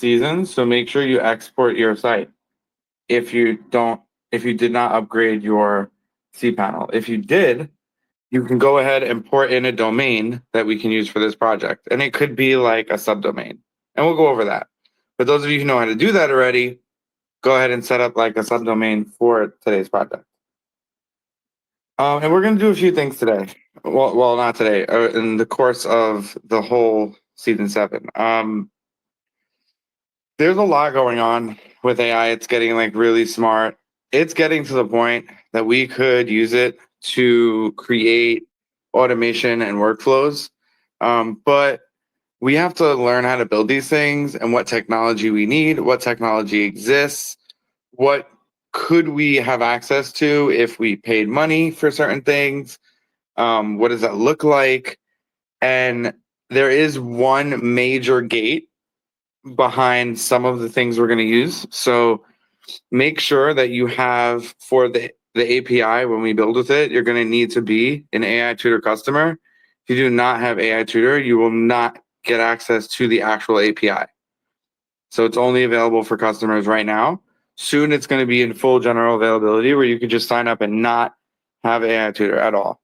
seasons, so make sure you export your site if you did not upgrade your cPanel. If you did, you can go ahead and port in a domain that we can use for this project. And it could be like a subdomain. And we'll go over that. But those of you who know how to do that already, go ahead and set up like a subdomain for today's project. And we're going to do a few things today. Well, not today, in the course of the whole season 7. There's a lot going on with AI. It's getting like really smart. It's getting to the point that we could use it to create automation and workflows. But we have to learn how to build these things and what technology we need, what technology exists, what could we have access to if we paid money for certain things. What does that look like? And there is one major gate behind some of the things we're going to use. So make sure that you have for the API when we build with it, you're going to need to be an AI Tutor customer. If you do not have AI Tutor, you will not get access to the actual API. So it's only available for customers right now. Soon it's going to be in full general availability where you can just sign up and not have AI Tutor at all.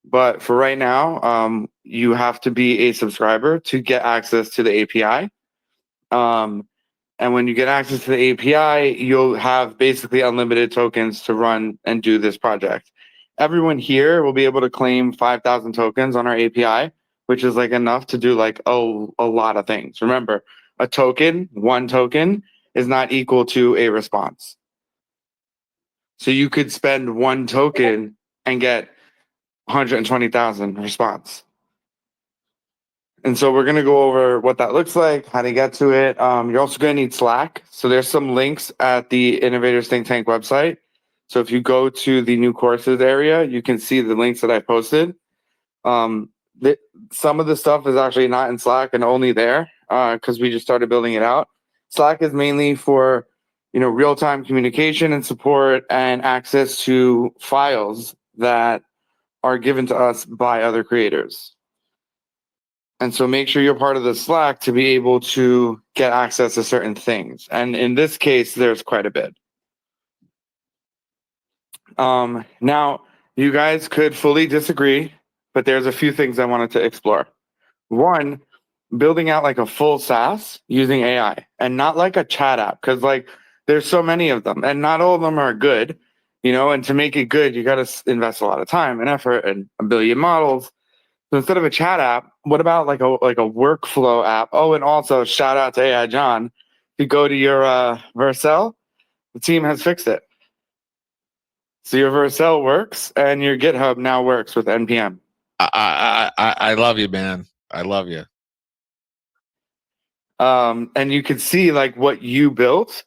But for right now, you have to be a subscriber to get access to the API. And when you get access to the API, you'll have basically unlimited tokens to run and do this project. Everyone here will be able to claim 5,000 tokens on our API, which is like enough to do like a lot of things. Remember, a token, one token, is not equal to a response. So you could spend one token and get 120,000 response. And so we're going to go over what that looks like, how to get to it. You're also going to need Slack. So there's some links at the Innovators Think Tank website. So if you go to the new courses area, you can see the links that I posted. Some of the stuff is actually not in Slack and only there because we just started building it out. Slack is mainly for real-time communication and support and access to files that are given to us by other creators. And so make sure you're part of the Slack to be able to get access to certain things. And in this case, there's quite a bit. Now, you guys could fully disagree, but there's a few things I wanted to explore. One, building out like a full SaaS using AI and not like a chat app, because like there's so many of them and not all of them are good, and to make it good, you got to invest a lot of time and effort and a billion models. So instead of a chat app, what about like a workflow app? Oh, and also shout out to AI John. If you go to your Vercel, the team has fixed it. So your Vercel works and your GitHub now works with NPM. I love you, man. I love you. And you can see like what you built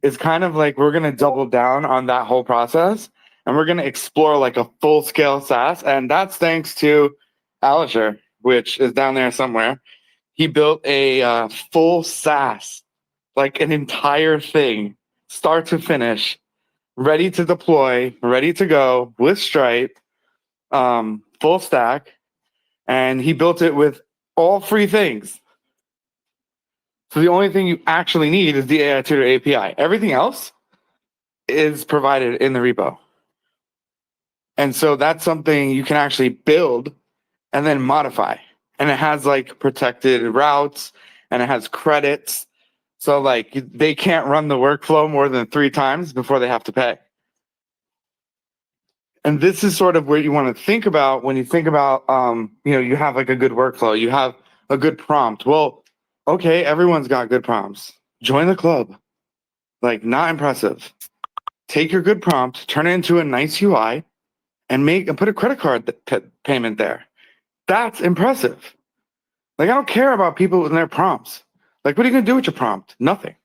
is kind of like we're going to double down on that whole process and we're going to explore like a full scale SaaS. And that's thanks to Alisher, which is down there somewhere. He built a full SaaS, like an entire thing, start to finish, ready to deploy, ready to go with Stripe, full stack. And he built it with all free things. So the only thing you actually need is the AI Tutor API. Everything else is provided in the repo. And so that's something you can actually build and then modify. And it has like protected routes and it has credits. So like they can't run the workflow more than 3 times before they have to pay. And this is sort of where you want to think about when you think about, you have like a good workflow, you have a good prompt. Well, okay, everyone's got good prompts. Join the club. Like, not impressive. Take your good prompt, turn it into a nice UI, and put a credit card payment there. That's impressive. Like, I don't care about people with their prompts. Like, what are you going to do with your prompt? Nothing.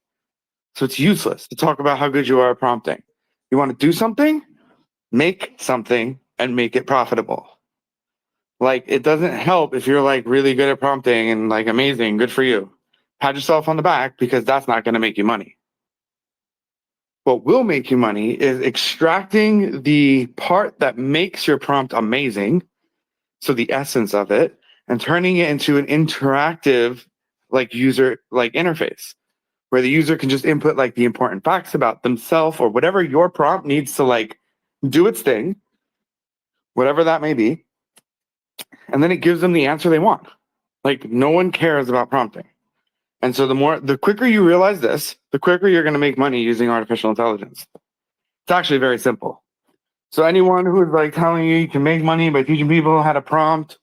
So it's useless to talk about how good you are at prompting. You want to do something? Make something and make it profitable. Like, it doesn't help if you're like really good at prompting and like amazing, good for you. Pat yourself on the back because that's not going to make you money. What will make you money is extracting the part that makes your prompt amazing, so the essence of it, and turning it into an interactive like user like interface. where the user can just input like the important facts about themselves or whatever your prompt needs to like do its thing, whatever that may be. And then it gives them the answer they want. Like no one cares about prompting. And so the quicker you realize this, the quicker you're going to make money using artificial intelligence. It's actually very simple. So anyone who's like telling you can make money by teaching people how to prompt,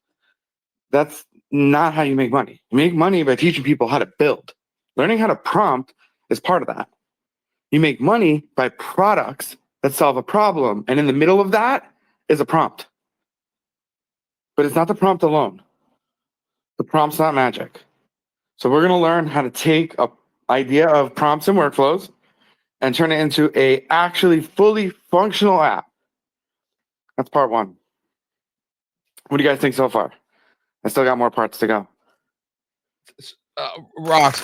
that's not how you make money. You make money by teaching people how to build. Learning how to prompt is part of that. You make money by products that solve a problem. And in the middle of that is a prompt. But it's not the prompt alone. The prompt's not magic. So we're going to learn how to take an idea of prompts and workflows and turn it into a actually fully functional app. That's part one. What do you guys think so far? I still got more parts to go. Ross,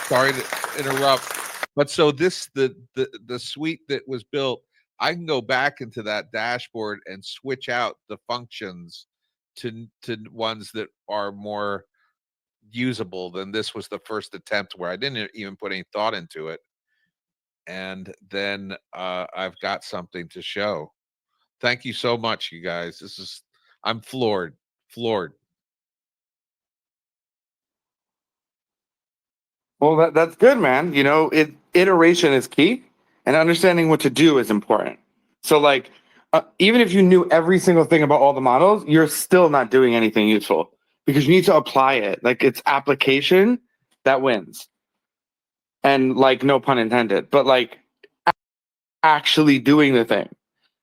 sorry to interrupt, but so the suite that was built, I can go back into that dashboard and switch out the functions to ones that are more usable than this was the first attempt where I didn't even put any thought into it. And then I've got something to show. Thank you so much, you guys. I'm floored. Well, that's good, man. You know, iteration is key, and understanding what to do is important. So, like, even if you knew every single thing about all the models, you're still not doing anything useful because you need to apply it. Like, it's application that wins, and like, no pun intended, but like, actually doing the thing.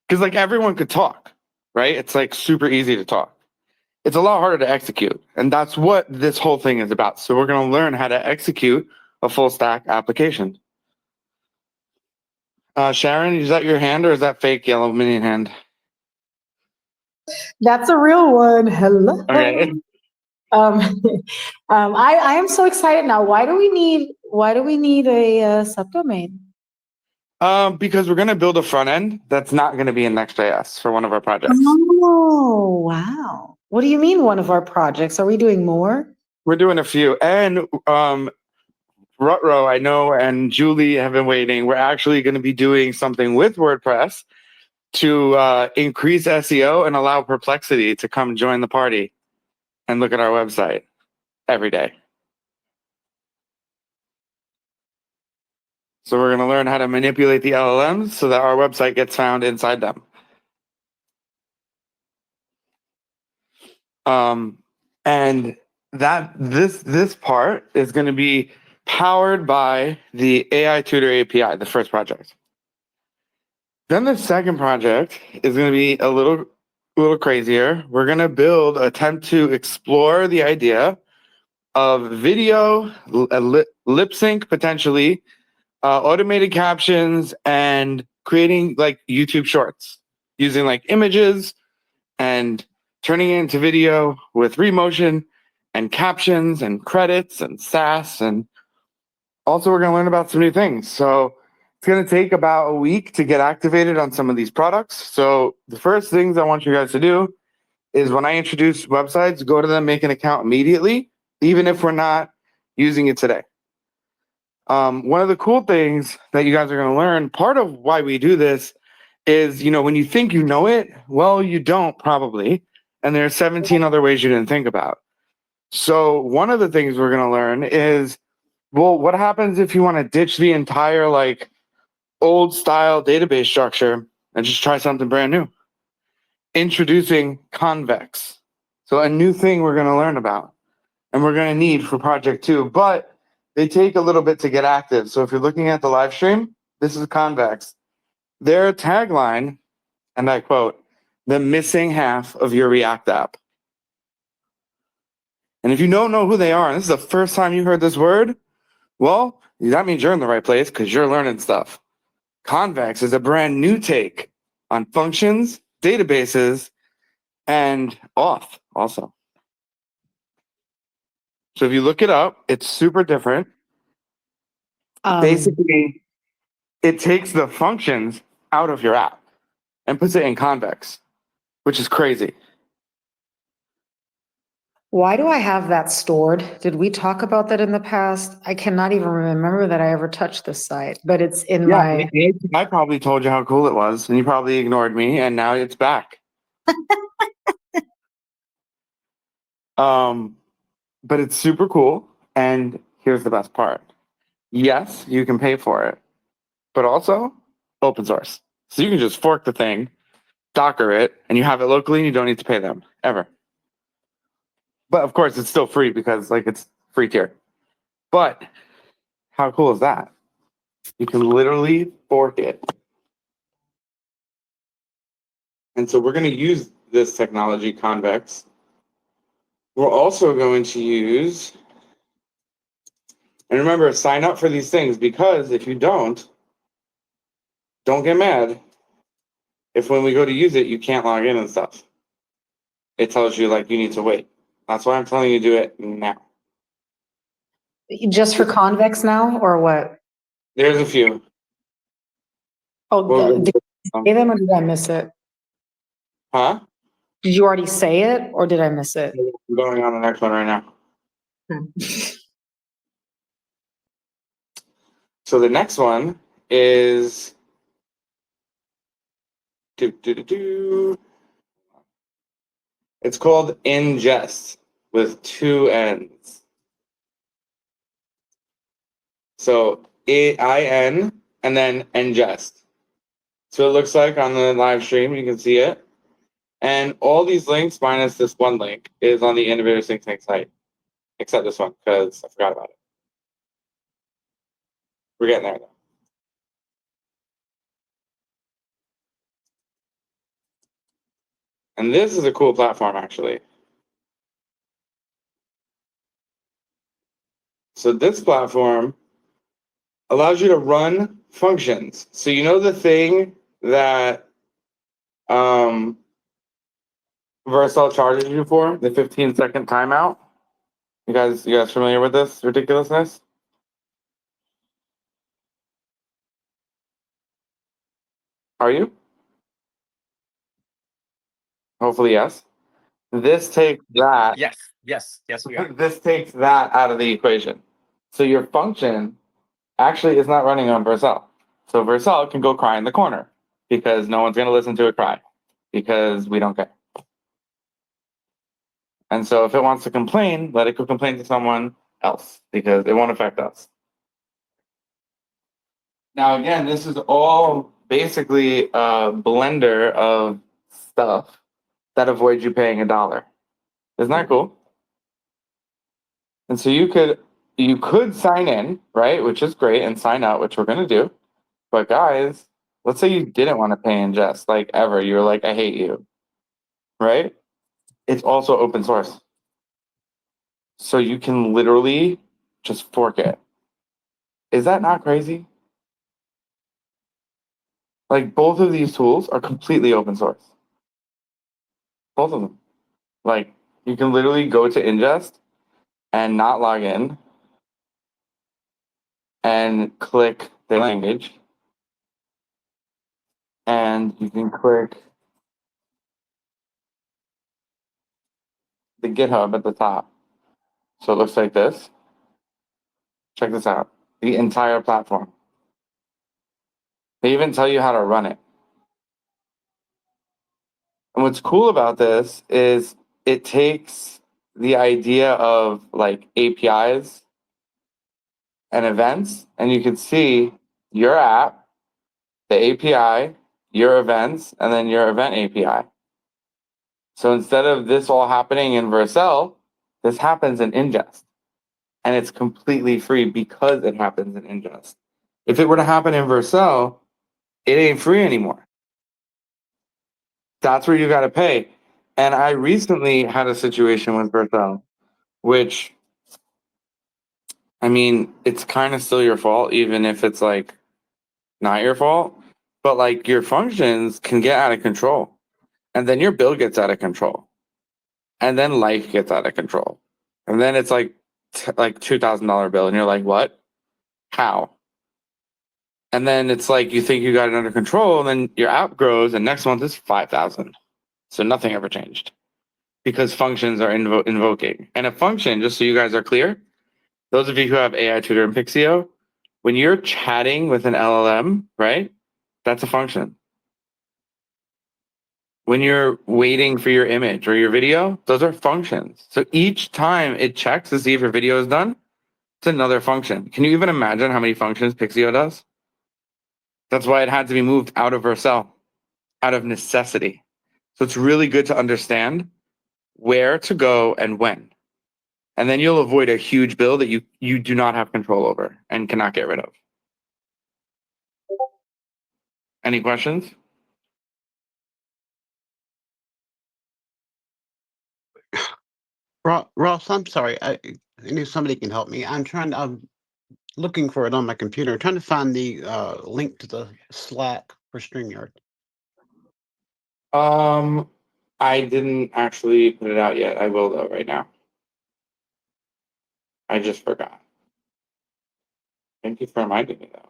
Because like everyone could talk, right? It's like super easy to talk. It's a lot harder to execute, and that's what this whole thing is about. So we're going to learn how to execute a full stack application. Sharon, is that your hand or is that fake yellow minion hand? That's a real one. Hello. Okay. I am so excited now. Why do we need a subdomain? Because we're going to build a front end that's not going to be in Next.js for one of our projects. Oh, wow. What do you mean one of our projects? Are we doing more? We're doing a few. And Rutro, I know, and Julie have been waiting. We're actually going to be doing something with WordPress to increase SEO and allow Perplexity to come join the party and look at our website every day. So we're going to learn how to manipulate the LLMs so that our website gets found inside them. And this part is going to be powered by the AI Tutor API, the first project. Then the second project is going to be a little crazier. We're going to attempt to explore the idea of video, lip sync potentially, automated captions, and creating like YouTube shorts using like images and turning it into video with remotion and captions and credits and SaaS. And also we're going to learn about some new things. So it's going to take about a week to get activated on some of these products. So the first things I want you guys to do is when I introduce websites, go to them, make an account immediately, even if we're not using it today. One of the cool things that you guys are going to learn, part of why we do this is, you know, when you think you know it, well, you don't probably. And there are 17 other ways you didn't think about. So one of the things we're going to learn is, well, what happens if you want to ditch the entire like old style database structure and just try something brand new? Introducing convex. So a new thing we're going to learn about and we're going to need for project 2, but they take a little bit to get active. So if you're looking at the live stream, this is convex. Their tagline, and I quote, "the missing half of your React app." And if you don't know who they are, and this is the first time you heard this word, well, that means you're in the right place because you're learning stuff. Convex is a brand new take on functions, databases, and auth also. So if you look it up, it's super different. Basically, it takes the functions out of your app and puts it in convex, which is crazy. Why do I have that stored? Did we talk about that in the past? I cannot even remember that I ever touched this site, but it's in my, I probably told you how cool it was, and you probably ignored me, and now it's back. But it's super cool, and here's the best part. Yes, you can pay for it, but also open source. So you can just fork the thing, Docker it, and you have it locally, and you don't need to pay them ever. But of course, it's still free because like it's free tier. But how cool is that? You can literally fork it. And so we're going to use this technology, Convex. We're also going to use, and remember, sign up for these things, because if you don't get mad if when we go to use it, you can't log in and stuff. It tells you like you need to wait. That's why I'm telling you to do it now. just for convex now, or what? There's a few. Oh, did you say them or did I miss it? Huh? Did you already say it or did I miss it? I'm going on the next one right now. So the next one is it's called ingest with 2 N's. So IN and then ingest. So it looks like on the live stream, you can see it. And all these links, minus this one link, is on the Innovator Think Tank site, except this one, because I forgot about it. We're getting there, though. And this is a cool platform, actually. So this platform allows you to run functions. So you know the thing that Vercel charges you for, the 15-second timeout? You guys familiar with this ridiculousness? Are you? Hopefully, yes. This takes that. Yes, we are. This takes that out of the equation. So your function actually is not running on Vercel. So Vercel can go cry in the corner because no one's going to listen to it cry because we don't care. And so if it wants to complain, let it go complain to someone else because it won't affect us. Now, again, this is all basically a blender of stuff that avoids you paying $1. Isn't that cool? And so you could sign in, right, which is great, and sign out, which we're going to do. But guys, let's say you didn't want to pay ingest, like ever. You were like, I hate you, right? It's also open source. So you can literally just fork it. Is that not crazy? Like both of these tools are completely open source. Both of them. Like you can literally go to ingest and not log in and click the language. And you can click the GitHub at the top. So it looks like this. Check this out. The entire platform. They even tell you how to run it. And what's cool about this is it takes the idea of like APIs and events, and you can see your app, the API, your events, and then your event API. So instead of this all happening in Vercel, this happens in ingest. And it's completely free because it happens in ingest. If it were to happen in Vercel, it ain't free anymore. That's where you got to pay. And I recently had a situation with Vercel, which, I mean, it's kind of still your fault, even if it's like not your fault. But like your functions can get out of control. And then your bill gets out of control. And then life gets out of control. And then it's like $2,000 bill. And you're like, what? How? And then it's like you think you got it under control, and then your app grows, and next month is 5,000. So nothing ever changed. because functions are invoking. And a function, just so you guys are clear, those of you who have AI Tutor and Pixio, when you're chatting with an LLM, right? That's a function. When you're waiting for your image or your video, those are functions. So each time it checks to see if your video is done, it's another function. Can you even imagine how many functions Pixio does? That's why it had to be moved out of Vercel, out of necessity. So it's really good to understand where to go and when. And then you'll avoid a huge bill that you do not have control over and cannot get rid of. Any questions? Ross, I'm sorry. I know somebody can help me. I'm looking for it on my computer, trying to find the link to the Slack for StreamYard. I didn't actually put it out yet. I will though right now. I just forgot. Thank you for reminding me though.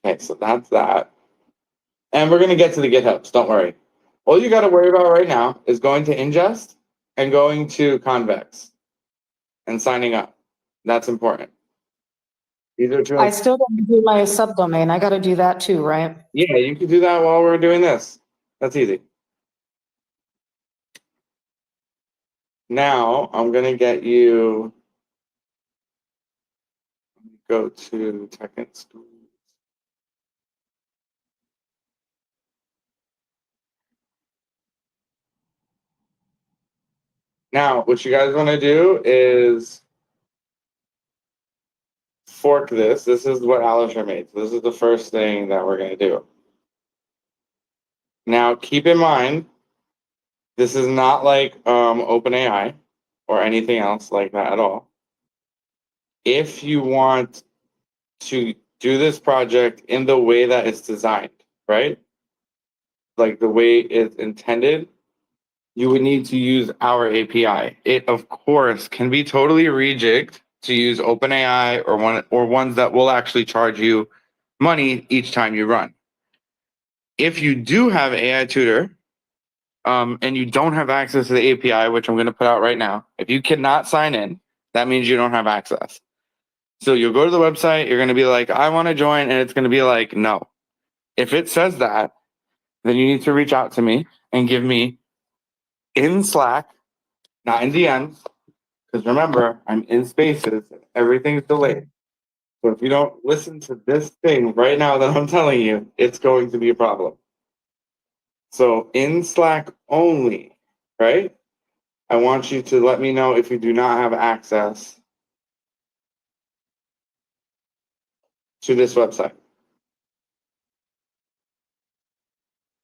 Okay, so that's that. And we're gonna get to the GitHubs, don't worry. All you gotta worry about right now is going to ingest and going to Convex and signing up. That's important. These are two. I still don't do my subdomain. I gotta do that too, right? Yeah, you can do that while we're doing this. That's easy. Now I'm gonna get you go to Tech and School. Now, what you guys want to do is fork this. This is what Alisher made. So this is the first thing that we're going to do. Now, keep in mind, this is not like OpenAI or anything else like that at all. If you want to do this project in the way that it's designed, right? Like the way it's intended, you would need to use our API. It, of course, can be totally rejigged to use OpenAI or ones that will actually charge you money each time you run. If you do have AI Tutor, and you don't have access to the API, which I'm going to put out right now, if you cannot sign in, that means you don't have access. So you'll go to the website, you're going to be like, I want to join, and it's going to be like, no. If it says that, then you need to reach out to me and give me in Slack, not in DMs, because remember, I'm in spaces, everything's delayed. So if you don't listen to this thing right now that I'm telling you, it's going to be a problem. So in Slack only, right? I want you to let me know if you do not have access to this website.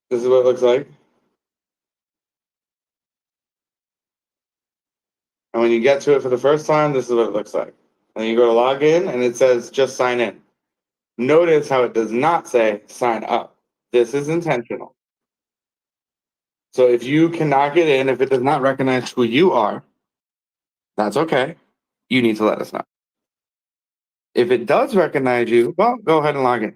This is what it looks like. And when you get to it for the first time, this is what it looks like. And you go to log in and it says just sign in. Notice how it does not say sign up. This is intentional. So if you cannot get in, if it does not recognize who you are, that's okay. You need to let us know. If it does recognize you, well, go ahead and log in.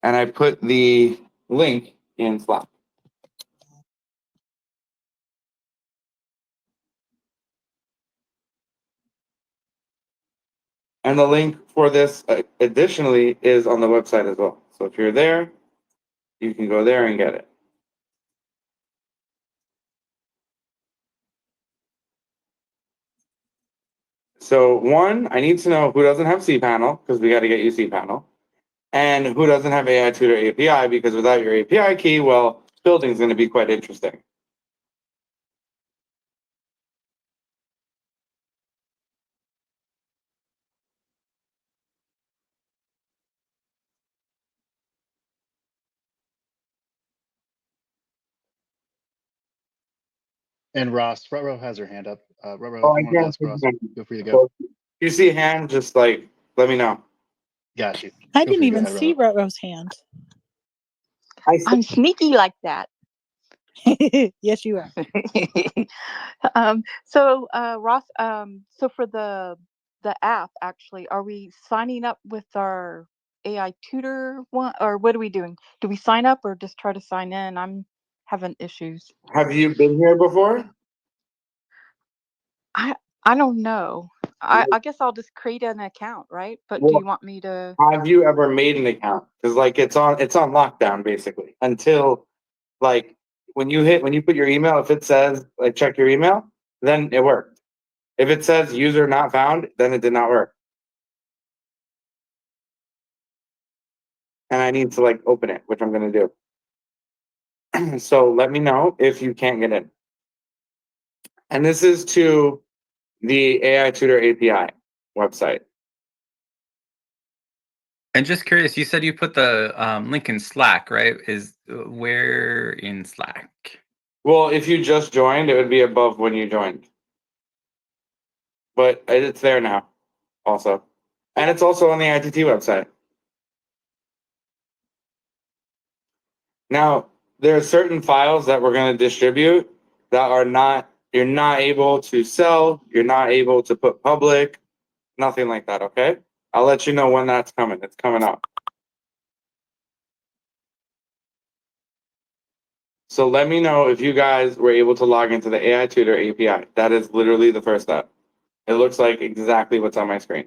And I put the link in Slack. And the link for this additionally is on the website as well. So if you're there, you can go there and get it. So one, I need to know who doesn't have cPanel, because we got to get you cPanel, and who doesn't have AI Tutor API, because without your API key, well, building is going to be quite interesting. And Ross, Rutro has her hand up. Rutro, Oh, if I you want to can't bless see Ross, him. feel free to go. So if you see a hand, just like let me know. Got you. I Feel didn't free to go even ahead, see Rutro. Roto's hand. I'm sneaky like that. Yes, you are. Ross, so for the app, actually, are we signing up with our AI tutor one, or what are we doing? Do we sign up or just try to sign in? I'm having issues. Have you been here before? I I don't know. I guess I'll just create an account, right? But do Well, you want me to? have you ever made an account? Because like it's on lockdown basically until like when you put your email, if it says like check your email, then it worked. If it says user not found, then it did not work. And I need to like open it, which I'm gonna do. So let me know if you can't get in. And this is to the AI Tutor API website. And just curious, you said you put the link in Slack, right? Is where in Slack? Well, if you just joined, it would be above when you joined. But it's there now also. And it's also on the ITT website. Now, there are certain files that we're going to distribute that are not, you're not able to sell, you're not able to put public, nothing like that, okay? I'll let you know when that's coming. It's coming up. So let me know if you guys were able to log into the AI Tutor API. That is literally the first step. It looks like exactly what's on my screen.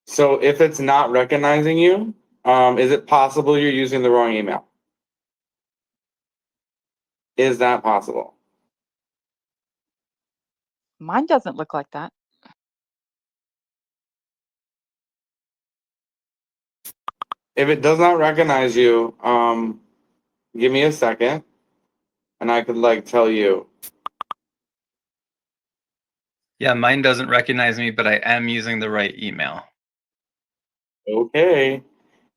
So if it's not recognizing you, is it possible you're using the wrong email? Is that possible? Mine doesn't look like that. If it does not recognize you, give me a second and I could like tell you. Yeah, mine doesn't recognize me, but I am using the right email. Okay,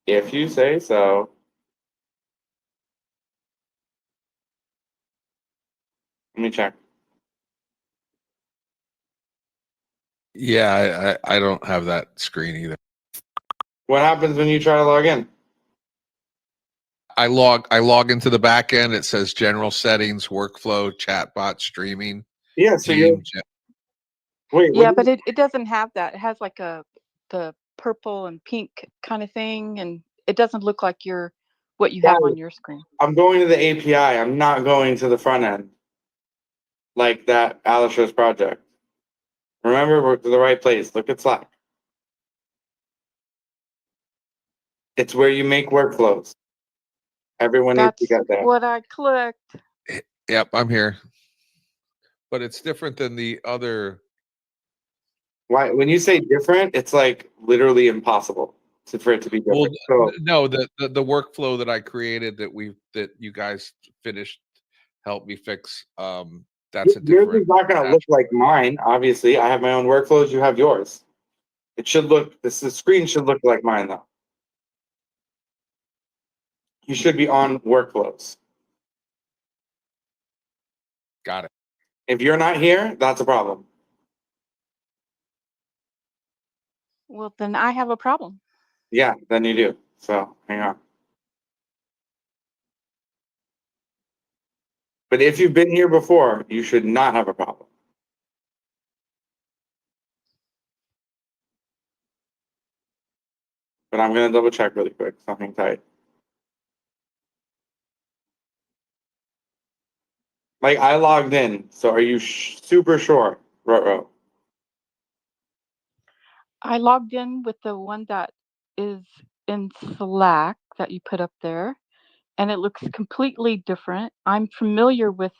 if you say so. Let me check. Yeah, I don't have that screen either. What happens when you try to log in? I log into the back end. It says general settings, workflow, chatbot, streaming, Yeah, so you're, team. wait, Yeah, what but it doesn't have that. It has like the purple and pink kind of thing, and it doesn't look like what you have on your screen. I'm going to the API. I'm not going to the front end. Like that Alistair's project. Remember, we're to the right place. Look at Slack. It's where you make workflows. Everyone needs to That's get there. what I clicked. Yep, I'm here. But it's different than the other. Why? When you say different, it's like literally impossible for it to be Well, different. So no, the workflow that I created that you guys finished helped me fix. That's a yours different is not going to look like mine. Obviously, I have my own workflows. You have yours. It should look. The screen should look like mine though. You should be on workflows. Got it. If you're not here, that's a problem. Well, then I have a problem. Yeah, then you do. So hang on. But if you've been here before, you should not have a problem. But I'm gonna double check really quick. Something tight. Like I logged in. So are you super sure, Ruh-roh? I logged in with the one that is in Slack that you put up there, and it looks completely different. I'm familiar with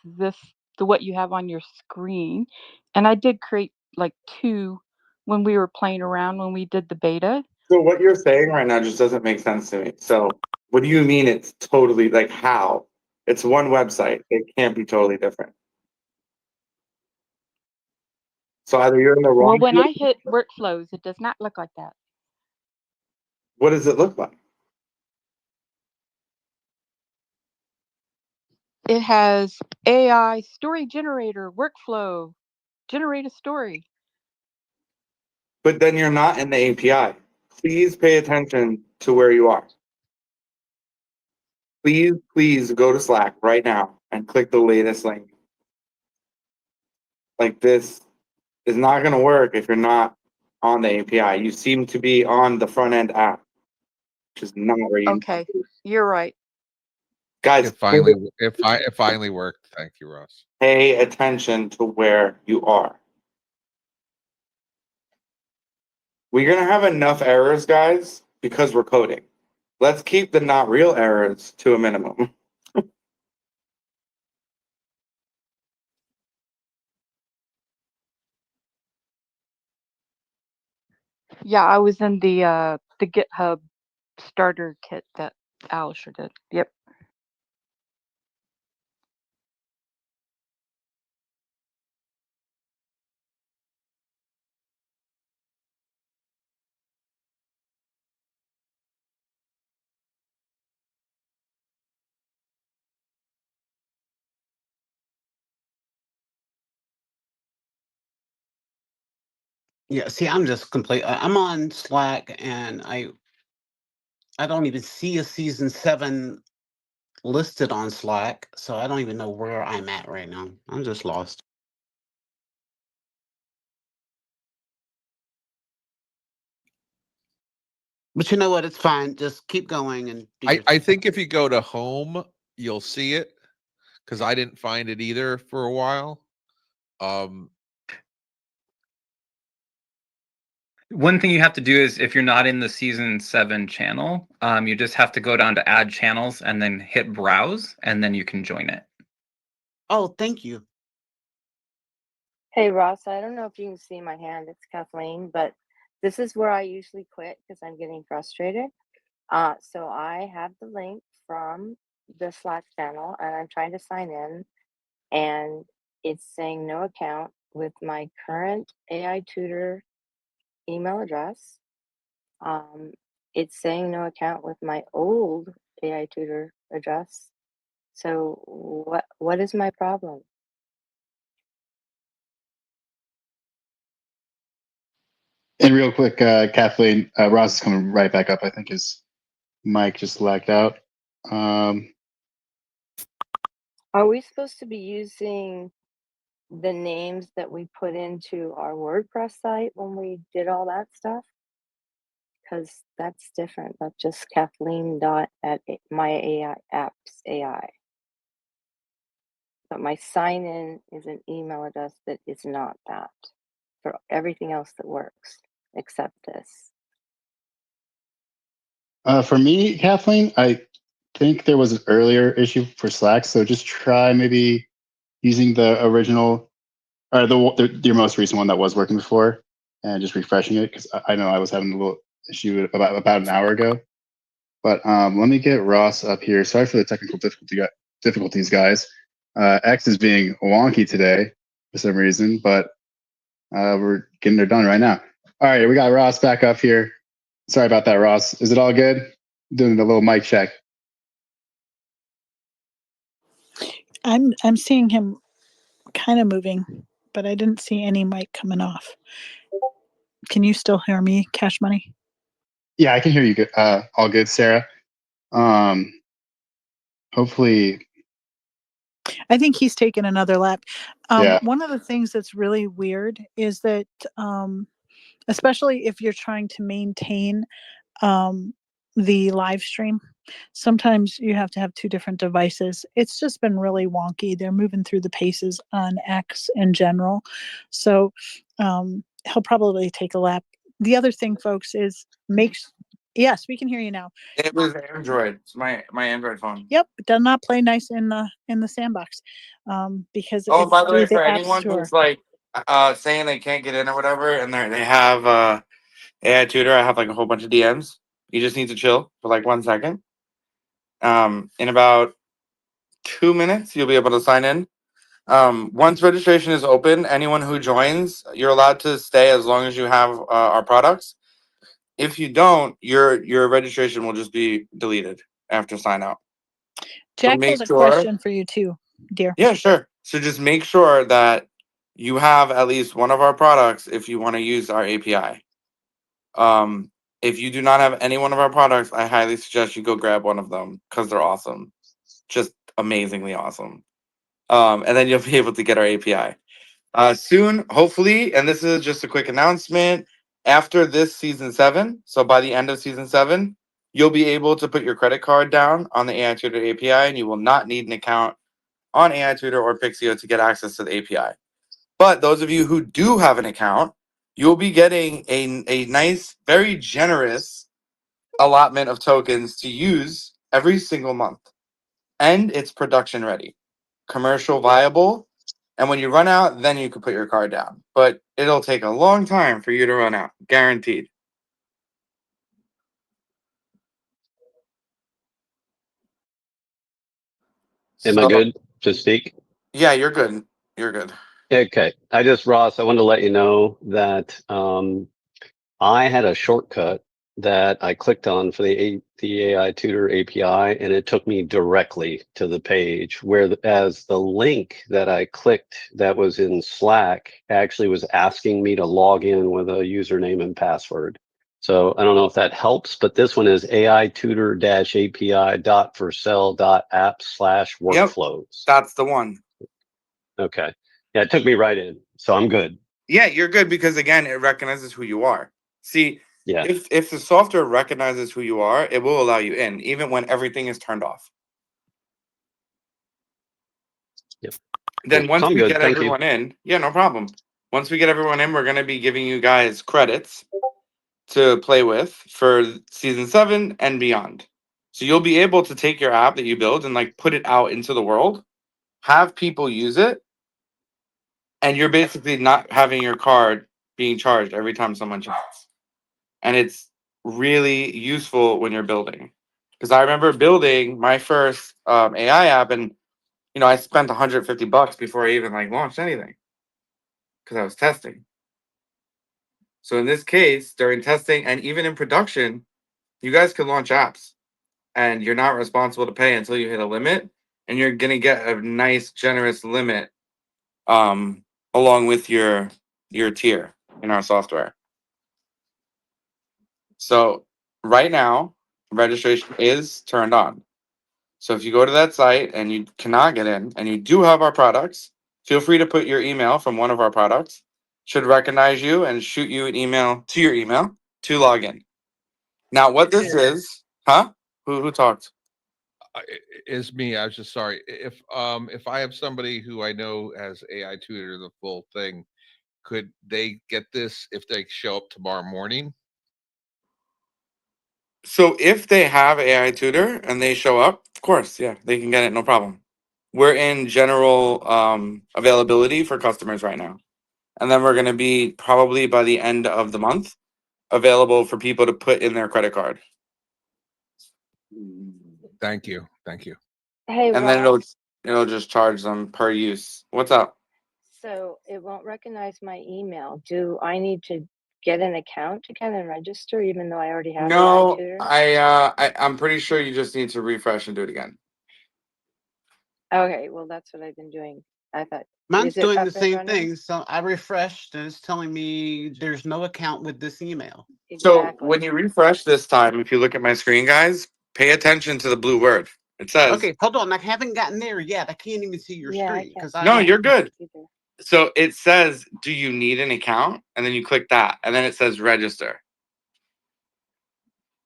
what you have on your screen, and I did create like two when we were playing around when we did the beta. So what you're saying right now just doesn't make sense to me. So what do you mean it's totally like how? It's one website. It can't be totally different. So either you're in the Well, wrong when field. I hit workflows, it does not look like that. What does it look like? It has AI story generator workflow, generate a story. But then you're not in the API. Please pay attention to where you are. Please go to Slack right now and click the latest link. Like this is not going to work if you're not on the API. You seem to be on the front end app, which is not where you Okay, you're right. guys. It finally worked. Thank you, Ross. Pay attention to where you are. We're gonna have enough errors, guys, because we're coding. Let's keep the not real errors to a minimum. Yeah, I was in the GitHub starter kit that Alistair did. Yep. Yeah, see, I'm just complete. I'm on Slack, and I don't even see a season 7 listed on Slack, so I don't even know where I'm at right now. I'm just lost. But you know what? It's fine. Just keep going and do your I think if you go to home, you'll see it, because I didn't find it either for a while. One thing you have to do is if you're not in the season 7 channel, you just have to go down to add channels and then hit browse, and then you can join it. Oh, thank you. Hey Ross, I don't know if you can see my hand, it's Kathleen, but this is where I usually quit because I'm getting frustrated. So I have the link from the Slack channel and I'm trying to sign in and it's saying no account with my current AI tutor email address. It's saying no account with my old AI tutor address. So what is my problem? And real quick, Kathleen, Ross is coming right back up. I think his mic just lagged out. Are we supposed to be using the names that we put into our WordPress site when we did all that stuff? Because that's different. That's just Kathleen dot at my AI apps AI. But my sign in is an email address that is not that for everything else that works except this. For me, Kathleen, I think there was an earlier issue for Slack, so just try maybe using the original or your most recent one that was working before, and just refreshing it because I know I was having a little issue about an hour ago. But let me get Ross up here. Sorry for the technical difficulties, guys. X is being wonky today for some reason, but we're getting it done right now. All right, we got Ross back up here. Sorry about that, Ross. Is it all good? Doing a little mic check. I'm seeing him kind of moving, but I didn't see any mic coming off. Can you still hear me, Cash Money? Yeah, I can hear you good. All good, Sarah. Hopefully, I think he's taken another lap. yeah. One of the things that's really weird is that, especially if you're trying to maintain the live stream, sometimes you have to have two different devices. It's just been really wonky. They're moving through the paces on X in general. So he'll probably take a lap. The other thing, folks, is yes, we can hear you now. It was Android. It's my Android phone. Yep, it does not play nice in the sandbox, because Oh, it's by the through way, the for App anyone Store. who's like saying they can't get in or whatever, and they have AI tutor, I have like a whole bunch of DMs. You just need to chill for like 1 second. In about 2 minutes, you'll be able to sign in. Once registration is open, anyone who joins, you're allowed to stay as long as you have our products. If you don't, your registration will just be deleted after sign out. So Jack make has a sure. question for you too, dear. Yeah, sure. So just make sure that you have at least one of our products if you want to use our API. If you do not have any one of our products, I highly suggest you go grab one of them because they're awesome, just amazingly awesome. And then you'll be able to get our API soon, hopefully. And this is just a quick announcement. After this season 7, so by the end of season 7, you'll be able to put your credit card down on the AI Tutor API, and you will not need an account on AI Tutor or Pixio to get access to the API. But those of you who do have an account, you'll be getting a nice, very generous allotment of tokens to use every single month. And it's production ready, commercial viable. And when you run out, then you can put your card down. But it'll take a long time for you to run out, guaranteed. Am I good to speak? Yeah, you're good. You're good. Okay. Ross, I wanted to let you know that I had a shortcut that I clicked on for the AI Tutor API, and it took me directly to the page as the link that I clicked that was in Slack actually was asking me to log in with a username and password. So I don't know if that helps, but this one is aitutor-api.vercel.app/workflows. That's the one. Okay. Yeah, it took me right in. So I'm good. Yeah, you're good because again, it recognizes who you are. See, Yeah. if the software recognizes who you are, it will allow you in, even when everything is turned off. Yep. Then Cool. once So I'm we good. get Thank you. everyone in, yeah, no problem. Once we get everyone in, we're gonna be giving you guys credits to play with for season 7 and beyond. So you'll be able to take your app that you build and like put it out into the world, have people use it, and you're basically not having your card being charged every time someone chats. And it's really useful when you're building. Because I remember building my first AI app, and I spent $150 before I even like launched anything because I was testing. So in this case, during testing and even in production, you guys can launch apps, and you're not responsible to pay until you hit a limit, and you're gonna get a nice, generous limit along with your tier in our software. So right now, registration is turned on. So if you go to that site and you cannot get in and you do have our products, feel free to put your email from one of our products. Should recognize you and shoot you an email to your email to log in. Now, what this is, huh? Who talked? Is me. I was just sorry. If I have somebody who I know has AI Tutor the full thing, could they get this if they show up tomorrow morning? So if they have AI Tutor and they show up, of course, yeah, they can get it, no problem. We're in general availability for customers right now. And then we're going to be probably by the end of the month available for people to put in their credit card. Thank you. Thank you. Hey, And then Ross. it'll just charge them per use. What's up? So it won't recognize my email. Do I need to get an account again and register, even though I already have AI No, Tutor? I'm pretty sure you just need to refresh and do it again. Okay, well, that's what I've been doing. I thought, Mine's is it doing up the and same running? thing. So I refreshed and it's telling me there's no account with this email. So when Exactly. you refresh this time, if you look at my screen, guys, pay attention to the blue word. It says, Okay, hold on. I haven't gotten there yet. I can't even see your Yeah, I screen can't because see no, I. you're mine good. either. So it says, do you need an account? And then you click that, and then it says register.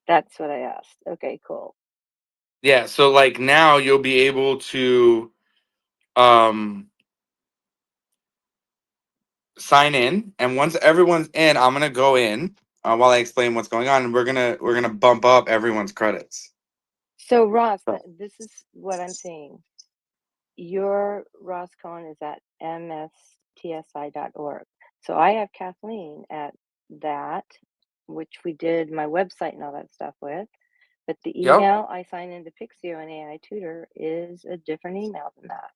That's what I asked. Okay, cool. Yeah, so like now you'll be able to sign in, and once everyone's in, I'm gonna go in while I explain what's going on, and we're gonna bump up everyone's credits. So Ross, this is what I'm seeing. Your Ross Cohen is at mstsi.org. So I have Kathleen at that, which we did my website and all that stuff with. But the Yep. email I sign into Pixio and AI Tutor is a different email than that.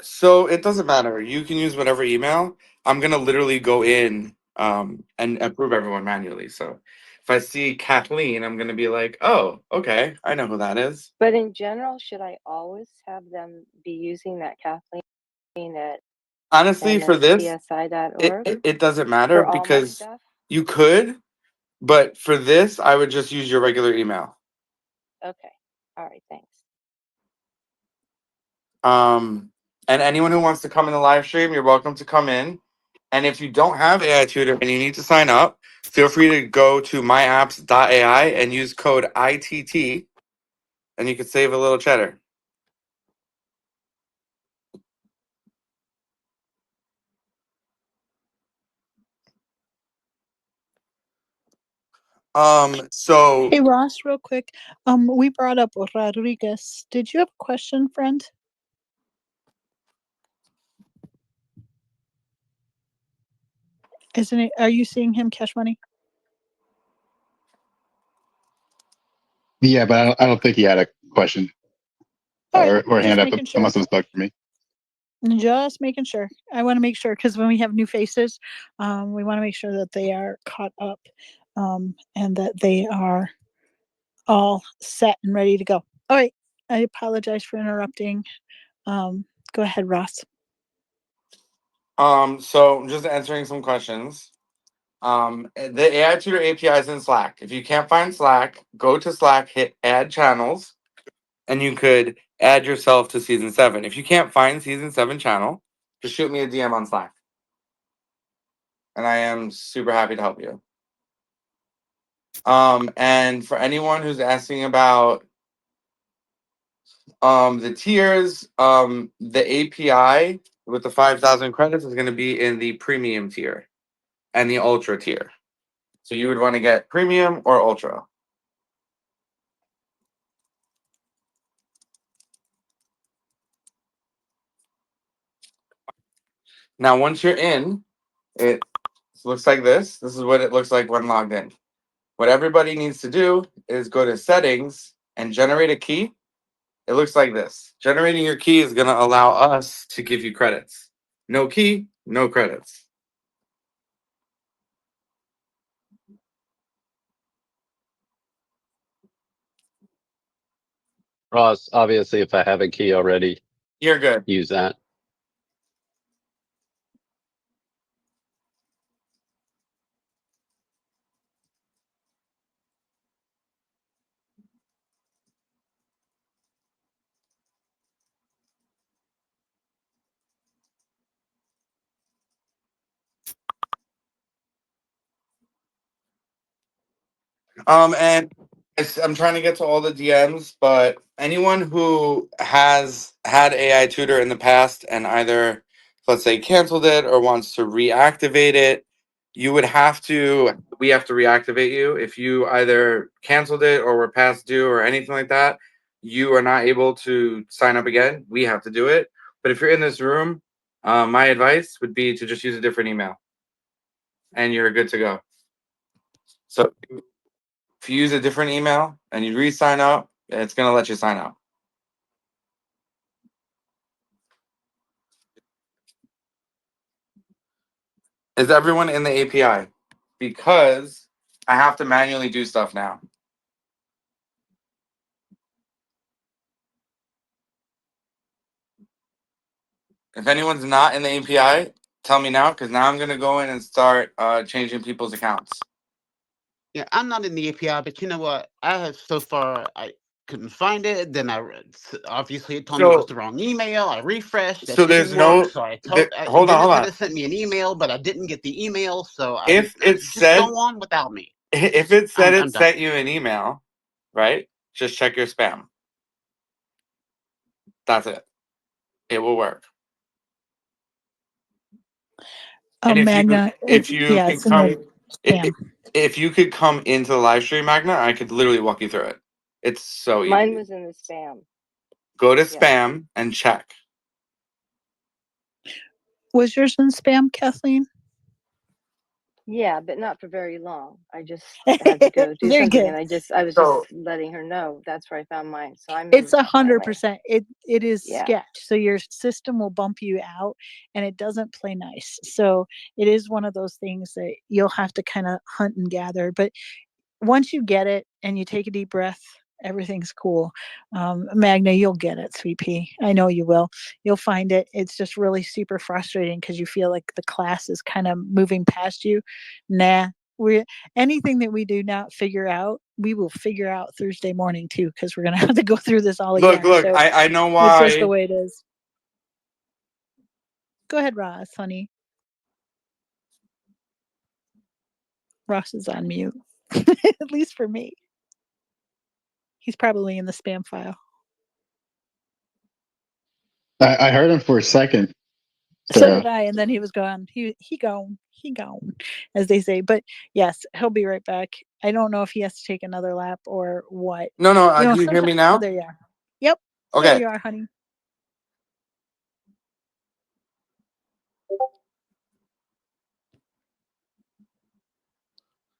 So it doesn't matter. You can use whatever email. I'm gonna literally go in and approve everyone manually. So if I see Kathleen, I'm gonna be like, oh, okay, I know who that is. But in general, should I always have them be using that Kathleen at Honestly, for this, mstsi.org it doesn't matter for all my because stuff? you could, but for this, I would just use your regular email. Okay. All right, thanks. And anyone who wants to come in the live stream, you're welcome to come in And if you don't have AI Tutor and you need to sign up, feel free to go to myapps.ai and use code ITT, and you can save a little cheddar. So Hey Ross, real quick. We brought up Rodriguez. Did you have a question, friend? Isn't it? Are you seeing him, Cash Money? Yeah, but I don't think he had a question All right, or just hand up making sure. unless it was bug for me. Just making sure. I want to make sure because when we have new faces, we want to make sure that they are caught up, and that they are all set and ready to go. All right. I apologize for interrupting. Go ahead, Ross. so just answering some questions. The AI Tutor API is in Slack. If you can't find Slack, go to Slack, hit add channels, and you could add yourself to season 7. If you can't find season 7 channel, just shoot me a DM on Slack. And I am super happy to help you. And for anyone who's asking about the tiers, the API with the 5,000 credits is going to be in the premium tier and the ultra tier. So you would want to get premium or ultra. Now, once you're in, it looks like this. This is what it looks like when logged in. What everybody needs to do is go to settings and generate a key. It looks like this. Generating your key is going to allow us to give you credits. No key, no credits. Ross, obviously, if I have a key already, You're good. use that. And I'm trying to get to all the DMs, but anyone who has had AI Tutor in the past and either, let's say, canceled it or wants to reactivate it, we have to reactivate you. If you either canceled it or were past due or anything like that, you are not able to sign up again. We have to do it. But if you're in this room, my advice would be to just use a different email and you're good to go. So if you use a different email and you re-sign up, it's going to let you sign up. Is everyone in the API? Because I have to manually do stuff now. If anyone's not in the API, tell me now, because now I'm going to go in and start changing people's accounts. Yeah, I'm not in the API, but you know what? I have so far I couldn't find it. Then obviously it told me it was the wrong email. I refreshed, that So there's didn't work. no. So I Hold then it on. said it sent me an email, but I didn't get the email. So If it just said go on without me. if it said I'm it done. sent you an email, right? Just check your spam. That's it. It will work. And Magna. if you Yeah, could it's in the come, spam. if you could come into the live stream, Magna, I could literally walk you through it. It's so easy. Mine was in the spam. Go to Yeah. spam and check. Was yours in spam, Kathleen? Yeah, but not for very long. I just had to go do Very something, good. and I was So- just letting her know that's where I found mine. So I'm It's in, 100%. It is Yeah. sketch. So your system will bump you out, and it doesn't play nice. So it is one of those things that you'll have to kind of hunt and gather. But once you get it and you take a deep breath, everything's cool. Magna, you'll get it, sweet pea. I know you will. You'll find it. It's just really super frustrating because you feel like the class is kind of moving past you. Nah, anything that we do not figure out, we will figure out Thursday morning too, because we're gonna have to go through this all again. Look, So I know it's just the why. way it is. Go ahead, Ross, honey. Ross is on mute. At least for me. He's probably in the spam file. I heard him for a second. So did I, and then he was gone. He gone, as they say. But yes, he'll be right back. I don't know if he has to take another lap or what. No, You know, do you hear me sometimes- now? Oh, there you are. Yep. Okay. There you are, honey.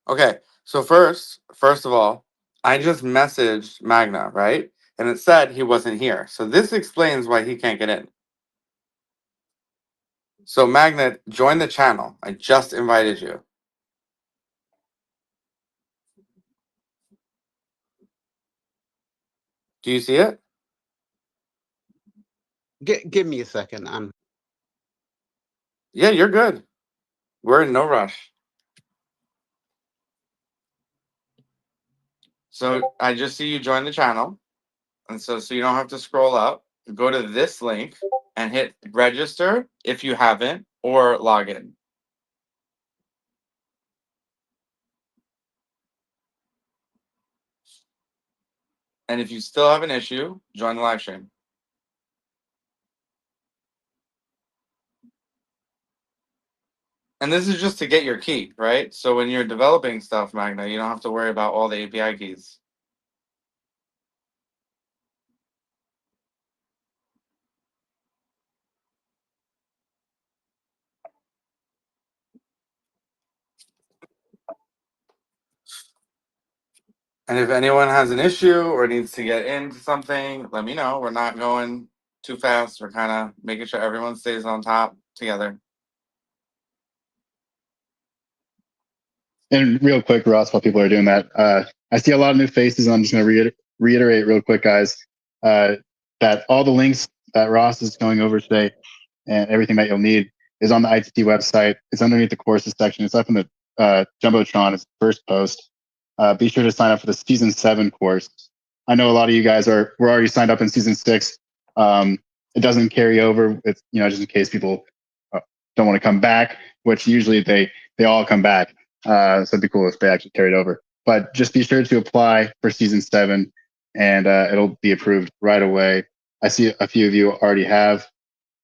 Okay. So first of all, I just messaged Magna, right? And it said he wasn't here. So this explains why he can't get in. So Magna, join the channel. I just invited you. Do you see it? Give me a second. Yeah, you're good. We're in no rush. So I just see you join the channel. And so you don't have to scroll up. Go to this link and hit register if you haven't, or log in. And if you still have an issue, join the live stream. And this is just to get your key, right? So when you're developing stuff, Magna, you don't have to worry about all the API keys. And if anyone has an issue or needs to get into something, let me know. We're not going too fast. We're kind of making sure everyone stays on top together. And real quick, Ross, while people are doing that, I see a lot of new faces. And I'm just going to reiterate real quick, guys, that all the links that Ross is going over today and everything that you'll need is on the ITT website. It's underneath the courses section. It's up in the Jumbotron. It's the first post. Be sure to sign up for the season 7 course. I know a lot of you guys were already signed up in season 6. It doesn't carry over. It's, just in case people don't want to come back, which usually they all come back. So it'd be cool if they actually carried over. But just be sure to apply for season 7, and it'll be approved right away. I see a few of you already have,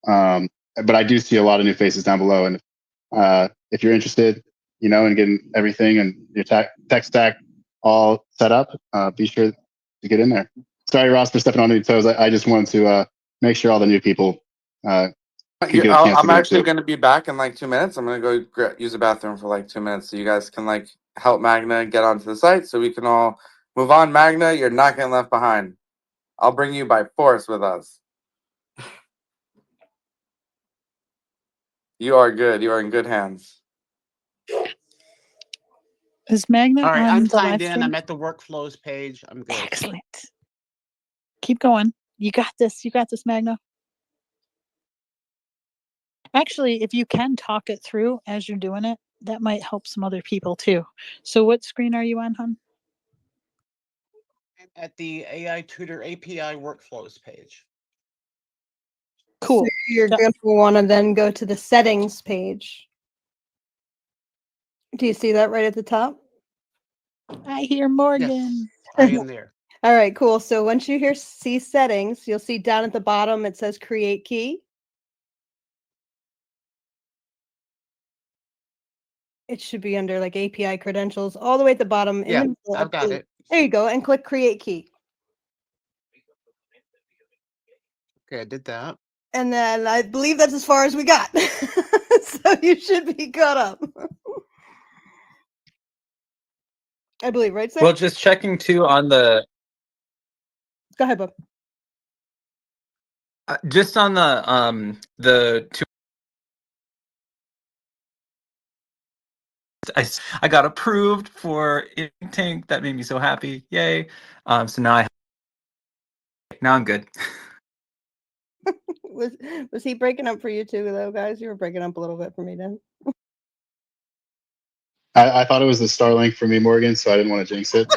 but I do see a lot of new faces down below. And if you're interested, in getting everything and your tech stack all set up, be sure to get in there. Sorry, Ross, for stepping on your toes. I just wanted to make sure all the new people could get a chance to I'm get actually into. going to be back in like 2 minutes. I'm going to go use the bathroom for like 2 minutes. So you guys can like help Magna get onto the site so we can all move on. Magna, you're not getting left behind. I'll bring you by force with us. You are good. You are in good hands. Is Magna All right, on I'm the signed live in. stream? I'm at the workflows page. I'm good. Excellent. Keep going. You got this. You got this, Magna. Actually, if you can talk it through as you're doing it, that might help some other people too. So what screen are you on, hon? At the AI Tutor API workflows page. Cool. So you're Got- going to want to then go to the settings page. Do you see that right at the top? I hear Morgan. Yes, I am there. All right, cool. So once you see settings, you'll see down at the bottom it says create key. It should be under like API credentials all the way at the bottom. Yeah, In the middle, I've got it. There you go, and click create key. Okay, I did that. And then I believe that's as far as we got. So you should be caught up. I believe, right, Sam? Well, just checking too on the Go ahead, Bob. just on the two. I got approved for Ink Tank. That made me so happy. Yay. So now I'm good. Was he breaking up for you too, though, guys? You were breaking up a little bit for me, then. I thought it was the Starlink for me, Morgan, so I didn't want to jinx it.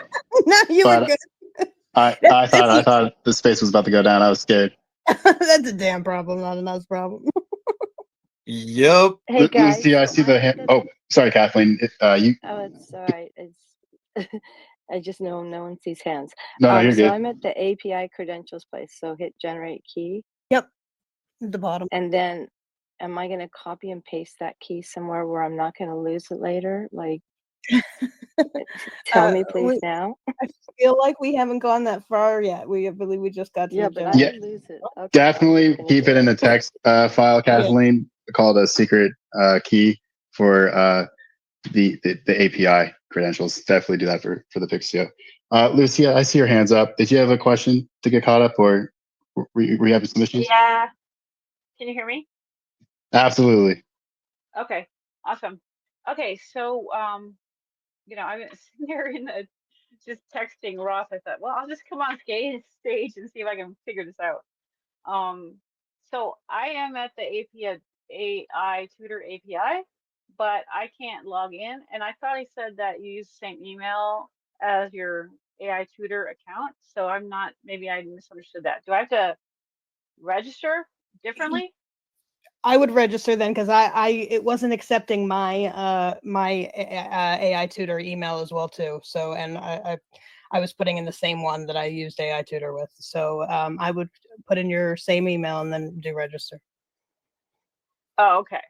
No, you were But good. I thought the space was about to go down. I was scared. That's a damn problem, not a us problem. Yep. Hey guys, Lucy, I so see the I'm at hand. the. Oh, sorry, Kathleen. You. Oh, it's all right. It's. I just know no one sees hands. No, you're So good. I'm at the API credentials place. So hit generate key, Yep, at the bottom. and then, am I gonna copy and paste that key somewhere where I'm not gonna lose it later? Like, tell me please We, now. I feel like we haven't gone that far yet. I believe we just got to Yeah, the but I Yeah, may lose it. Okay, I'm just definitely gonna keep do it in it. a text file, Kathleen, called a secret key for the API credentials. Definitely do that for the Pixio. Lucia, I see your hands up. Did you have a question to get caught up, or were you having some issues? Yeah. Can you hear me? Absolutely. Okay. Awesome. Okay. So, I've been sitting here in the just texting Ross. I thought, well, I'll just come on stage and see if I can figure this out. So I am at the AI Tutor API, but I can't log in. And I thought I said that you use the same email as your AI Tutor account. So I'm not, maybe I misunderstood that. Do I have to register differently? I would register then because it wasn't accepting my AI tutor email as well too. So and I was putting in the same one that I used AI tutor with. So I would put in your same email and then do register. Oh, okay.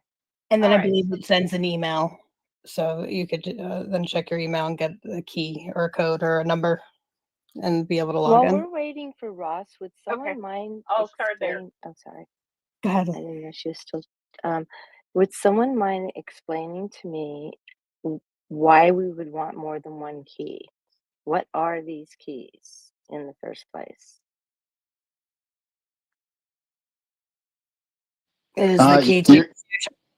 And then All I right. believe it sends an email, so you could then check your email and get a key or a code or a number and be able to log While in. we're waiting for Ross, would Okay. someone mind I'll start there. explain? Oh, sorry. Go ahead. I didn't know she was still. Would someone mind explaining to me why we would want more than one key? What are these keys in the first place? Is the key to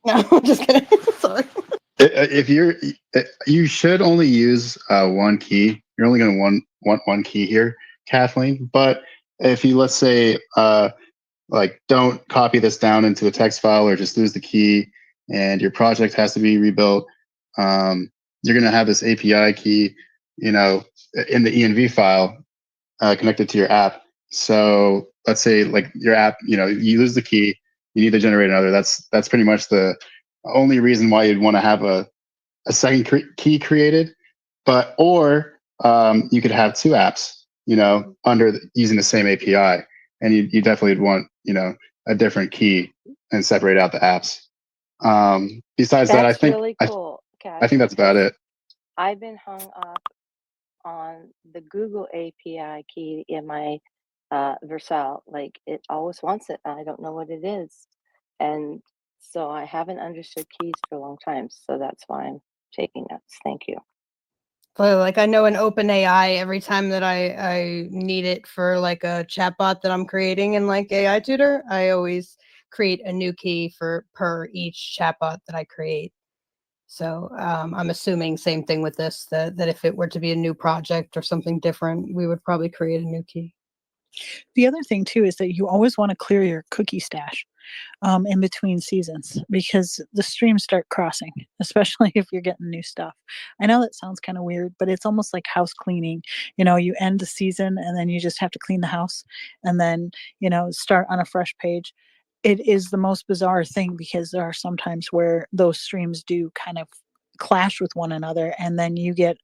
no, I'm just kidding. Sorry. If you should only use one key. You're only going to want one key here, Kathleen. But if you, let's say, like, don't copy this down into a text file or just lose the key and your project has to be rebuilt, you're going to have this API key, in the env file connected to your app. So let's say, like, your app, you lose the key, you need to generate another. That's pretty much the only reason why you'd want to have a second key created. Or you could have two apps, using the same API, and you definitely would want, a different key and separate out the apps. Besides that, That's really cool, I think that's about it. I've been hung up on the Google API key in my Vercel. Like, it always wants it, and I don't know what it is. And so I haven't understood keys for a long time. So that's why I'm taking notes. Thank you. So, like, I know in OpenAI, every time that I need it for like a chatbot that I'm creating in like AI Tutor, I always create a new key per each chatbot that I create. So I'm assuming same thing with this, that if it were to be a new project or something different, we would probably create a new key. The other thing too is that you always want to clear your cookie stash in between seasons because the streams start crossing, especially if you're getting new stuff. I know that sounds kind of weird, but it's almost like house cleaning. You end the season and then you just have to clean the house and then, start on a fresh page. It is the most bizarre thing because there are some times where those streams do kind of clash with one another and then you get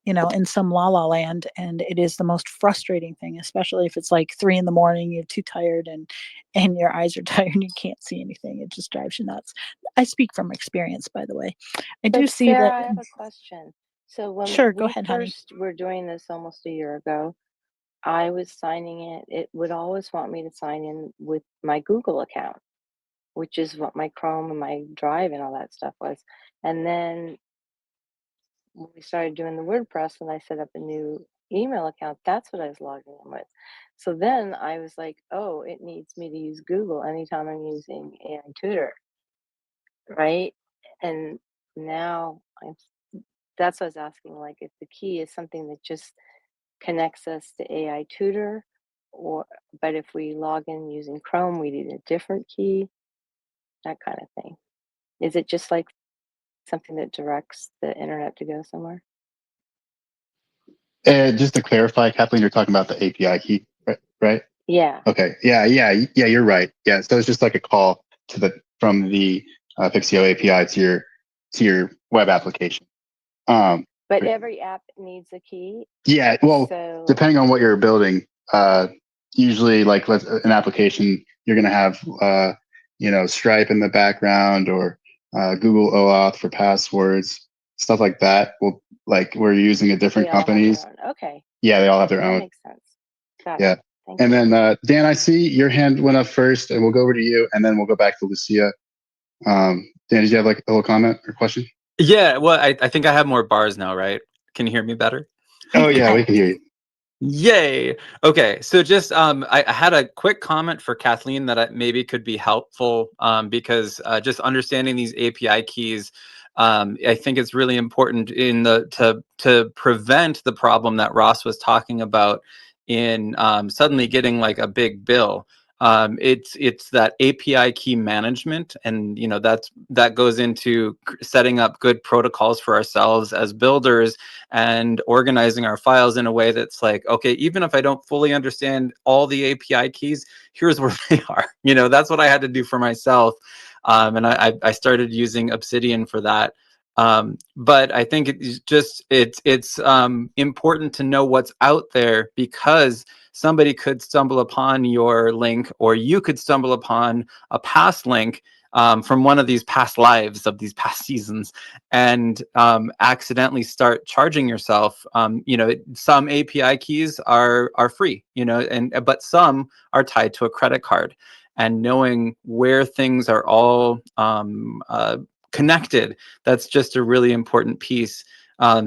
in some la la land, and it is the most frustrating thing, especially if it's like 3 in the morning, you're too tired and your eyes are tired and you can't see anything. It just drives you nuts. I speak from experience, by the way. I do But see that. Sarah, I have a question. So when Sure, go we ahead, honey. first were doing this almost a year ago, I was signing it. It would always want me to sign in with my Google account, which is what my Chrome and my Drive and all that stuff was. And then when we started doing the WordPress and I set up a new email account, that's what I was logging in with. So then I was like, oh, it needs me to use Google anytime I'm using AI Tutor, right? And now that's what I was asking, like, if the key is something that just connects us to AI Tutor, but if we log in using Chrome, we need a different key, that kind of thing. Is it just like something that directs the internet to go somewhere? Just to clarify, Kathleen, you're talking about the API key, right? Yeah. Okay. Yeah. You're right. Yeah. So it's just like a call from the Pixio API to your web application. But every app needs a key. Yeah, well, So depending on what you're building, usually like an application, you're going to have, Stripe in the background or Google OAuth for passwords, stuff like that. Well, like we're using a different they all have companies. their own. Okay. Yeah, they all have their That own. makes sense. Got Yeah. it. Thank And you. then Dan, I see your hand went up first, and we'll go over to you, and then we'll go back to Lucia. Dan, did you have like a little comment or question? Yeah, well, I think I have more bars now, right? Can you hear me better? Oh yeah, we can hear you. Yay. Okay, so just I had a quick comment for Kathleen that maybe could be helpful because just understanding these API keys, I think it's really important in to prevent the problem that Ross was talking about in suddenly getting like a big bill. It's that API key management, and that goes into setting up good protocols for ourselves as builders and organizing our files in a way that's like, okay, even if I don't fully understand all the API keys, here's where they are. That's what I had to do for myself, and I started using Obsidian for that. But I think it's important to know what's out there, because somebody could stumble upon your link, or you could stumble upon a past link from one of these past lives of these past seasons, and accidentally start charging yourself. Some API keys are free, but some are tied to a credit card, and knowing where things are all connected, that's just a really important piece.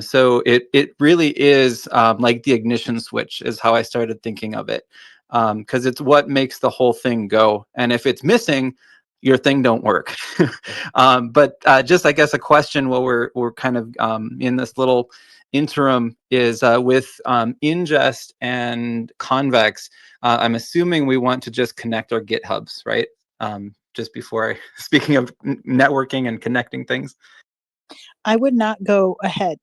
So it really is like the ignition switch is how I started thinking of it, because it's what makes the whole thing go. And if it's missing, your thing don't work. But just I guess a question while we're kind of in this little interim is with ingest and convex. I'm assuming we want to just connect our GitHubs, right? Just before speaking of networking and connecting things. I would not go ahead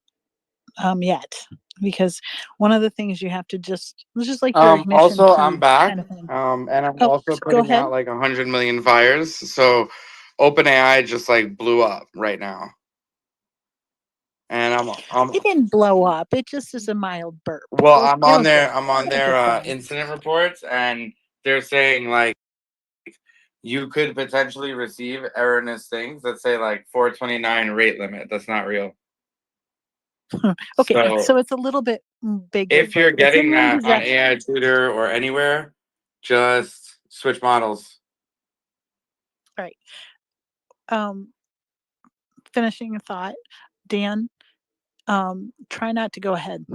yet, because one of the things you have to just like your ignition Also, I'm key back. kind of thing. And I'm Oh, also go putting ahead. out like 100 million fires. So OpenAI just like blew up right now. And It didn't blow up. It just is a mild burp. well, I'm on It'll their fix. I'm on It'll their get fine. incident reports, and they're saying like you could potentially receive erroneous things that say like 429 rate limit. That's not real. Okay, So so it's a little bit bigger, if you're but it's in getting my that on possession. AI Tutor or anywhere, just switch models. All right. Finishing a thought, Dan, try not to go ahead.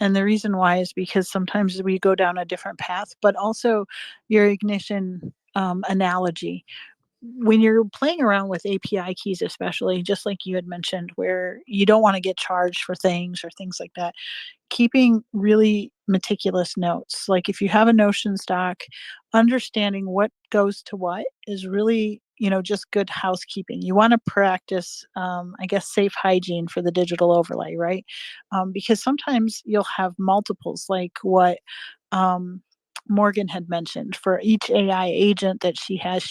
And the reason why is because sometimes we go down a different path, but also your ignition analogy. When you're playing around with API keys, especially just like you had mentioned, where you don't want to get charged for things or things like that, keeping really meticulous notes. Like if you have a Notions doc, understanding what goes to what is really, just good housekeeping. You want to practice, I guess, safe hygiene for the digital overlay, right? Because sometimes you'll have multiples, like what um, Morgan had mentioned. For each AI agent that she has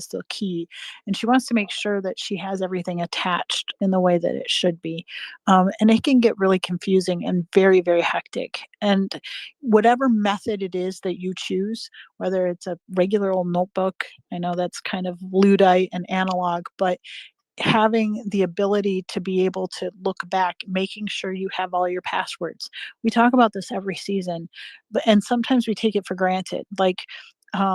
the key, and she wants to make sure that she has everything attached in the way that it should be. And it can get really confusing and very, very hectic. And whatever method it is that you choose, whether it's a regular old notebook, I know that's kind of Luddite and analog, but having the ability to be able to look back, making sure you have all your passwords. We talk about this every season, and sometimes we take it for granted. Like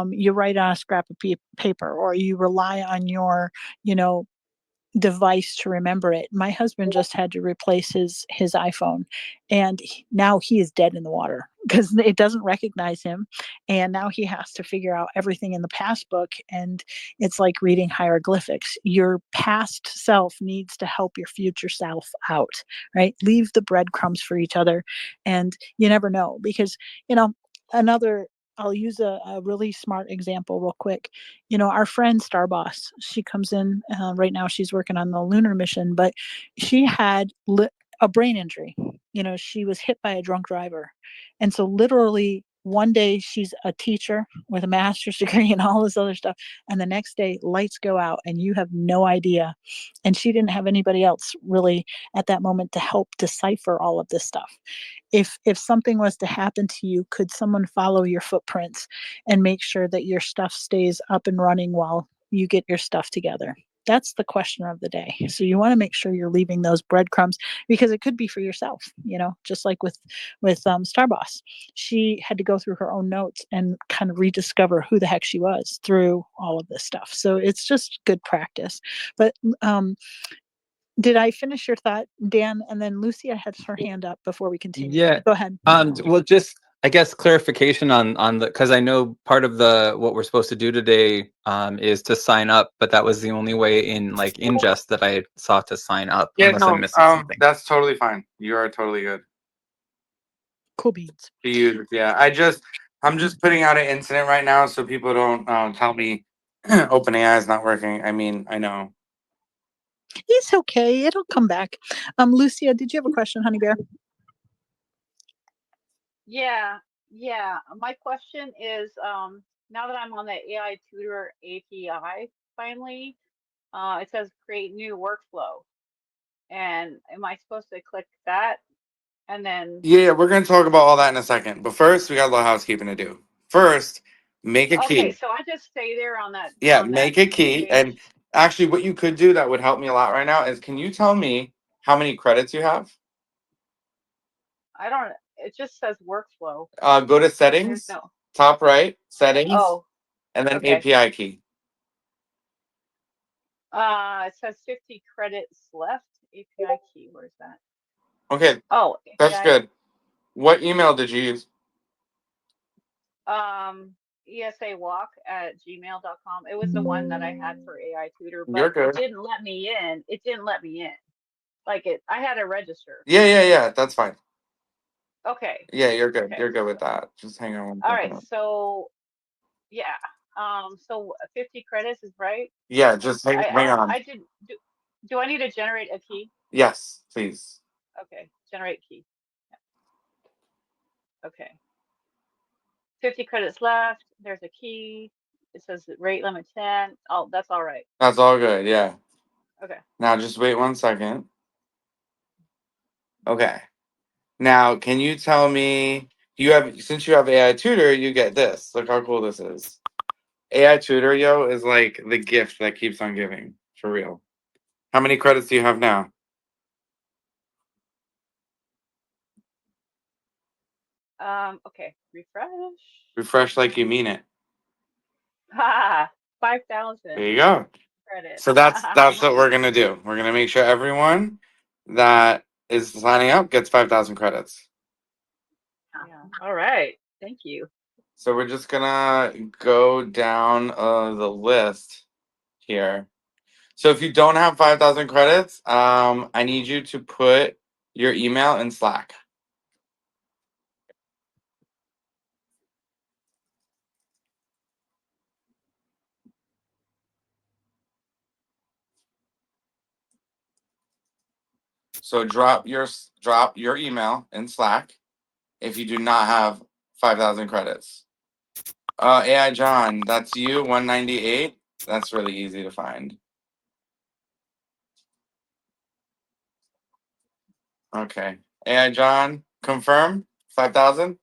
you write on a scrap of paper, or you rely on your, you know, device to remember it. My husband just had to replace his iPhone, and now he is dead in the water because it doesn't recognize him, and now he has to figure out everything in the past book, and it's like reading hieroglyphics. Your past self needs to help your future self out, right? Leave the breadcrumbs for each other, and you never know, because another, I'll use a really smart example real quick. Our friend Starboss, she comes in right now. She's working on the lunar mission, but she had a brain injury. She was hit by a drunk driver. And so literally one day she's a teacher with a master's degree and all this other stuff, and the next day lights go out and you have no idea. And she didn't have anybody else really at that moment to help decipher all of this stuff. If something was to happen to you, could someone follow your footprints and make sure that your stuff stays up and running while you get your stuff together? That's the question of the day. So you want to make sure you're leaving those breadcrumbs, because it could be for yourself, just like with Starboss. She had to go through her own notes and kind of rediscover who the heck she was through all of this stuff. So it's just good practice. But did I finish your thought, Dan? And then Lucia had her hand up before we continue. Yeah. Go ahead. Well, just I guess clarification on the, because I know part of the what we're supposed to do today is to sign up, but that was the only way in like ingest that I saw to sign up, Yeah, unless I'm no, missing something. that's totally fine. You are totally good. Cool beans. Yeah, I'm just putting out an incident right now so people don't tell me OpenAI is not working. I mean, I know. It's okay. It'll come back. Lucia, did you have a question, honey bear? Yeah, yeah. My question is, now that I'm on the AI Tutor API, finally, it says create new workflow. And am I supposed to click that? And then, Yeah, we're gonna talk about all that in a second. But first, we got a little housekeeping to do. First, make a okay, key. so I just stay there on that Yeah, make a key. page. And actually, what you could do that would help me a lot right now is, can you tell me how many credits you have? I don't, it just says workflow. Go to There's settings, no, top right, settings, oh, and then okay. API key. It says 50 credits left. API key, where's that? Okay, Oh, that's API. good. What email did you use? ESAwalk@gmail.com. It was the one that I had for AI Tutor, but You're good. it didn't let me in. It didn't let me in. Like I had to register. Yeah, that's fine. Okay. Yeah, you're good. Okay. You're good with that. Just hang on one All right. second. So yeah. So 50 credits is right. Yeah, just hang on. I did. Do I need to generate a key? Yes, please. Okay. Generate key. Okay. 50 credits left. There's a key. It says rate limit 10. Oh, that's all right. That's all good. Yeah. Okay. Now just wait 1 second. Okay. Now, can you tell me, since you have AI Tutor, you get this. Look how cool this is. AI Tutor, yo, is like the gift that keeps on giving, for real. How many credits do you have now? Okay. Refresh. Refresh like you mean it. Ha! 5,000 There you go. credits. So that's what we're gonna do. We're gonna make sure everyone that is signing up gets 5,000 credits. Yeah. All right. Thank you. So we're just gonna go down the list here. So if you don't have 5,000 credits, I need you to put your email in Slack. So drop your email in Slack if you do not have 5,000 credits. AI John, that's you, 198. That's really easy to find. Okay. AI John, confirm 5,000.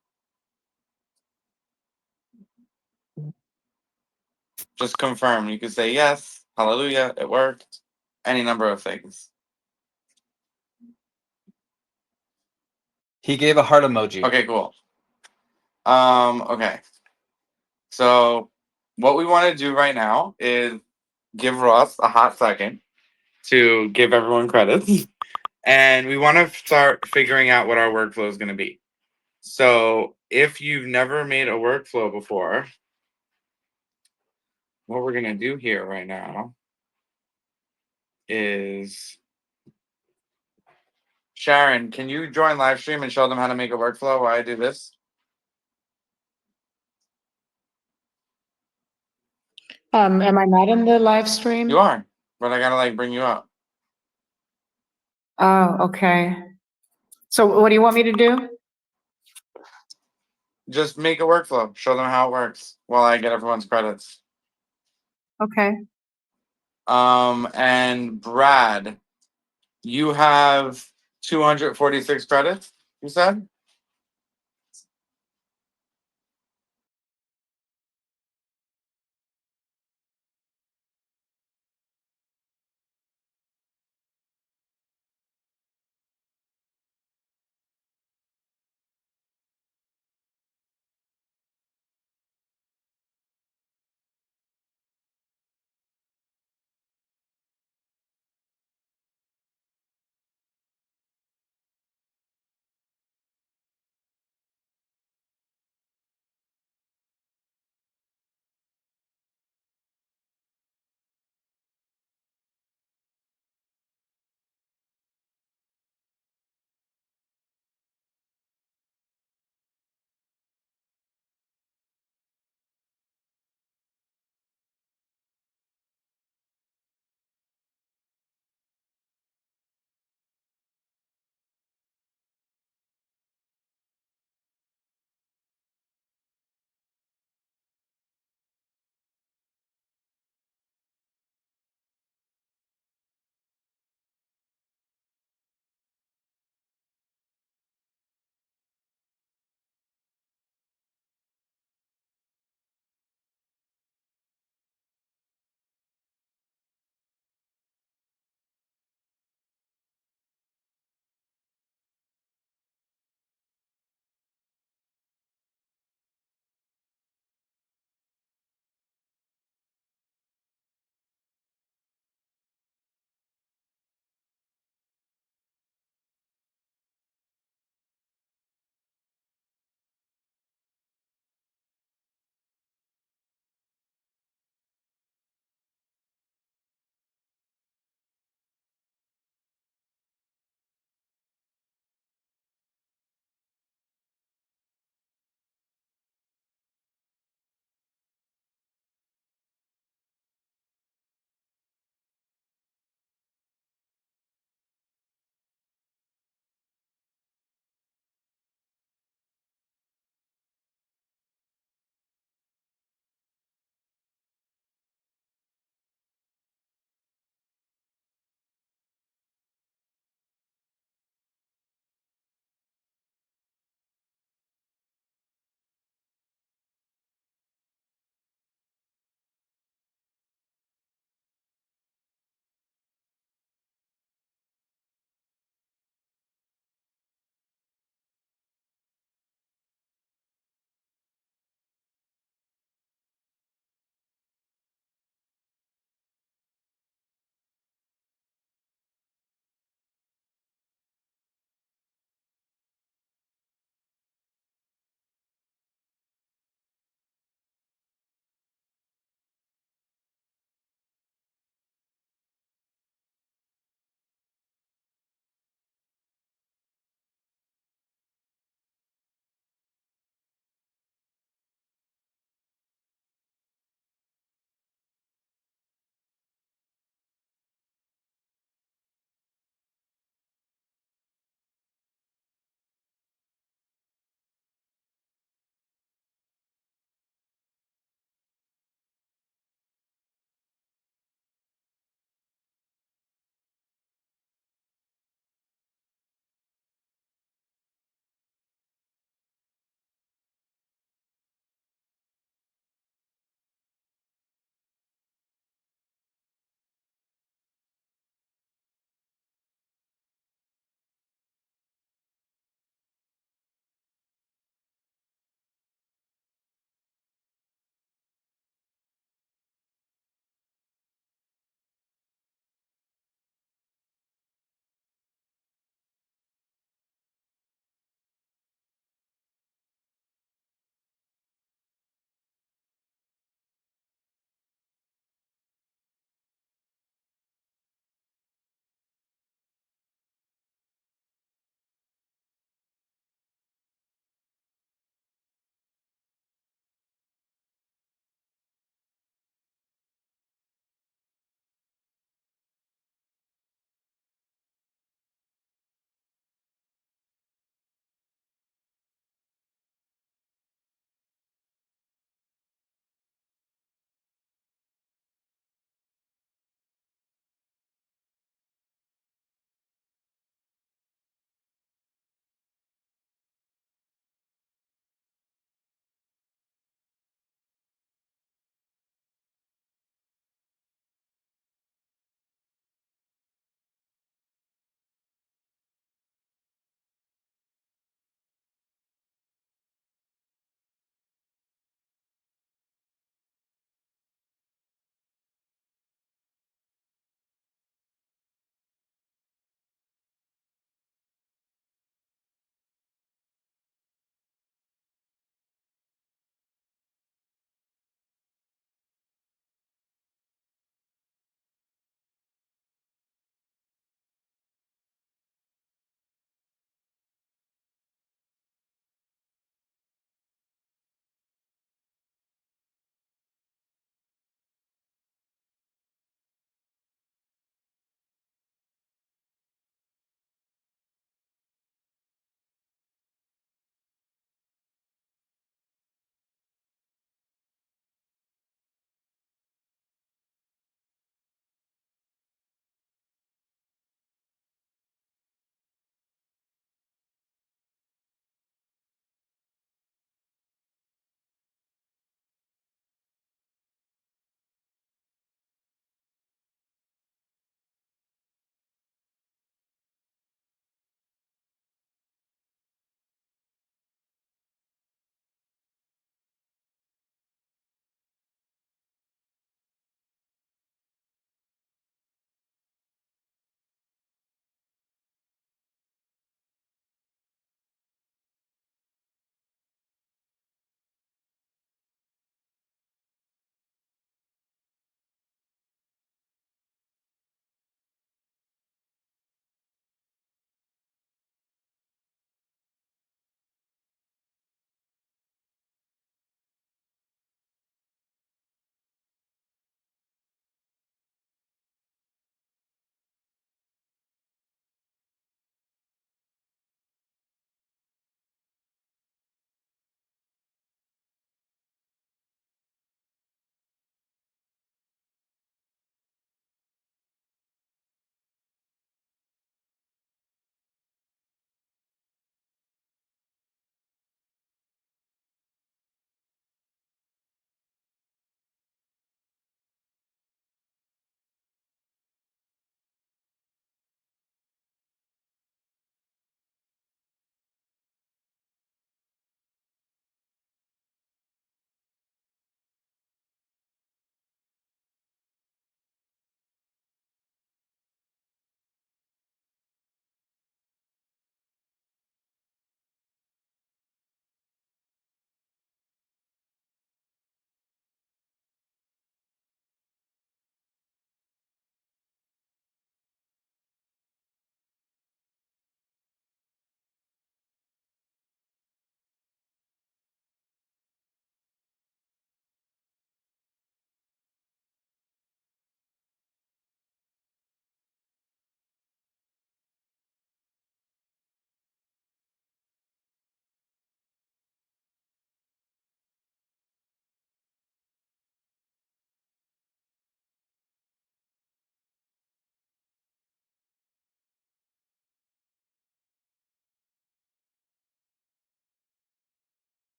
Just confirm. You can say yes, hallelujah, it worked. Any number of things. He gave a heart emoji. Okay, cool. Okay. So what we want to do right now is give Ross a hot second to give everyone credits. And we want to start figuring out what our workflow is going to be. So if you've never made a workflow before, what we're going to do here right now is, Sharon, can you join live stream and show them how to make a workflow while I do this? Am I not in the live stream? You are, but I gotta bring you up. Oh, okay. So what do you want me to do? just make a workflow. Show them how it works while I get everyone's credits. Okay. And Brad, you have 246 credits, you said?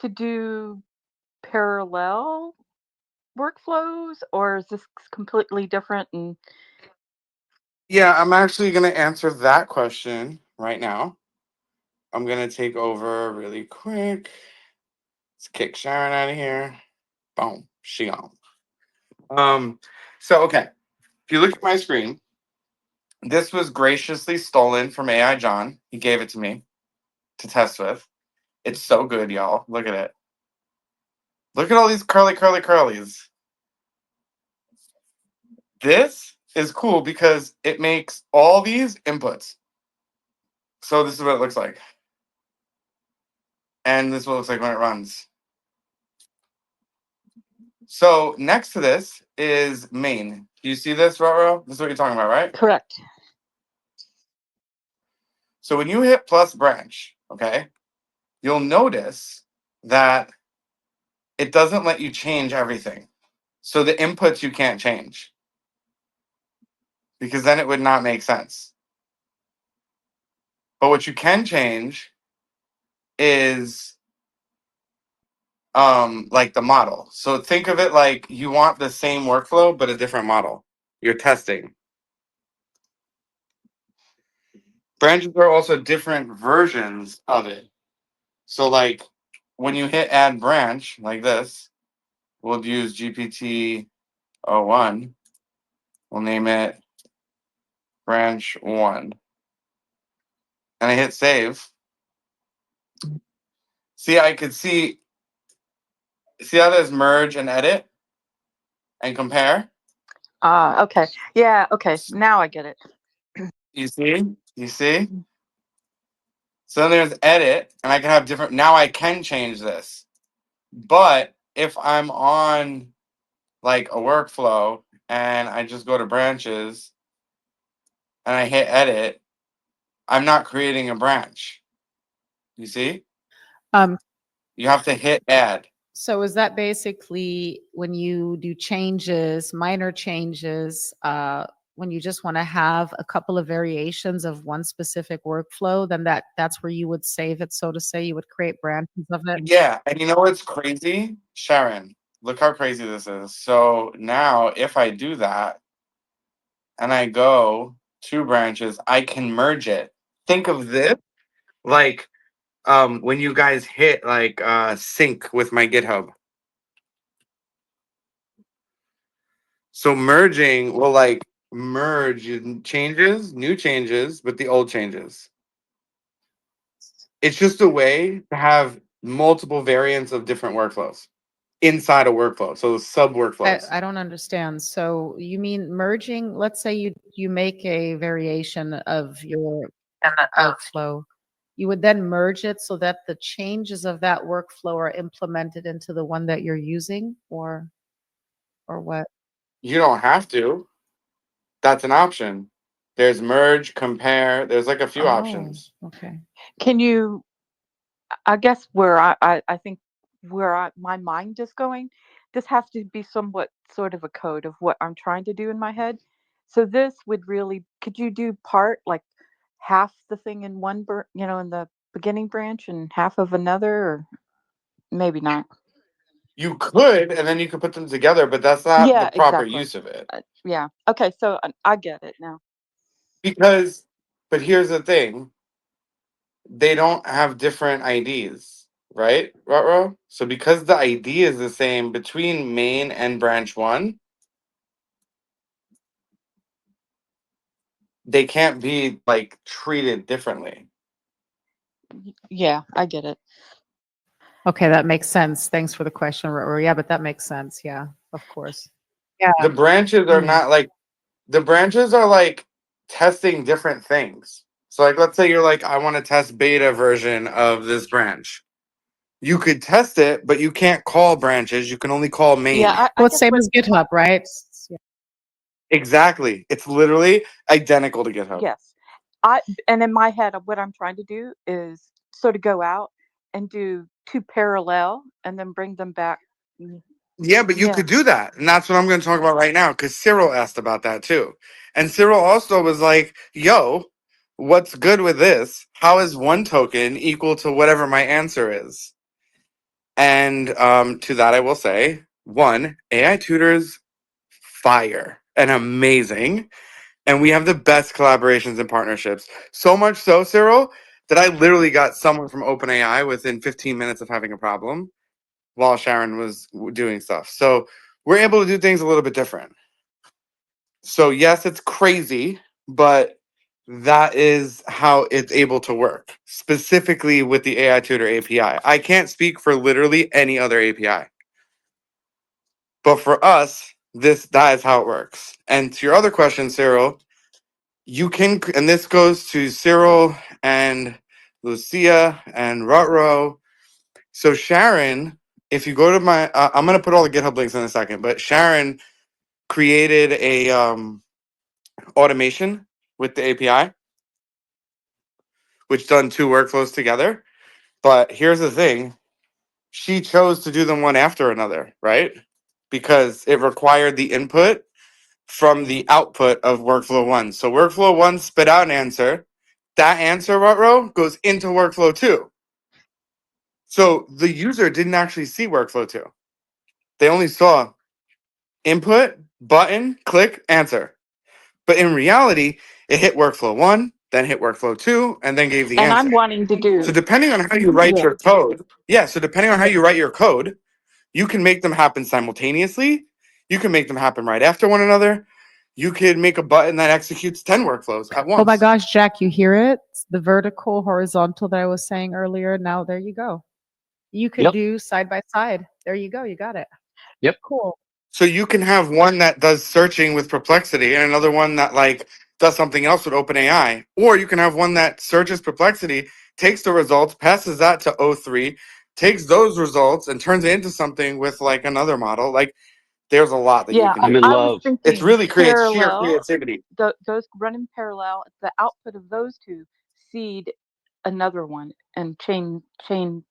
to do parallel workflows, or is this completely different? And Yeah, I'm actually going to answer that question right now. I'm going to take over really quick. Let's kick Sharon out of here. Boom. She on. So, okay. If you look at my screen, this was graciously stolen from AI John. He gave it to me to test with. It's so good, y'all. Look at it. Look at all these curlies. This is cool because it makes all these inputs. So this is what it looks like. And this is what it looks like when it runs. So next to this is main. Do you see this, Roro? This is what you're talking about, right? correct. So when you hit plus branch, okay, you'll notice that it doesn't let you change everything. So the inputs you can't change because then it would not make sense. But what you can change is like the model. So think of it like you want the same workflow but a different model. You're testing. Branches are also different versions of it. So like when you hit add branch like this, we'll use GPT 01. We'll name it branch 1. And I hit save. See, I could see how there's merge and edit and compare. Okay. Yeah. Okay. Now I get it. You see? You see? So then there's edit, and I can have different. Now I can change this. But if I'm on like a workflow and I just go to branches and I hit edit, I'm not creating a branch. You see? Um, You have to hit add. so is that basically when you do changes, minor changes, when you just want to have a couple of variations of one specific workflow, then that's where you would save it, so to say, you would create branches of it? Yeah, and you know what's crazy? Sharon, look how crazy this is. So now if I do that and I go to branches, I can merge it. Think of this like when you guys hit like sync with my GitHub. So merging will like merge changes, new changes with the old changes. It's just a way to have multiple variants of different workflows inside a workflow. So sub workflows. I don't understand. So you mean merging, let's say you make a variation of your workflow. You would then merge it so that the changes of that workflow are implemented into the one that you're using, or what? You don't have to. That's an option. There's merge, compare. There's like a few Oh, options. okay. Can you? I guess where I think where my mind is going, this has to be somewhat sort of a code of what I'm trying to do in my head. So this would really, could you do part like half the thing in one, in the beginning branch and half of another, or maybe not? You could, and then you could put them together, but that's not the Yeah, proper exactly. use of it. Yeah. Okay. So I get it now. Because, but here's the thing, they don't have different IDs, right, Rutro? So because the ID is the same between main and branch 1, they can't be like treated differently. Yeah, I get it. Okay, that makes sense. Thanks for the question, or yeah, but that makes sense. Yeah, of course. Yeah. The branches are Mm. not like the branches are like testing different things. So like let's say you're like, I want to test beta version of this branch. You could test it, but you can't call branches. You can only call main. Yeah, I Well, it's guess same what. as GitHub, right? Yeah. Exactly. It's literally identical to GitHub. Yes. And in my head, what I'm trying to do is sort of go out and do two parallel and then bring them back. Yeah, but you Yeah. could do that. And that's what I'm going to talk about right now because Cyril asked about that too. And Cyril also was like, yo, what's good with this? How is one token equal to whatever my answer is? And to that, I will say, one, AI tutors fire and amazing. And we have the best collaborations and partnerships. So much so, Cyril, that I literally got someone from OpenAI within 15 minutes of having a problem while Sharon was doing stuff. So we're able to do things a little bit different. So yes, it's crazy, but that is how it's able to work, specifically with the AI Tutor API. I can't speak for literally any other API. But for us, that is how it works. And to your other question, Cyril, you can, and this goes to Cyril and Lucia and Rutro. So Sharon, if you go to my, I'm gonna put all the GitHub links in a second, but Sharon created a automation with the API, which done two workflows together. But here's the thing: she chose to do them one after another, right? Because it required the input from the output of workflow one. So workflow one spit out an answer. That answer, Rutro, goes into workflow two. So the user didn't actually see workflow two. They only saw input, button, click, answer. But in reality, it hit workflow one, then hit workflow two, and then gave the And answer. I'm wanting to So do, depending on how you write yeah. your code, so depending on how you write your code, you can make them happen simultaneously. You can make them happen right after one another. You could make a button that executes 10 workflows at once. Oh my gosh, Jack, you hear it? The vertical, horizontal that I was saying earlier. Now there you go. You could Yep. do side by side. There you go. You got it. Yep. Cool. So you can have one that does searching with Perplexity and another one that like does something else with OpenAI. Or you can have one that searches Perplexity, takes the results, passes that to O3, takes those results and turns it into something with like another model. Like there's a lot that you Yeah, can I'm do. in I was love. It's thinking really creates sheer parallel, creativity. those run in parallel, the output of those two seed another one and change to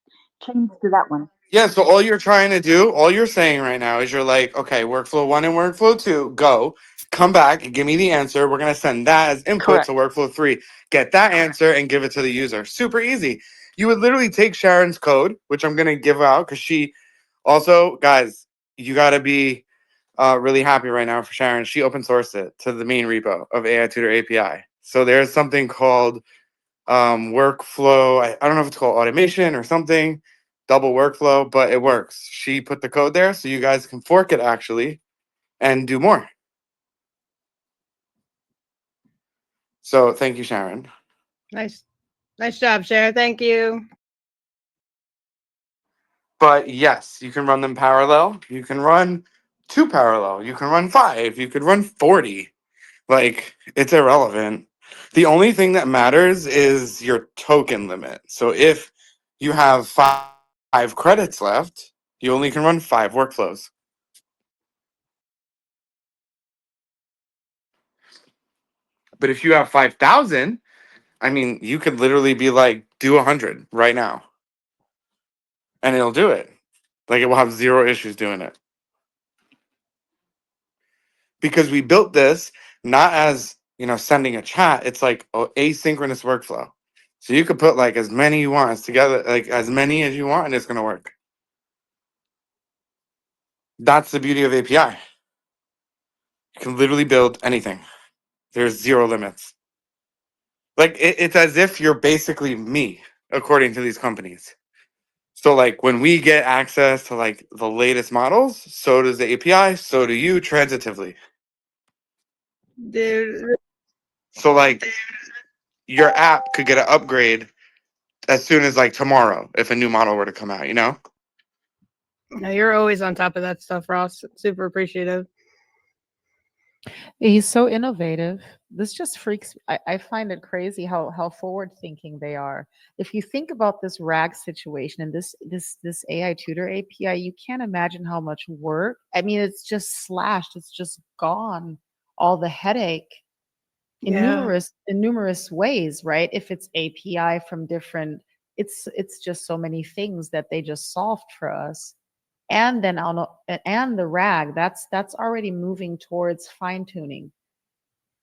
that one. Yeah, so all you're trying to do, all you're saying right now is you're like, okay, workflow one and workflow two, go, come back, give me the answer. We're gonna send that as input Correct. to workflow three, get that answer and give it to the user. Super easy. You would literally take Sharon's code, which I'm gonna give out because she also, guys, you gotta be really happy right now for Sharon. She open sourced it to the main repo of AI Tutor API. So there's something called workflow. I don't know if it's called automation or something, double workflow, but it works. She put the code there so you guys can fork it actually and do more. So thank you, Sharon. Nice job, Sharon. Thank you. But yes, you can run them parallel. You can run two parallel. You can run five. You could run 40. Like it's irrelevant. The only thing that matters is your token limit. So if you have five credits left, you only can run 5 workflows. But if you have 5,000, I mean, you could literally be like, do 100 right now. And it'll do it. Like it will have zero issues doing it. Because we built this not as, sending a chat, it's like asynchronous workflow. So you could put like as many you want as together, like as many as you want, and it's gonna work. That's the beauty of API. You can literally build anything. There's zero limits. Like it's as if you're basically me, according to these companies. So like when we get access to like the latest models, so does the API, so do you transitively. Dude, So like your app could get an upgrade as soon as like tomorrow if a new model were to come out, no, you're always on top of that stuff, Ross. Super appreciative. He's so innovative. This just freaks. I find it crazy how forward thinking they are. If you think about this RAG situation and this AI tutor API, you can't imagine how much work. I mean, it's just slashed. It's just gone. All the headache in Yeah. numerous ways, right? If it's API from different, it's just so many things that they just solved for us. And then and the RAG, that's already moving towards fine tuning.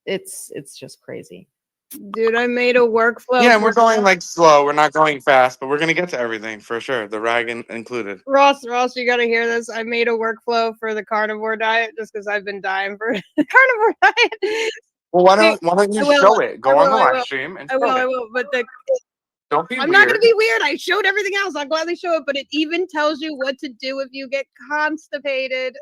It's just crazy. Dude, I made a workflow Yeah, and we're for going like slow. We're not going fast, but we're gonna get to everything for sure. The rag included. Ross, you gotta hear this. I made a workflow for the carnivore diet just because I've been dying for the carnivore diet. Well, why don't I you will, show it? Go I on will, the I live will. stream and I show will, I it. will. But Don't be I'm not gonna weird. be weird. I showed everything else. I'll gladly show it, but it even tells you what to do if you get constipated.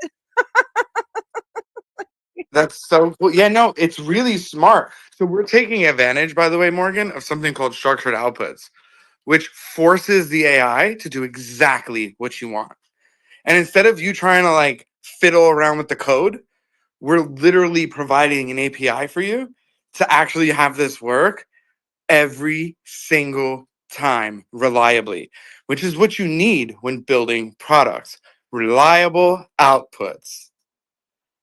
That's so cool. Yeah, no, it's really smart. So we're taking advantage, by the way, Morgan, of something called structured outputs, which forces the AI to do exactly what you want. And instead of you trying to like fiddle around with the code, we're literally providing an API for you to actually have this work every single time reliably, which is what you need when building products. Reliable outputs.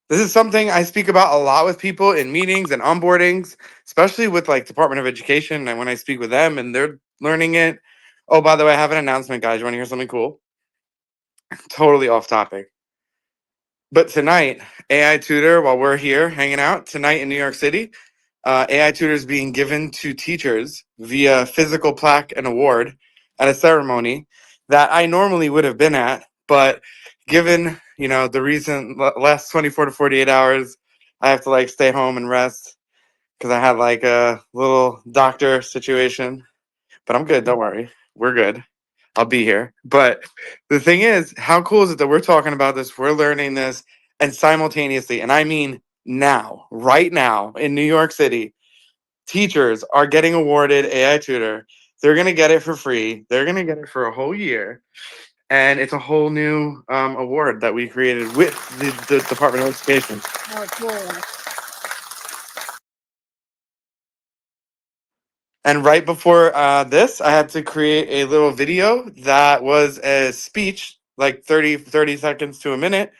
This is something I speak about a lot with people in meetings and onboardings, especially with like Department of Education. And when I speak with them and they're learning it. Oh, by the way, I have an announcement, guys. You want to hear something cool? Totally off topic. But tonight, AI Tutor, while we're here hanging out tonight in New York City, AI Tutor is being given to teachers via physical plaque and award at a ceremony that I normally would have been at, but given the recent last 24 to 48 hours, I have to like stay home and rest because I had like a little doctor situation. But I'm good. Don't worry, we're good. I'll be here. But the thing is, how cool is it that we're talking about this, we're learning this, and simultaneously, and I mean now, right now in New York City, teachers are getting awarded AI Tutor. They're going to get it for free. They're going to get it for a whole year. And it's a whole new award that we created with the Department of Education. Oh, cool. And right before this, I had to create a little video that was a speech, like 30 seconds to a minute,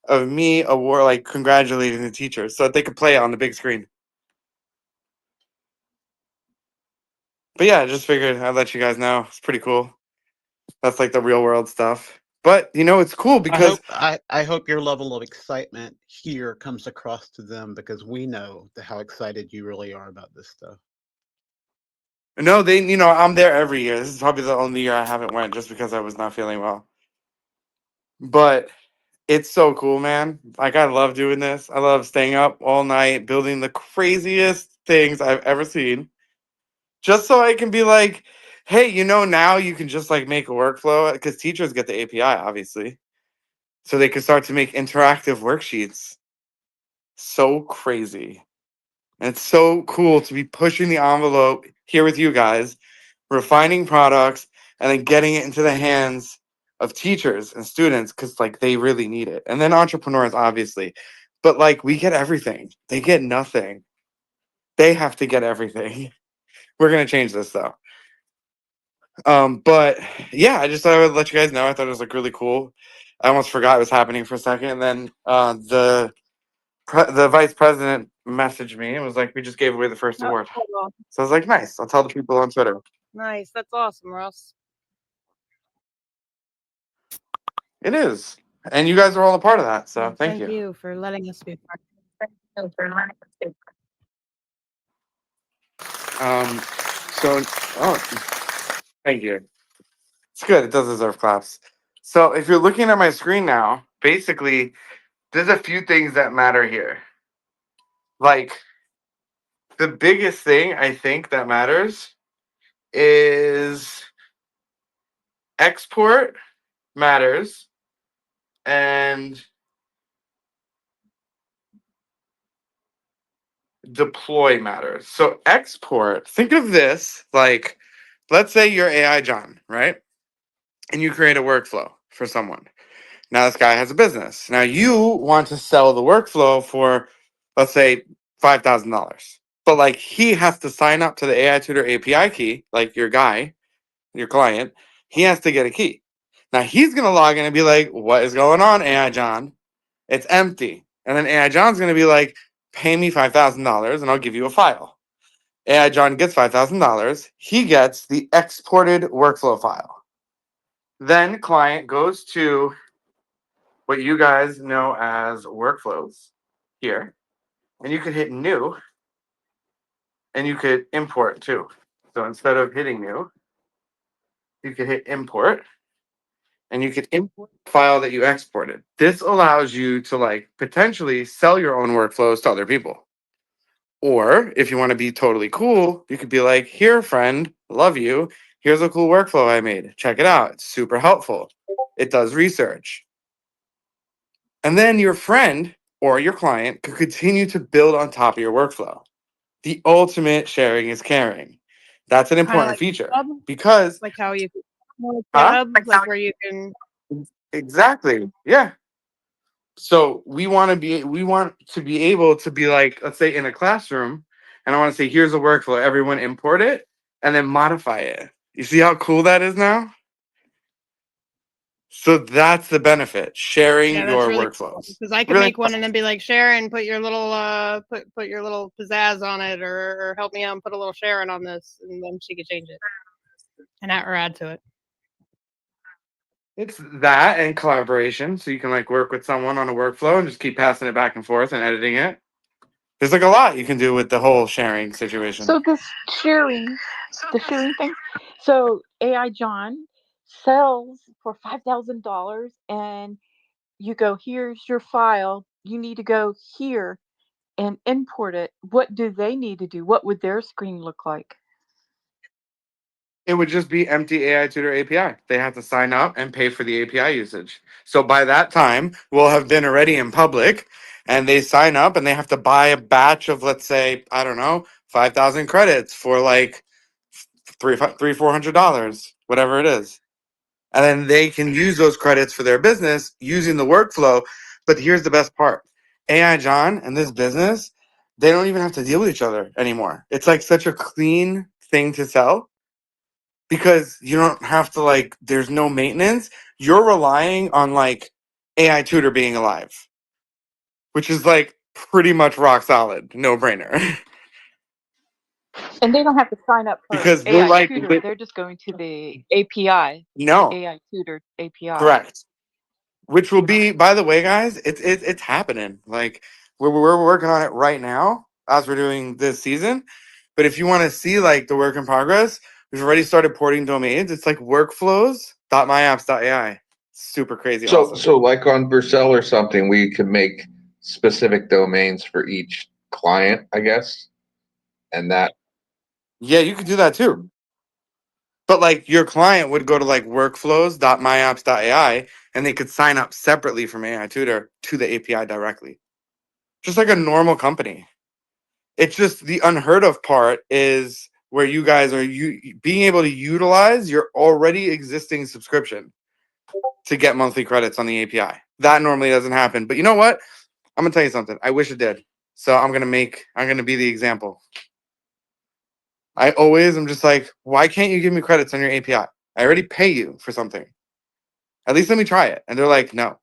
of me award, like congratulating the teachers so that they could play it on the big screen. But yeah, I just figured I'd let you guys know. It's pretty cool. That's like the real world stuff. But it's cool because I hope your level of excitement here comes across to them because we know how excited you really are about this stuff. no, I'm there every year. This is probably the only year I haven't went just because I was not feeling well. But it's so cool, man. Like I love doing this. I love staying up all night building the craziest things I've ever seen. Just so I can be like, hey, now you can just like make a workflow because teachers get the API, obviously. So they can start to make interactive worksheets. So crazy. And it's so cool to be pushing the envelope here with you guys, refining products, and then getting it into the hands of teachers and students because like they really need it. And then entrepreneurs, obviously. But like we get everything. They get nothing. They have to get everything. We're gonna change this though. But yeah, I just thought I would let you guys know. I thought it was like really cool. I almost forgot it was happening for a second. And then the vice president messaged me and was like, "We just gave away the first Oh, award." cool. So I was like, "Nice." I'll tell the people on Twitter. Nice. That's awesome, Ross. It is, and you guys are all a part of that. So thank Thank you. you for letting us be part. Um, so thank you. It's good. It does deserve claps. So if you're looking at my screen now, basically, there's a few things that matter here. Like the biggest thing I think that matters is export matters and deploy matters. So export, think of this like, let's say you're AI John, right? And you create a workflow for someone. Now this guy has a business. Now you want to sell the workflow for, let's say, $5,000. But like he has to sign up to the AI Tutor API key, like your guy, your client, he has to get a key. Now he's gonna log in and be like, "What is going on, AI John? It's empty." And then AI John's gonna be like, "Pay me $5,000 and I'll give you a file." AI John gets $5,000. He gets the exported workflow file. Then client goes to what you guys know as workflows here, and you can hit new, and you could import too. So instead of hitting new, you could hit import, and you could import the file that you exported. This allows you to like potentially sell your own workflows to other people. Or if you want to be totally cool, you could be like, here, friend, love you. Here's a cool workflow I made. Check it out. It's super helpful. It does research. And then your friend or your client could continue to build on top of your workflow. The ultimate sharing is caring. That's an Kind of important like feature GitHub, because, like how you like huh? GitHub, like where you can. Exactly. Yeah. So we want to be able to be like, let's say in a classroom, and I want to say, here's a workflow, everyone import it and then modify it. You see how cool that is now? So that's the benefit, sharing Yeah, that's your really cool workflows. because I could Really make one and then be like, Sharon, put your little put your little pizzazz on it, or help me out and put a little Sharon on this, and then she could change it and or add to it. it's that and collaboration. So you can like work with someone on a workflow and just keep passing it back and forth and editing it. There's like a lot you can do with the whole sharing situation. So this sharing, the sharing thing. So AI John sells for $5,000, and you go, here's your file. You need to go here and import it. What do they need to do? What would their screen look like? It would just be empty AI Tutor API. They have to sign up and pay for the API usage. So by that time, we'll have been already in public, and they sign up and they have to buy a batch of, let's say, I don't know, 5,000 credits for like $400, whatever it is. And then they can use those credits for their business using the workflow. But here's the best part: AI John and this business, they don't even have to deal with each other anymore. It's like such a clean thing to sell because you don't have to like, there's no maintenance. You're relying on like AI Tutor being alive, which is like pretty much rock solid, no brainer. And they don't have to sign up for Because we're AI like, Tutor. They're just going to the API, no, AI Tutor API. correct. Which will be, by the way, guys, it's happening. Like we're working on it right now as we're doing this season. But if you want to see like the work in progress, we've already started porting domains. It's like workflows.myapps.ai. Super crazy, So, awesome. like on Vercel or something, we can make specific domains for each client, I guess. And that, Yeah, you could do that too. But like your client would go to like workflows.myapps.ai and they could sign up separately from AI Tutor to the API directly. Just like a normal company. It's just the unheard of part is where you guys are being able to utilize your already existing subscription to get monthly credits on the API. That normally doesn't happen. But you know what? I'm gonna tell you something. I wish it did. So I'm gonna be the example. I always am just like, why can't you give me credits on your API? I already pay you for something. At least let me try it. And they're like, no.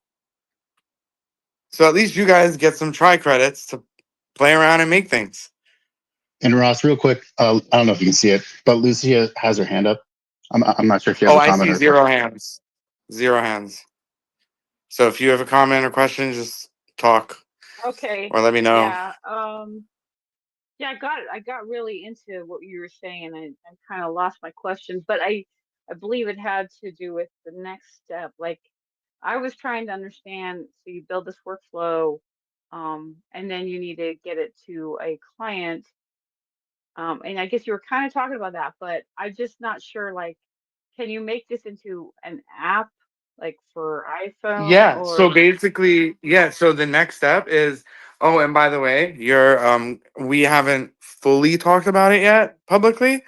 So at least you guys get some try credits to play around and make things. And Ross, real quick, I don't know if you can see it, but Lucia has her hand up. I'm not sure if you have Oh, a I comment see or a zero question. hands. Zero hands. So if you have a comment or question, just talk Okay. or let me know. Yeah. Yeah, I got really into what you were saying, and I kind of lost my questions, but I believe it had to do with the next step. Like I was trying to understand, so you build this workflow, and then you need to get it to a client. And I guess you were kind of talking about that, but I'm just not sure, like, can you make this into an app like for iPhone Yeah. So or basically, yeah. So the next step is, oh, and by the way, we haven't fully talked about it yet publicly,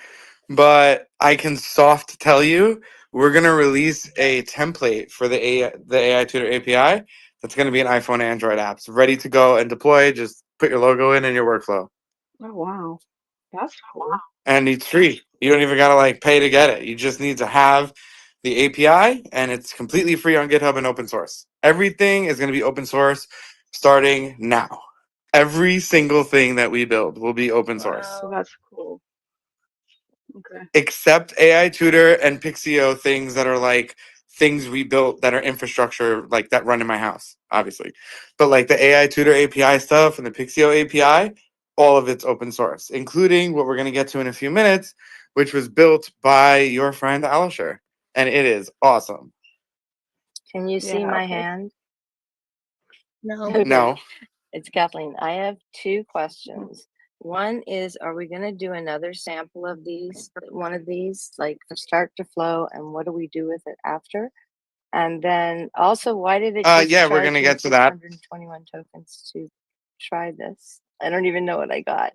but I can soft tell you we're gonna release a template for the AI Tutor API that's gonna be an iPhone and Android apps ready to go and deploy. Just put your logo in your workflow. oh wow, that's cool. And it's free. You don't even gotta like pay to get it. You just need to have the API, and it's completely free on GitHub and open source. Everything is gonna be open source starting now. Every single thing that we build will be open source, So that's cool. Okay. except AI Tutor and Pixio things that are like things we built that are infrastructure like that run in my house, obviously. But like the AI Tutor API stuff and the Pixio API, all of it's open source, including what we're going to get to in a few minutes, which was built by your friend Alisher. And it is awesome. Can you see Yeah, my okay. hand? No. Okay. No. It's Kathleen. I have two questions. One is, are we going to do another sample of these, one of these, like from start to flow, and what do we do with it after? And then also, why did it just Yeah, we're charge going to me get to that. 621 tokens to try this? I don't even know what I got.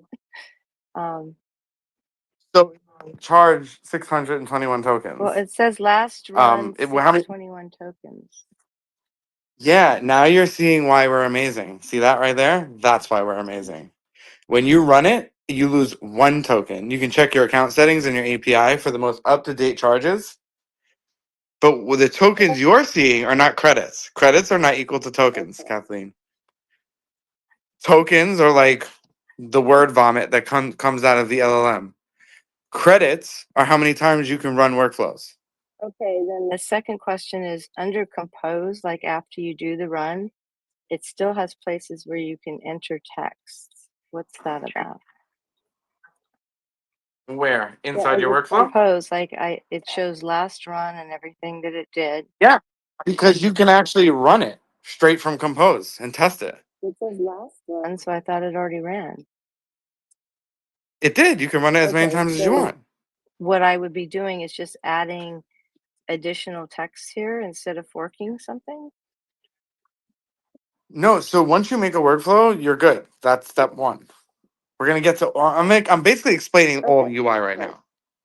So charge 621 tokens. Well, it says last run How many? 621 tokens. Yeah, now you're seeing why we're amazing. See that right there? That's why we're amazing. When you run it, you lose 1 token. You can check your account settings and your API for the most up-to-date charges. But with the tokens you're seeing are not credits. Credits are not equal to tokens, Okay. Kathleen. Tokens are like the word vomit that comes out of the LLM. Credits are how many times you can run workflows. Okay, then the second question is under compose, like after you do the run, it still has places where you can enter text. What's that about? Where? Yeah, Inside your under workflow? compose, like it shows last run and everything that it did. Yeah, because you can actually run it straight from Compose and test it. It says last run, so I thought it already ran. It did. You can run it as many Okay, times as you so want. what I would be doing is just adding additional text here instead of forking something. No, so once you make a workflow, you're good. That's step 1. We're gonna get to. I'm basically explaining all Okay, UI right great. now,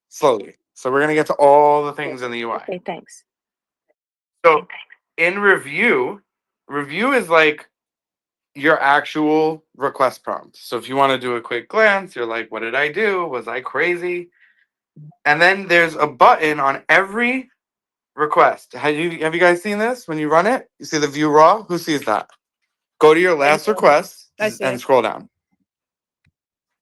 slowly. So we're gonna get to all the Great. things in the UI. Okay, thanks. So in review is like your actual request prompt. So if you want to do a quick glance, you're like, what did I do? Was I crazy? And then there's a button on every request. Have you guys seen this? When you run it, you see the view raw. Who sees that? Go to your last request I see and it. scroll down.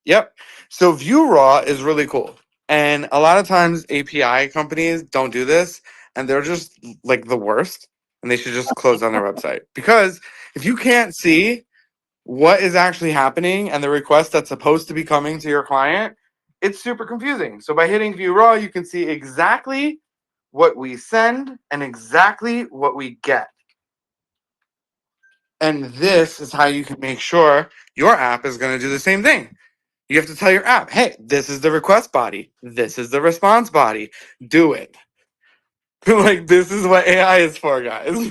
Yep. So view raw is really cool. And a lot of times API companies don't do this and they're just like the worst and they should just close down their website. Because if you can't see what is actually happening and the request that's supposed to be coming to your client, it's super confusing. So by hitting view raw, you can see exactly what we send and exactly what we get. And this is how you can make sure your app is going to do the same thing. You have to tell your app, hey, this is the request body. This is the response body. Do it. Like, this is what AI is for, guys.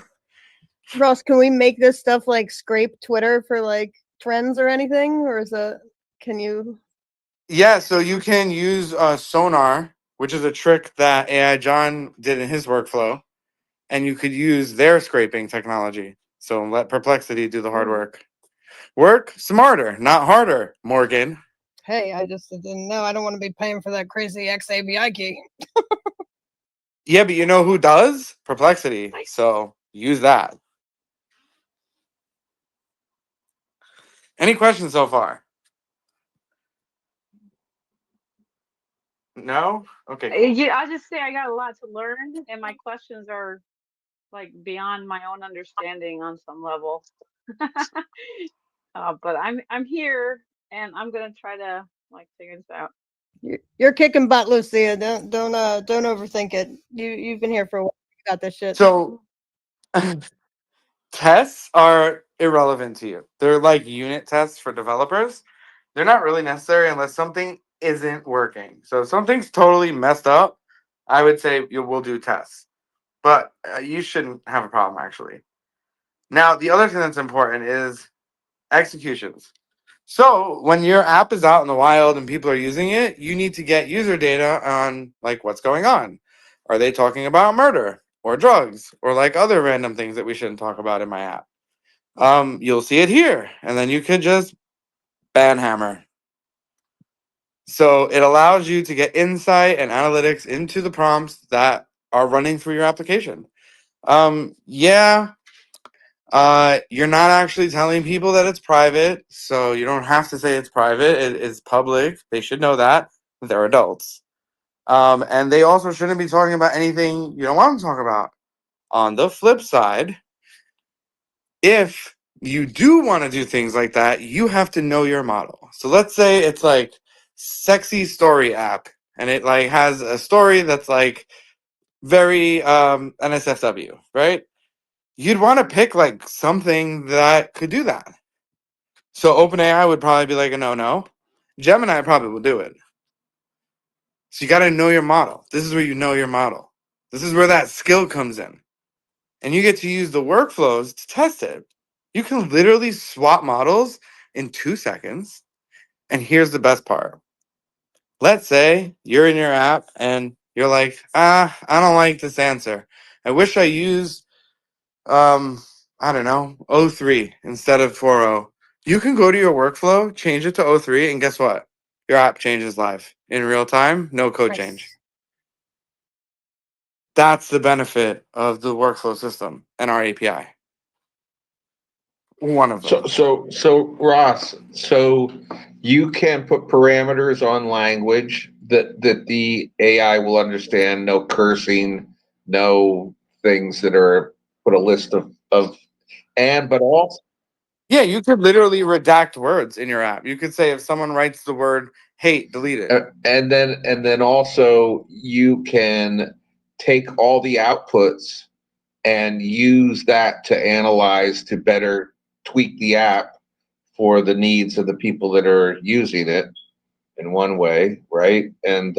Ross, can we make this stuff like scrape Twitter for like trends or anything? Or is it, can you? Yeah, so you can use Sonar, which is a trick that AI John did in his workflow, and you could use their scraping technology. So let Perplexity do the hard work. Work smarter, not harder, Morgan. Hey, I just didn't know. I don't want to be paying for that crazy XABI key. Yeah, but you know who does? Perplexity. So use that. Any questions so far? No? Okay, cool. Yeah, I'll just say I got a lot to learn, and my questions are like beyond my own understanding on some level. But I'm here, and I'm gonna try to like figure this out. You're kicking butt, Lucia. Don't overthink it. You've been here for a while. You got this shit. So tests are irrelevant to you. They're like unit tests for developers. They're not really necessary unless something isn't working. So if something's totally messed up, I would say you will do tests. But you shouldn't have a problem actually. Now, the other thing that's important is executions. So when your app is out in the wild and people are using it, you need to get user data on like what's going on. Are they talking about murder or drugs or like other random things that we shouldn't talk about in my app? You'll see it here, and then you could just banhammer. So it allows you to get insight and analytics into the prompts that are running through your application. Yeah, you're not actually telling people that it's private, so you don't have to say it's private. It is public. They should know that. They're adults. And they also shouldn't be talking about anything you don't want them to talk about. On the flip side, if you do want to do things like that, you have to know your model. So let's say it's like sexy story app, and it like has a story that's like very NSFW, right? You'd want to pick like something that could do that. So OpenAI would probably be like a no. Gemini probably will do it. So you got to know your model. This is where you know your model. This is where that skill comes in. And you get to use the workflows to test it. You can literally swap models in 2 seconds. And here's the best part. Let's say you're in your app and you're like, I don't like this answer. I wish I used, I don't know, O3 instead of 4.0. You can go to your workflow, change it to O3, and guess what? Your app changes live in real time, no code change. That's the benefit of the workflow system and our API. One of them. So Ross, so you can put parameters on language that the AI will understand, no cursing, no things that are put a list of but also Yeah, you could literally redact words in your app. You could say if someone writes the word hate, delete it. and then also you can take all the outputs and use that to analyze to better tweak the app for the needs of the people that are using it in one way, right? And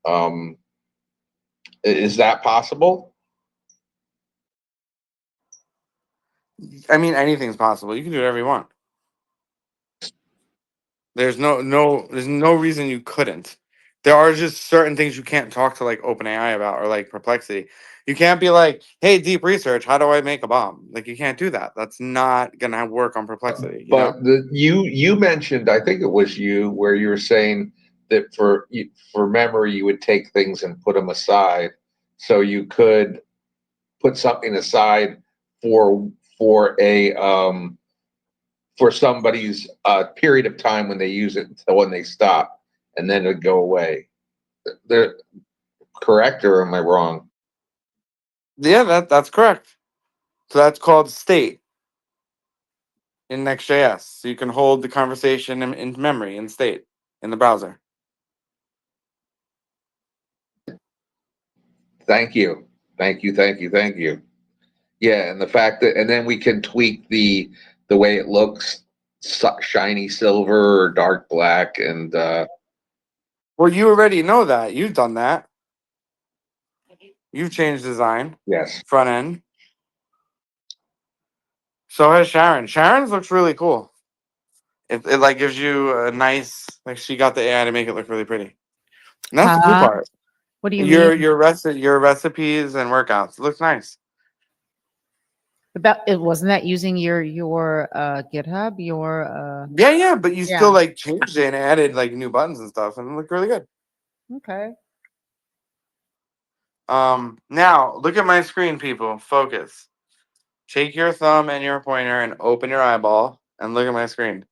um, is that possible? I mean, anything's possible. You can do whatever you want. There's no reason you couldn't. There are just certain things you can't talk to like OpenAI about or like Perplexity. You can't be like, "Hey, deep research, how do I make a bomb?" Like you can't do that. That's not gonna work on Perplexity. You know. But you mentioned, I think it was you, where you were saying that for memory you would take things and put them aside, so you could put something aside for a for somebody's period of time when they use it until when they stop, and then it'd go away. They're correct, or am I wrong? Yeah, that's correct. So that's called state in Next.js. So you can hold the conversation in memory in state in the browser. Thank you, thank you, thank you, thank you. Yeah, and the fact that, and then we can tweak the way it looks, shiny silver or dark black, and Well, you already know that. You've done that. You've changed design, yes, front end. So has Sharon. Sharon's looks really cool. It like gives you a nice like she got the AI to make it look really pretty. And that's the cool part. What do you Your mean? your recipes and workouts. It looks nice. About it wasn't that using your GitHub, your Yeah, but you still yeah. like changed it and added like new buttons and stuff, and it looked really good. Okay. Now look at my screen, people. Focus. Take your thumb and your pointer and open your eyeball and look at my screen.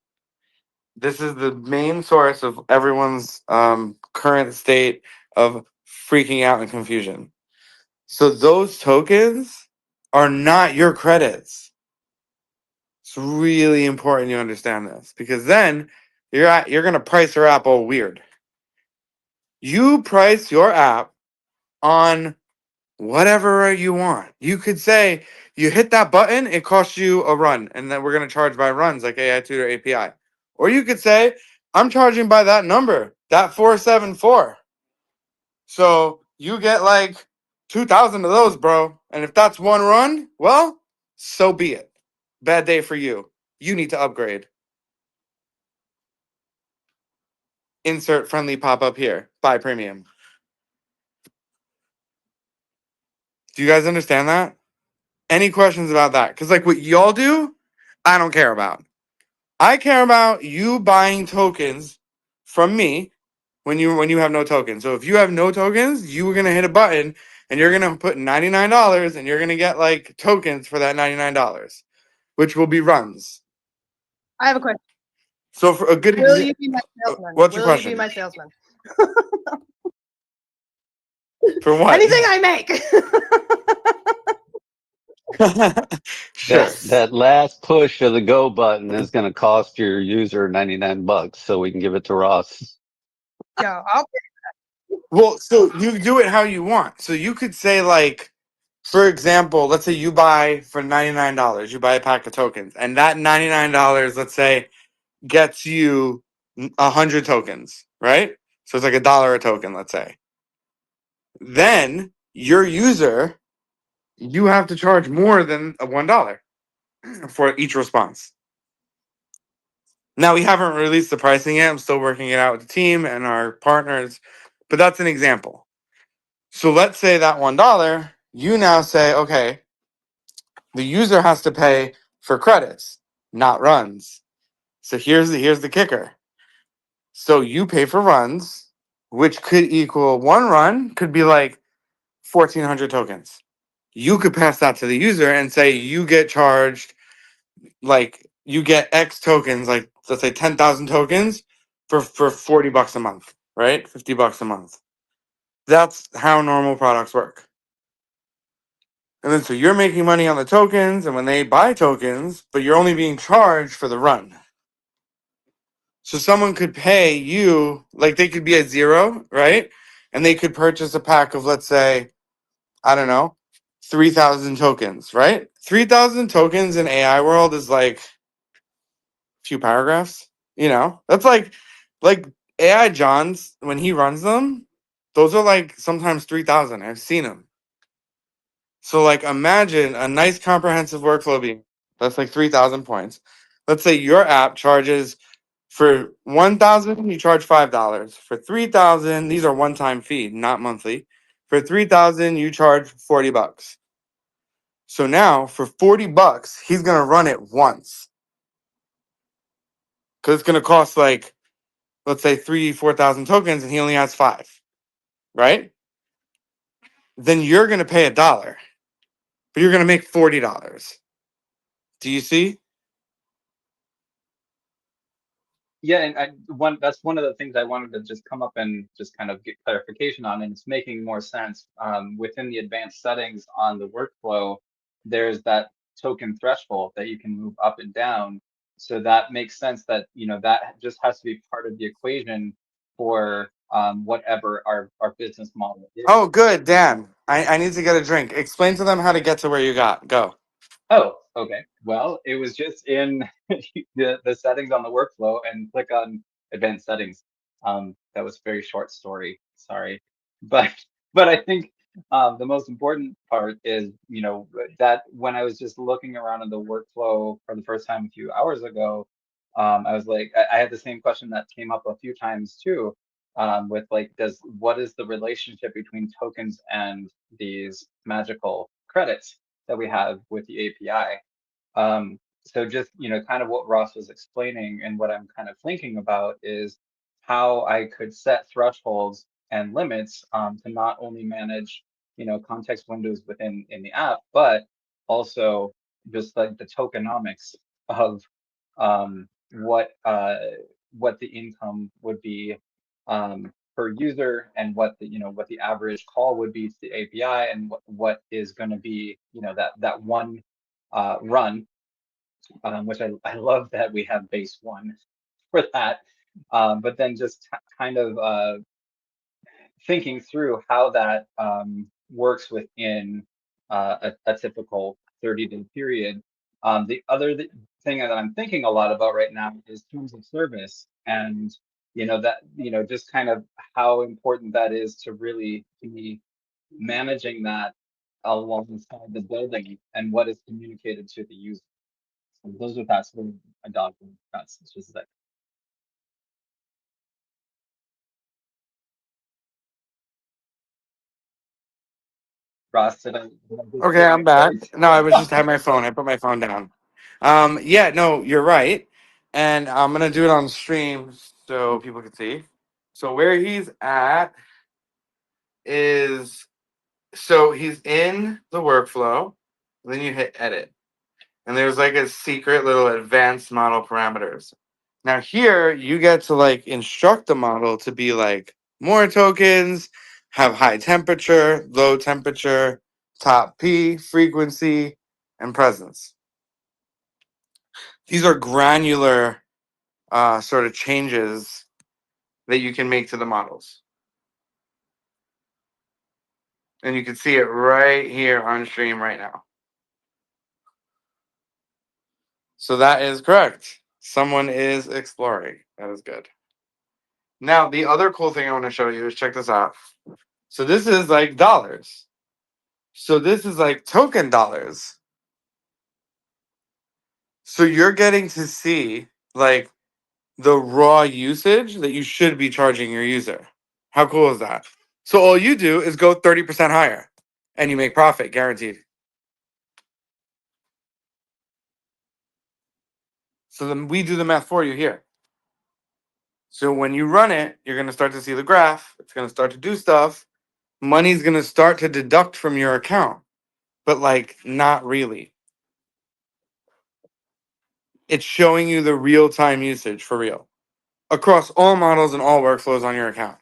This is the main source of everyone's current state of freaking out and confusion. So those tokens are not your credits. It's really important you understand this because then you're gonna price your app all weird. You price your app on whatever you want. You could say you hit that button, it costs you a run, and then we're gonna charge by runs like AI Tutor API. Or you could say, I'm charging by that number, that 474. So you get like 2,000 of those, bro. And if that's one run, well, so be it. Bad day for you. You need to upgrade. Insert friendly pop up here. Buy premium. Do you guys understand that? Any questions about that? Because like what y'all do, I don't care about. I care about you buying tokens from me when you have no tokens. So if you have no tokens, you are gonna hit a button and you're gonna put $99 and you're gonna get like tokens for that $99, which will be runs. I have a question. So for a good Will you be my salesman? what's your Will you be question? my salesman? For what? Anything I make. Sure. That last push of the go button is going to cost your user $99, so we can give it to Ross. Yeah, I'll Well, so you do it how you want. So you could say like, for example, let's say you buy for $99, you buy a pack of tokens, and that $99, let's say, gets you 100 tokens, right? So it's like $1 a token, let's say. Then your user, you have to charge more than a $1 for each response. Now we haven't released the pricing yet. I'm still working it out with the team and our partners, but that's an example. So let's say that $1, you now say, okay, the user has to pay for credits, not runs. So here's the kicker. So you pay for runs, which could equal one run, could be like 1,400 tokens. You could pass that to the user and say you get charged, like you get X tokens, like let's say 10,000 tokens for $40 a month, right? $50 a month. That's how normal products work. And then so you're making money on the tokens, and when they buy tokens, but you're only being charged for the run. So someone could pay you, like they could be at zero, right? And they could purchase a pack of, let's say, I don't know, 3,000 tokens, right? 3,000 tokens in AI world is like a few paragraphs, you know? That's like AI Johns, when he runs them, those are like sometimes 3,000. I've seen them. So like imagine a nice comprehensive workflow being that's like 3,000 points. Let's say your app charges for 1,000, you charge $5. For 3,000, these are one-time fee, not monthly. For 3,000, you charge $40. So now for $40, he's gonna run it once. Cause it's gonna cost like, let's say 4,000 tokens and he only has 5, right? Then you're gonna pay $1, but you're gonna make $40. Do you see? Yeah, and that's one of the things I wanted to just come up and just kind of get clarification on, and it's making more sense. Within the advanced settings on the workflow, there's that token threshold that you can move up and down. So that makes sense that, that just has to be part of the equation for whatever our business model is. Oh, good, Dan. I need to get a drink. Explain to them how to get to where you got. Go. Oh, okay. Well, it was just in the settings on the workflow and click on advanced settings. That was a very short story. Sorry, but I think the most important part is that when I was just looking around in the workflow for the first time a few hours ago, I was like, I had the same question that came up a few times too. With like, what is the relationship between tokens and these magical credits that we have with the API? So just, kind of what Ross was explaining and what I'm kind of thinking about is how I could set thresholds and limits to not only manage, context windows in the app, but also just like the tokenomics of what the income would be per user, and what the average call would be to the API, and what is going to be that one run, which I love that we have base one for that. But then just kind of thinking through how that works within a typical 30-day period. The other thing that I'm thinking a lot about right now is terms of service, and just kind of how important that is to really be managing that alongside the building and what is communicated to the user. So those are that's what my dog that's just like. Ross, did I just Okay, hear I'm my back. voice? No, I was just had my phone. I put my phone down. Yeah, no, you're right. And I'm gonna do it on stream so people can see. So where he's at is so he's in the workflow, then you hit edit. And there's like a secret little advanced model parameters. Now here you get to like instruct the model to be like more tokens, have high temperature, low temperature, top P, frequency, and presence. These are granular sort of changes that you can make to the models. And you can see it right here on stream right now. So that is correct. Someone is exploring. That is good. Now, the other cool thing I want to show you is check this out. So this is like dollars. So this is like token dollars. So you're getting to see like the raw usage that you should be charging your user. How cool is that? So all you do is go 30% higher and you make profit guaranteed. So then we do the math for you here. So when you run it, you're going to start to see the graph. It's going to start to do stuff. Money's going to start to deduct from your account, but like not really. It's showing you the real time usage for real across all models and all workflows on your account.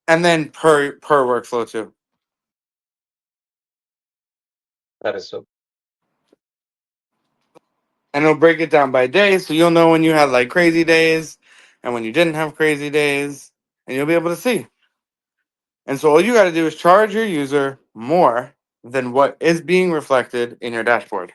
And then per workflow too. That is so. And it'll break it down by day, so you'll know when you had like crazy days and when you didn't have crazy days, and you'll be able to see. And so all you got to do is charge your user more than what is being reflected in your dashboard.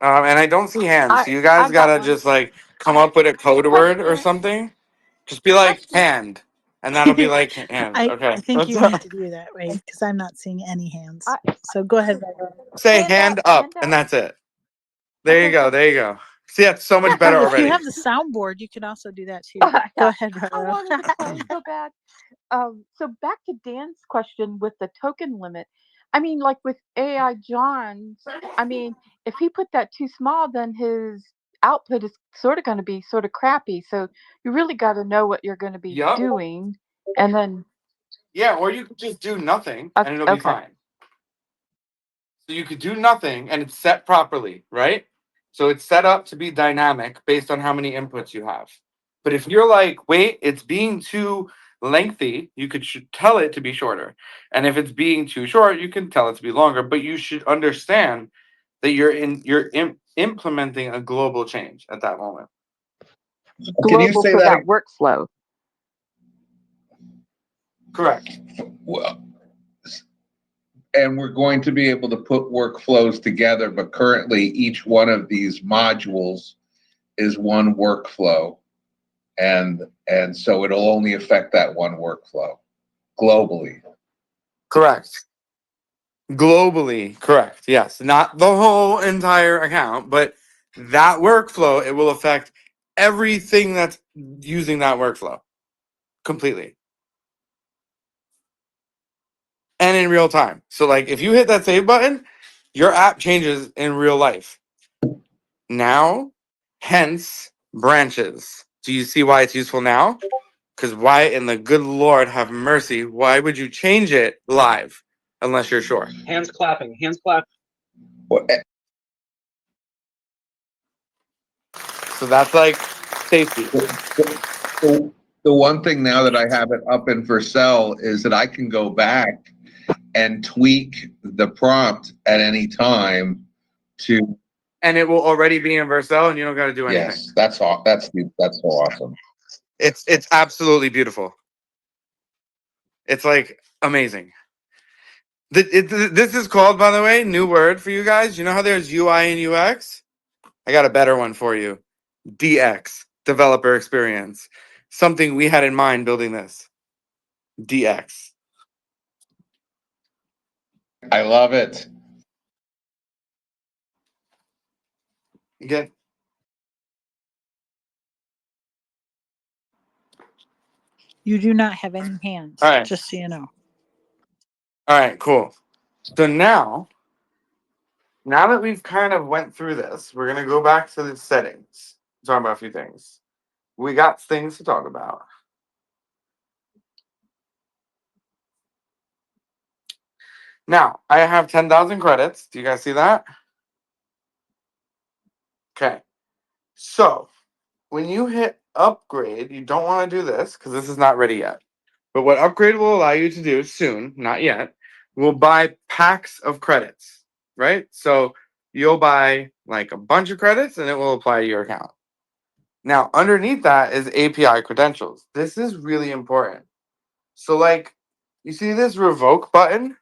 And I don't see hands, so you guys I've got gotta one. just like come up with a code word or Question. something. Just be like Question. hand, and that'll be like hand. Okay. I think you need to do that, right? Because I'm not seeing any hands. I, So go ahead. Say hand hand up. up, Hand and up. that's it. There you go. There you go. See, that's so much better If you already. have the soundboard, you can also do that too. Yeah. Go ahead, I Roro. wanted to sound so bad. So back to Dan's question with the token limit. I mean, like with AI John's, I mean, if he put that too small, then his output is sort of going to be sort of crappy. So you really got to know what you're going to be Yup. doing, and then Yeah, or you could just do nothing and it'll be okay, fine. So you could do nothing and it's set properly, right? So it's set up to be dynamic based on how many inputs you have. But if you're like, wait, it's being too lengthy, you could tell it to be shorter. And if it's being too short, you can tell it to be longer. But you should understand that implementing a global change at that moment. Can you global say for that? that workflow. Correct. Well, and we're going to be able to put workflows together, but currently each one of these modules is one workflow, and so it'll only affect that one workflow globally. Correct. Globally, correct. Yes. Not the whole entire account, but that workflow, it will affect everything that's using that workflow completely. And in real time. So like if you hit that save button, your app changes in real life. Now, hence branches. Do you see why it's useful now? Because why in the good Lord have mercy, why would you change it live unless you're sure? Hands clapping. Hands clapping. Well, So that's like safety. the one thing now that I have it up in Vercel is that I can go back and tweak the prompt at any time to. And it will already be in Vercel and you don't got to do anything. Yes, that's all. That's so awesome. It's absolutely beautiful. It's like amazing. This is called, by the way, new word for you guys. You know how there's UI and UX? I got a better one for you. DX, developer experience. Something we had in mind building this. DX. I love it. Again. You do not have any hands, All right. just so you know. All right, cool. So now that we've kind of went through this, we're gonna go back to the settings. Talk about a few things. We got things to talk about. Now, I have 10,000 credits. Do you guys see that? Okay. So, when you hit upgrade, you don't want to do this because this is not ready yet. But what upgrade will allow you to do soon, not yet, will buy packs of credits, right? So you'll buy like a bunch of credits and it will apply to your account. Now, underneath that is API credentials. This is really important. So, like, you see this revoke button?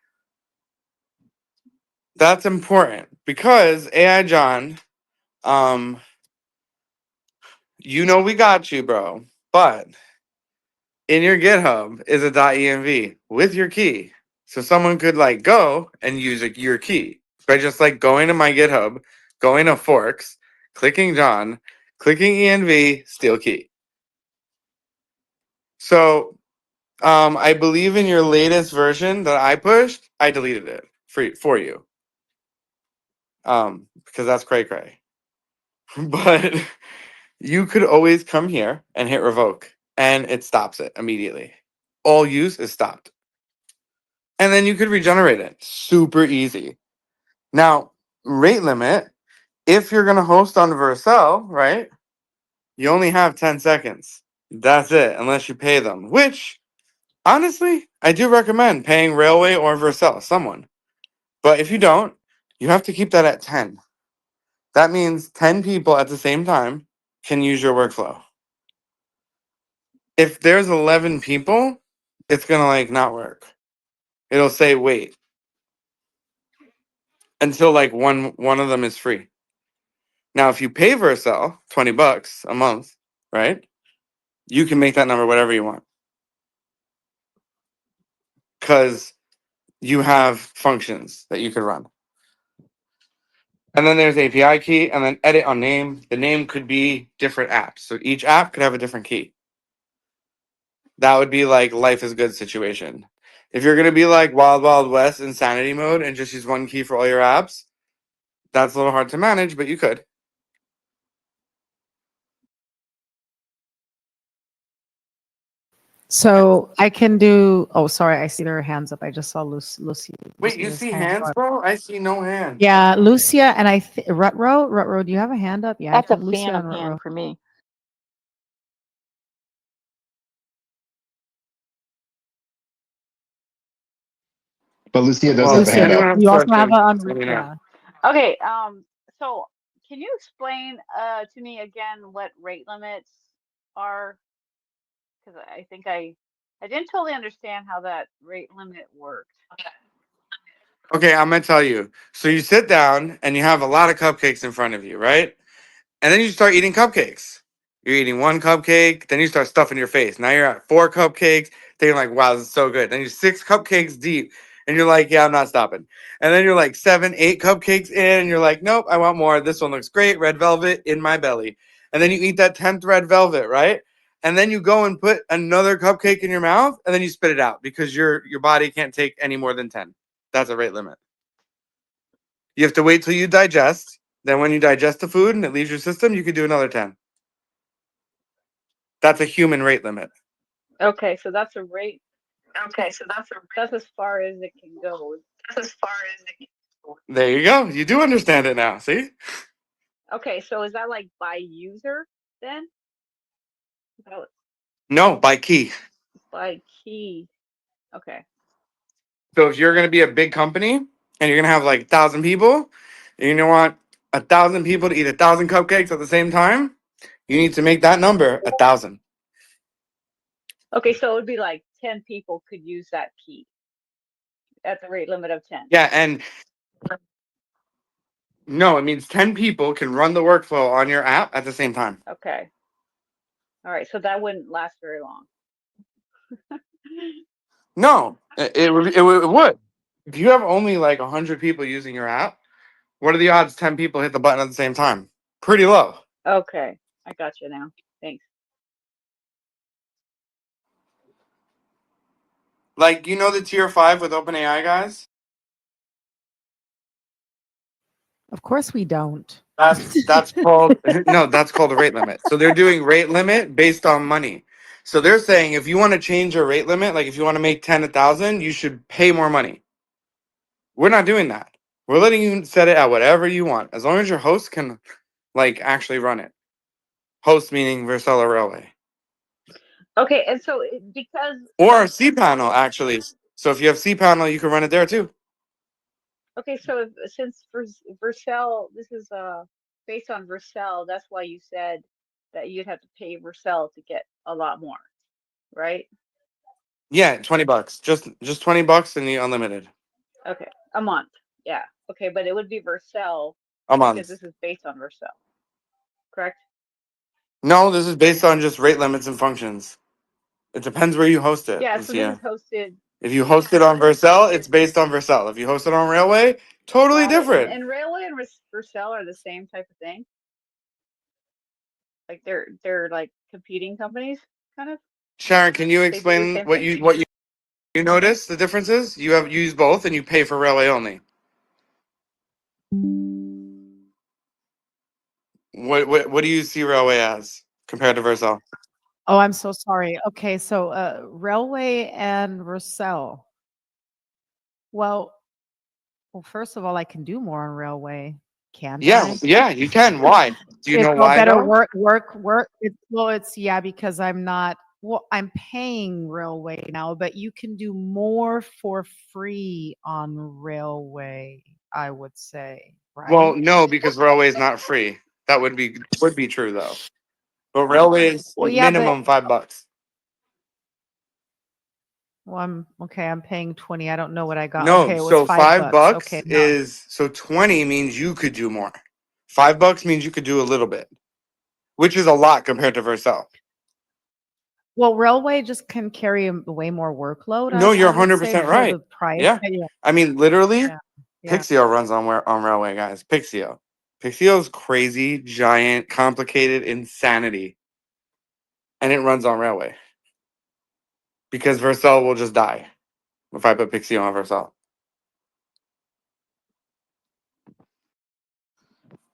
That's important because AI John, um, you know we got you, bro. But in your GitHub is a .env with your key. So someone could like go and use your key by just like going to my GitHub, going to forks, clicking John, clicking env, steal key. So I believe in your latest version that I pushed, I deleted it for you. Because that's cray cray. But you could always come here and hit revoke and it stops it immediately. All use is stopped. And then you could regenerate it. Super easy. Now, rate limit, if you're going to host on Vercel, right, you only have 10 seconds. That's it, unless you pay them, which, honestly, I do recommend paying Railway or Vercel, someone. But if you don't, you have to keep that at 10. That means 10 people at the same time can use your workflow. If there's 11 people, it's going to like not work. It'll say wait until like one of them is free. Now, if you pay Vercel $20 a month, right, you can make that number whatever you want because you have functions that you can run. And then there's API key and then edit on name. The name could be different apps. So each app could have a different key. That would be like life is good situation. If you're going to be like Wild Wild West insanity mode and just use one key for all your apps, that's a little hard to manage, but you could. So I can do, oh, sorry, I see their hands up. I just saw Lucy. Wait, you Lucia's see hand hands, up. bro? I see no hands. Yeah, Lucia and Rutro, do you have a hand up? Yeah, I That's a think Lucia phantom and Rutro. hand for me. But Lucia does Well, have if a hand Lucia, up. anyone has you also have questions, a, let me know. yeah. Okay, so can you explain to me again what rate limits are? Because I think I didn't totally understand how that rate limit worked. Okay, I'm gonna tell you. So you sit down and you have a lot of cupcakes in front of you, right? And then you start eating cupcakes. You're eating one cupcake, then you start stuffing your face. Now you're at 4 cupcakes. Then you're like, wow, this is so good. Then you're 6 cupcakes deep, and you're like, yeah, I'm not stopping. And then you're like 7, 8 cupcakes in, and you're like, nope, I want more. This one looks great. Red velvet in my belly. And then you eat that 10th red velvet, right? And then you go and put another cupcake in your mouth, and then you spit it out because your body can't take any more than 10. That's a rate limit. You have to wait till you digest. Then when you digest the food and it leaves your system, you can do another 10. That's a human rate limit. Okay, so that's a rate. Okay, so that's as far as it can go. There you go. You do understand it now. See? Okay, so is that like by user then? Oh, No, by key. by key. Okay. So if you're going to be a big company and you're going to have like 1,000 people, and you want 1,000 people to eat 1,000 cupcakes at the same time, you need to make that number 1,000. Okay, so it would be like 10 people could use that key at the rate limit of 10. Yeah, and no, it means 10 people can run the workflow on your app at the same time. Okay. All right, so that wouldn't last very long. No, it would. If you have only like 100 people using your app, what are the odds 10 people hit the button at the same time? Pretty low. Okay, I got you now. Thanks. Like, you know the tier 5 with OpenAI guys? Of course we don't. That's called no, that's called a rate limit. So they're doing rate limit based on money. So they're saying if you want to change your rate limit, like if you want to make 10 1,000, you should pay more money. We're not doing that. We're letting you set it at whatever you want, as long as your host can like actually run it. Host meaning Vercel or Railway. Okay, and so because Or cPanel, actually. So if you have cPanel, you can run it there too. okay, so since Vercel, this is based on Vercel, that's why you said that you'd have to pay Vercel to get a lot more, right? Yeah, $20. Just $20 and the unlimited. Okay, a month. Yeah. Okay, but it would be Vercel A because month. this is based on Vercel, correct? No, this is based on just rate limits and functions. It depends where you host it, Yeah, so this is Lucia. hosted. If you host it on Vercel, it's based on Vercel. If you host it on Railway, totally Got it. different. And Railway and Vercel are the same type of thing. Like they're like competing companies, kind of. Sharon, can you They do the explain same thing. what you notice the differences? You use both and you pay for Railway only. What do you see Railway as compared to Vercel? Oh, I'm so sorry. Okay, so, Railway and Vercel. Well, first of all, I can do more on Railway, can't Yeah, I? yeah, you can. Why? Do you It's know all why better though? work. It's yeah, because I'm not well, I'm paying Railway now, but you can do more for free on Railway, I would say, Well, right? no, because Railway is not free. That would be true though. But Railway is Well, yeah, but minimum $5. well, I'm paying 20. I don't know what I got. No, Okay, it was so five $5. bucks Okay, no. is so 20 means you could do more. $5 means you could do a little bit, which is a lot compared to Vercel. Well, Railway just can carry a way more workload, No, I you're would say, 100% for the right. price. Yeah. Yeah, I mean, literally, yeah, yeah. Pixio runs on Railway, guys. Pixio. Pixio's crazy, giant, complicated insanity. And it runs on Railway. Because Vercel will just die if I put Pixio on Vercel.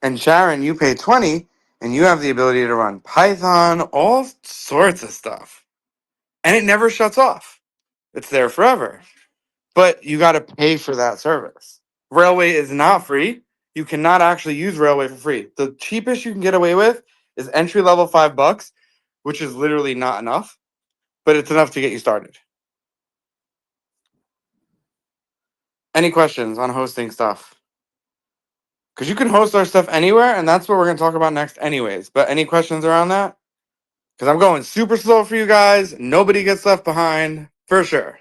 And Sharon, you pay 20 and you have the ability to run Python, all sorts of stuff. And it never shuts off. It's there forever. But you got to pay for that service. Railway is not free. You cannot actually use Railway for free. The cheapest you can get away with is entry level $5, which is literally not enough, but it's enough to get you started. Any questions on hosting stuff? Because you can host our stuff anywhere, and that's what we're going to talk about next, anyways. But any questions around that? Because I'm going super slow for you guys. Nobody gets left behind, for sure.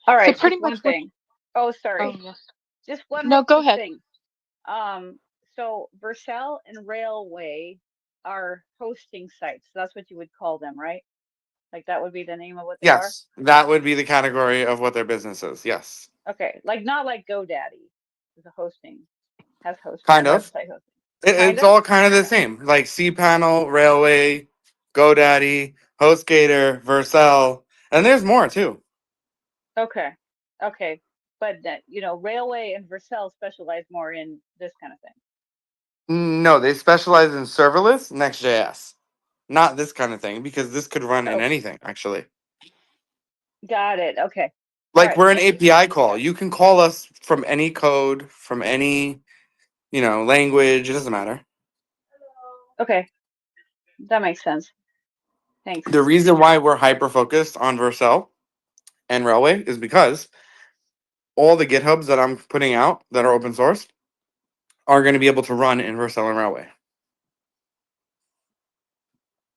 All So right, pretty just much one what? thing. Oh, Oh sorry. yes. Just one No, more go quick ahead. thing. So Vercel and Railway are hosting sites. That's what you would call them, right? Like that would be the name of what they are? Yes, that would be the category of what their business is. Yes. Okay, like not like GoDaddy is a hosting, has Kind of. website hosting. Kind It's of? all kind of the same. Like cPanel, Railway, GoDaddy, HostGator, Vercel, and there's more too. Okay. Okay. But that, Railway and Vercel specialize more in this kind of thing. No, they specialize in serverless Next.js. Not this kind of thing, because this could run in Oh, anything, actually. got it. Okay. All Like right. we're an Thank you. API call. You can call us from any code, from any, language. It doesn't matter. Okay. That makes sense. Thanks. The reason why we're hyper focused on Vercel and Railway is because all the GitHubs that I'm putting out that are open source are going to be able to run in Vercel and Railway.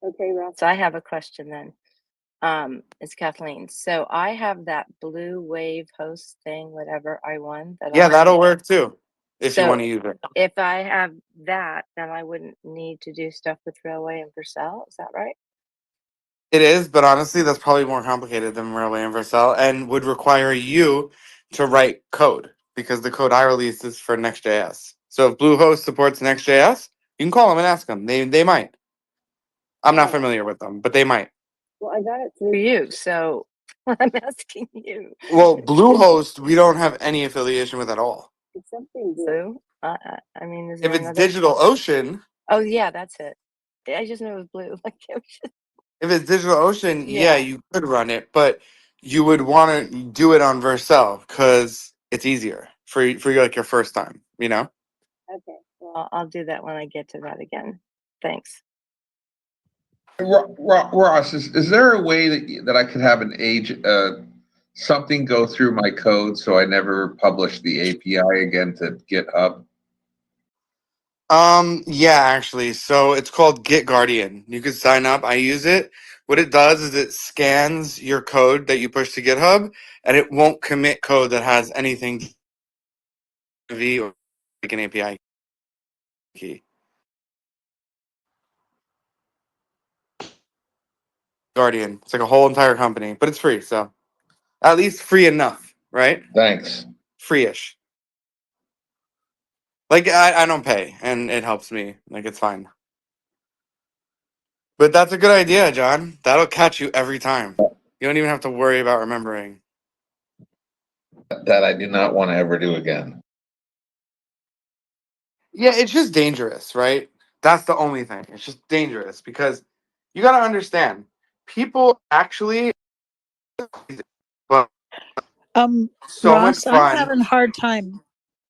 Okay, Ross. So I have a question then. It's Kathleen. So I have that blue wave host thing, whatever I1 that Yeah, I that'll see. work too if you want So to use it. if I have that, then I wouldn't need to do stuff with Railway and Vercel. Is that right? It is, but honestly, that's probably more complicated than Railway and Vercel and would require you to write code because the code I released is for Next.js. So if Bluehost supports Next.js, you can call them and ask them. They might. I'm not Oh, familiar with them, but they might. well, I got it through you, so I'm asking you. Well, Bluehost, we don't have any affiliation with at all. It's something blue. I mean, is If there it's another? DigitalOcean, Oh, yeah, that's it. I just know it was blue. Like the ocean. if it's DigitalOcean, yeah, Yeah. you could run it, but you would want to do it on Vercel because it's easier for like your first time, Okay. Well, I'll do that when I get to that again. Thanks. Ross, is there a way that I could have an something go through my code so I never publish the API again to GitHub? Yeah, actually. So it's called Git Guardian. You can sign up. I use it. What it does is it scans your code that you push to GitHub, and it won't commit code that has anything V or like an API key. Guardian. It's like a whole entire company, but it's free. So at least free enough, right? Thanks. Free-ish. Like I don't pay, and it helps me. Like it's fine. But that's a good idea, John. That'll catch you every time. You don't even have to worry about remembering. That I do not want to ever do again. Yeah, it's just dangerous, right? That's the only thing. It's just dangerous because you got to understand people actually, but so much Ross, I'm fun. having a hard time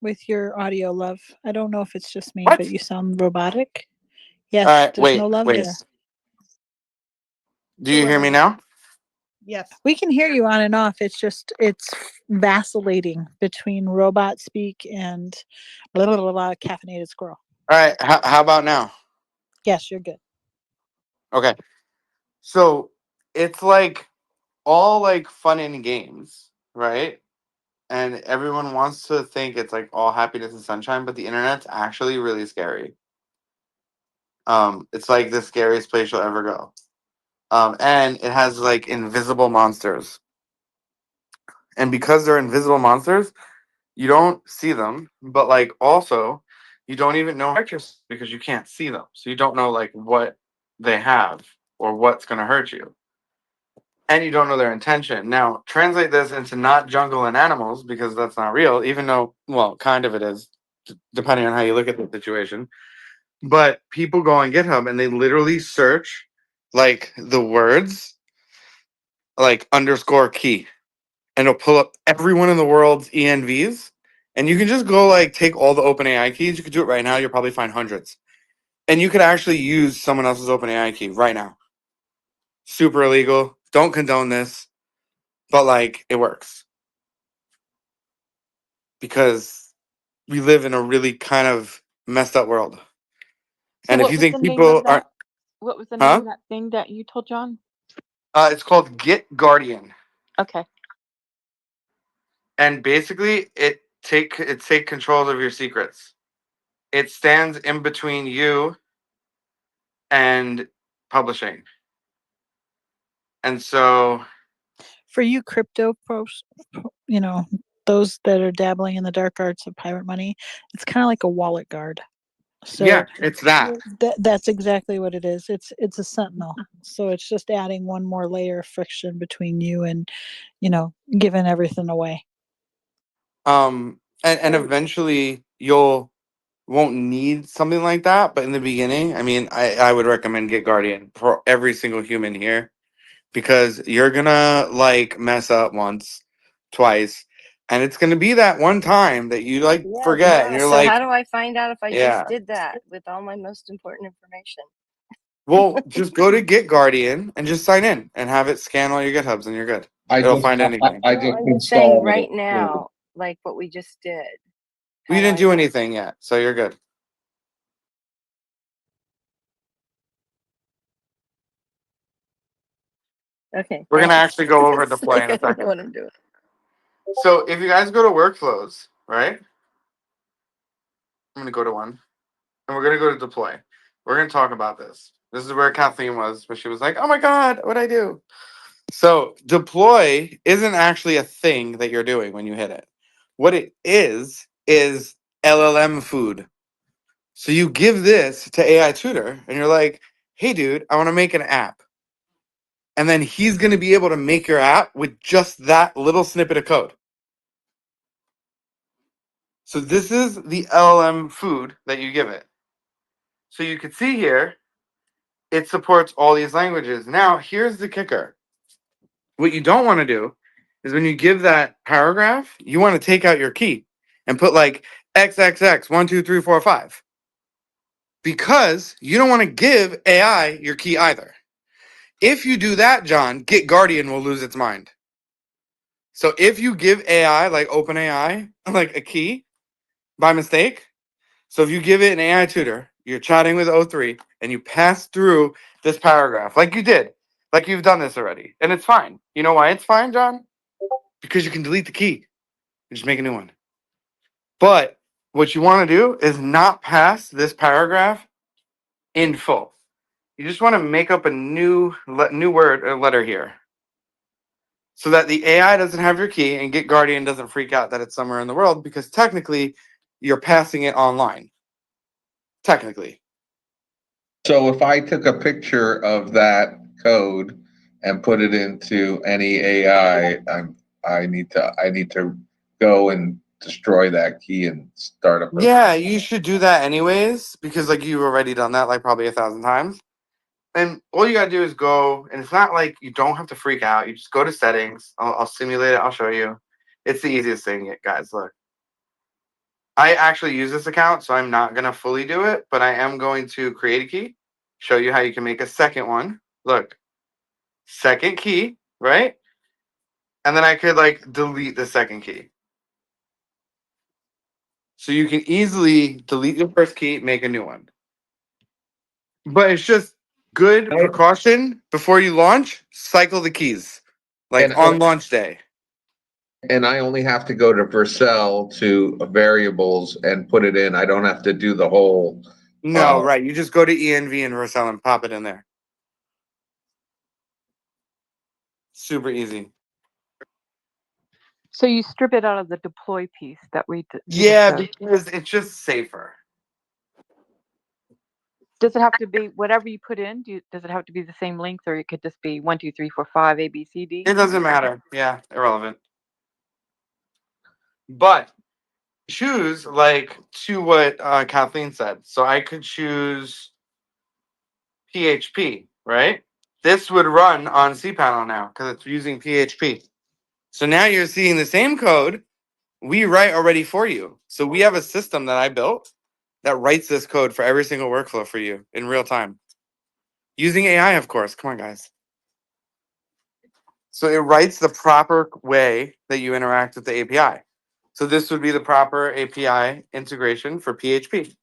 with your audio, love. I don't know if it's just me, but What? you sound robotic. All Yes, right, there's no wait, love wait. there. Do Go you hear me ahead. now? Yes. We can hear you on and off. It's vacillating between robot speak and blah, blah, blah, blah, caffeinated squirrel. All right, how about now? Yes, you're good. Okay, so it's like all like fun and games, right? And everyone wants to think it's like all happiness and sunshine, but the internet's actually really scary. It's like the scariest place you'll ever go. And it has like invisible monsters. And because they're invisible monsters, you don't see them, but like also you don't even know because you can't see them. So you don't know like what they have or what's going to hurt you. And you don't know their intention. Now, translate this into not jungle and animals because that's not real, even though, well, kind of it is, depending on how you look at the situation. But people go on GitHub and they literally search like the words like underscore key, and it'll pull up everyone in the world's ENVs. And you can just go like take all the OpenAI keys. You could do it right now. You'll probably find hundreds. And you could actually use someone else's OpenAI key right now. Super illegal. Don't condone this, but like it works because we live in a really kind of messed up world. So And if what you was think the name people of aren't, that? What was the name huh? of that thing that you told John? It's called Git Guardian, Okay. and basically it take control of your secrets. It stands in between you and publishing, and so For you crypto pros, those that are dabbling in the dark arts of pirate money, it's kind of like a wallet guard. yeah, So it's that. that's exactly what it is. It's a sentinel. So it's just adding one more layer of friction between you and, giving everything away. And eventually you'll won't need something like that, but in the beginning, I mean, I would recommend Git Guardian for every single human here because you're gonna like mess up once, twice, and it's gonna be that one time that you like forget and Yeah. you're So how like, do I find out if I just yeah. did that with all my most important information? Well, just go to Git Guardian and just sign in and have it scan all your GitHubs and you're good. I It'll just find anything. I No, just I'm just saying installed it. right now, like what we just did. We How do didn't I do know? anything yet, so you're good. Okay, We're gonna thanks. actually go over It's deploy like in I a don't know second. what I'm doing. So if you guys go to workflows, right? I'm gonna go to one, and we're gonna go to deploy. We're gonna talk about this. This is where Kathleen was, where she was like, "Oh my god, what I do?" So deploy isn't actually a thing that you're doing when you hit it. What it is LLM food. So you give this to AI Tutor, and you're like, "Hey, dude, I want to make an app," and then he's gonna be able to make your app with just that little snippet of code. So this is the LLM food that you give it. So you can see here, it supports all these languages. Now, here's the kicker. What you don't want to do is when you give that paragraph, you want to take out your key and put like XXX 1 2 3 4 5 because you don't want to give AI your key either. If you do that, John, Git Guardian will lose its mind. So if you give AI, like OpenAI, like a key by mistake, so if you give it an AI tutor, you're chatting with O3, and you pass through this paragraph, like you did, like you've done this already, and it's fine. You know why it's fine, John? Because you can delete the key and just make a new one. But what you want to do is not pass this paragraph in full. You just want to make up a new word or letter here, so that the AI doesn't have your key and Git Guardian doesn't freak out that it's somewhere in the world, because technically you're passing it online. Technically. So if I took a picture of that code and put it into any AI, I need to go and destroy that key and start up. Yeah, you should do that anyways, because like you've already done that like probably 1,000 times. And all you gotta do is go, and it's not like you don't have to freak out. You just go to settings. I'll simulate it. I'll show you. It's the easiest thing, guys. Look, I actually use this account, so I'm not gonna fully do it, but I am going to create a key, show you how you can make a second one. Look, second key, right? And then I could like delete the second key. So you can easily delete your first key, make a new one. But it's just good precaution before you launch. Cycle the keys, like And on launch day. And I only have to go to Vercel to variables and put it in. I don't have to do the whole. No, right. You just go to ENV and Vercel and pop it in there. Super easy. So you strip it out of the deploy piece that we Yeah, discussed. because it's just safer. Does it have to be whatever you put in? Does it have to be the same length, or it could just be 1, 2, 3, 4, 5 A, B, C, D? It doesn't matter. Yeah, irrelevant. But choose like to what Kathleen said. So I could choose PHP, right? This would run on cPanel now because it's using PHP. So now you're seeing the same code we write already for you. So we have a system that I built that writes this code for every single workflow for you in real time. Using AI, of course. Come on, guys. So it writes the proper way that you interact with the API. So this would be the proper API integration for PHP.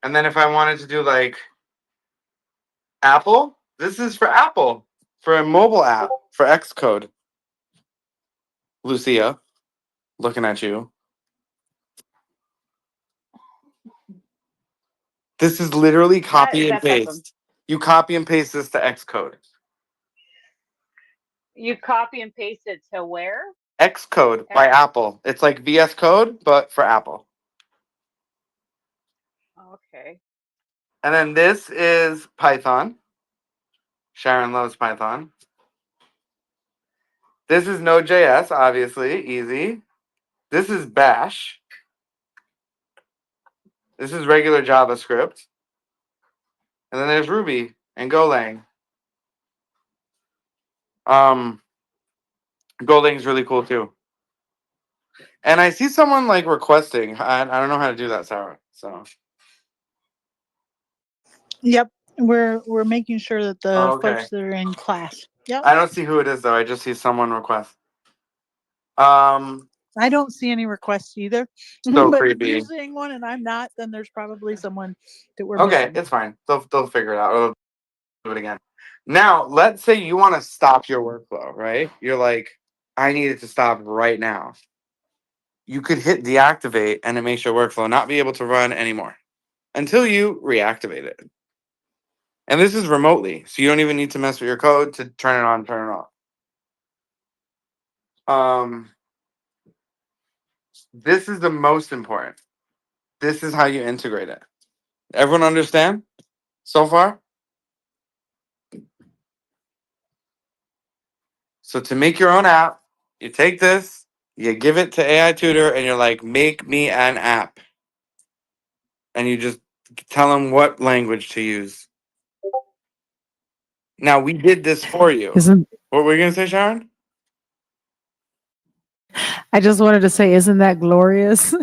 And then if I wanted to do like Apple, this is for Apple, for a mobile app, for Xcode. Lucia, looking at you. This is literally copy and That's paste. awesome. You copy and paste this to Xcode. You copy and paste it to where? Xcode by Apple. It's like VS Code, but for Apple. Okay. And then this is Python. Sharon loves Python. This is Node.js, obviously, easy. This is Bash. This is regular JavaScript. And then there's Ruby and Golang. Golang's really cool too. And I see someone like requesting. I don't know how to do that, Sarah. So. Yep, we're making sure that the Oh, okay. folks that are in class. Yep. I don't see who it is though. I just see someone request. I don't see any requests either. So but creepy. if you're seeing one and I'm not, then there's probably someone that we're Okay, missing. it's fine. They'll figure it out. Or they'll do it again. Now, let's say you want to stop your workflow, right? You're like, I need it to stop right now. You could hit deactivate and it makes your workflow not be able to run anymore until you reactivate it. And this is remotely, so you don't even need to mess with your code to turn it on, turn it off. This is the most important. This is how you integrate it. Everyone understand so far? So to make your own app, you take this, you give it to AI Tutor, and you're like, make me an app. And you just tell them what language to use. Now, we did this for you. What were you going to say, Sharon? I just wanted to say, isn't that glorious?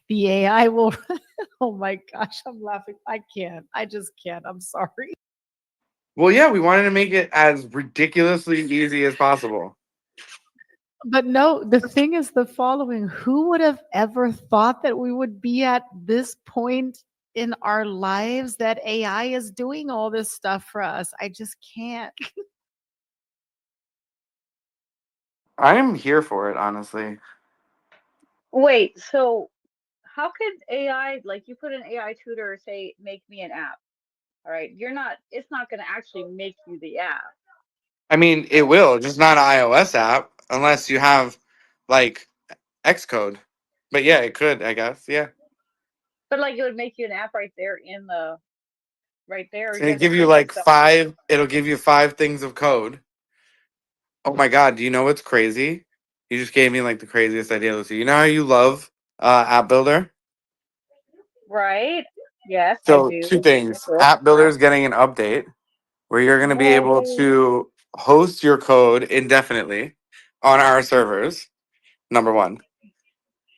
The AI will, oh my gosh, I'm laughing. I can't. I just can't. I'm sorry. Well, yeah, we wanted to make it as ridiculously easy as possible. But no, the thing is the following. Who would have ever thought that we would be at this point in our lives that AI is doing all this stuff for us? I just can't. I'm here for it, honestly. Wait, so how could AI, like you put an AI tutor, say, make me an app? All right, it's not going to actually make you the app. I mean, it will, just not an iOS app, unless you have like Xcode. But yeah, it could, I guess. Yeah. But like it would make you an app right there right there. So You they have to give you type in like stuff. it'll give you 5 things of code. Oh my God, do you know what's crazy? You just gave me like the craziest idea, Lucy. You know how you love App Builder? Right? Yes, I So do. two things. Cool. App Builder is getting an update where you're going to be able Yay. to host your code indefinitely on our servers. Number one.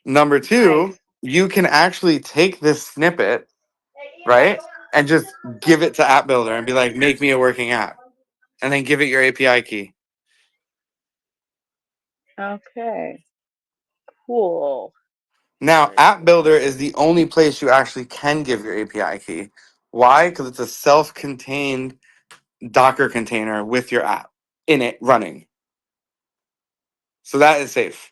Number two, Nice. you can actually take this snippet, right, and just give it to App Builder and be like, make me a working app, and then give it your API key. Okay. Cool. Now, Very App cool. Builder is the only place you actually can give your API key. Why? Because it's a self-contained Docker container with your app in it running. So that is safe.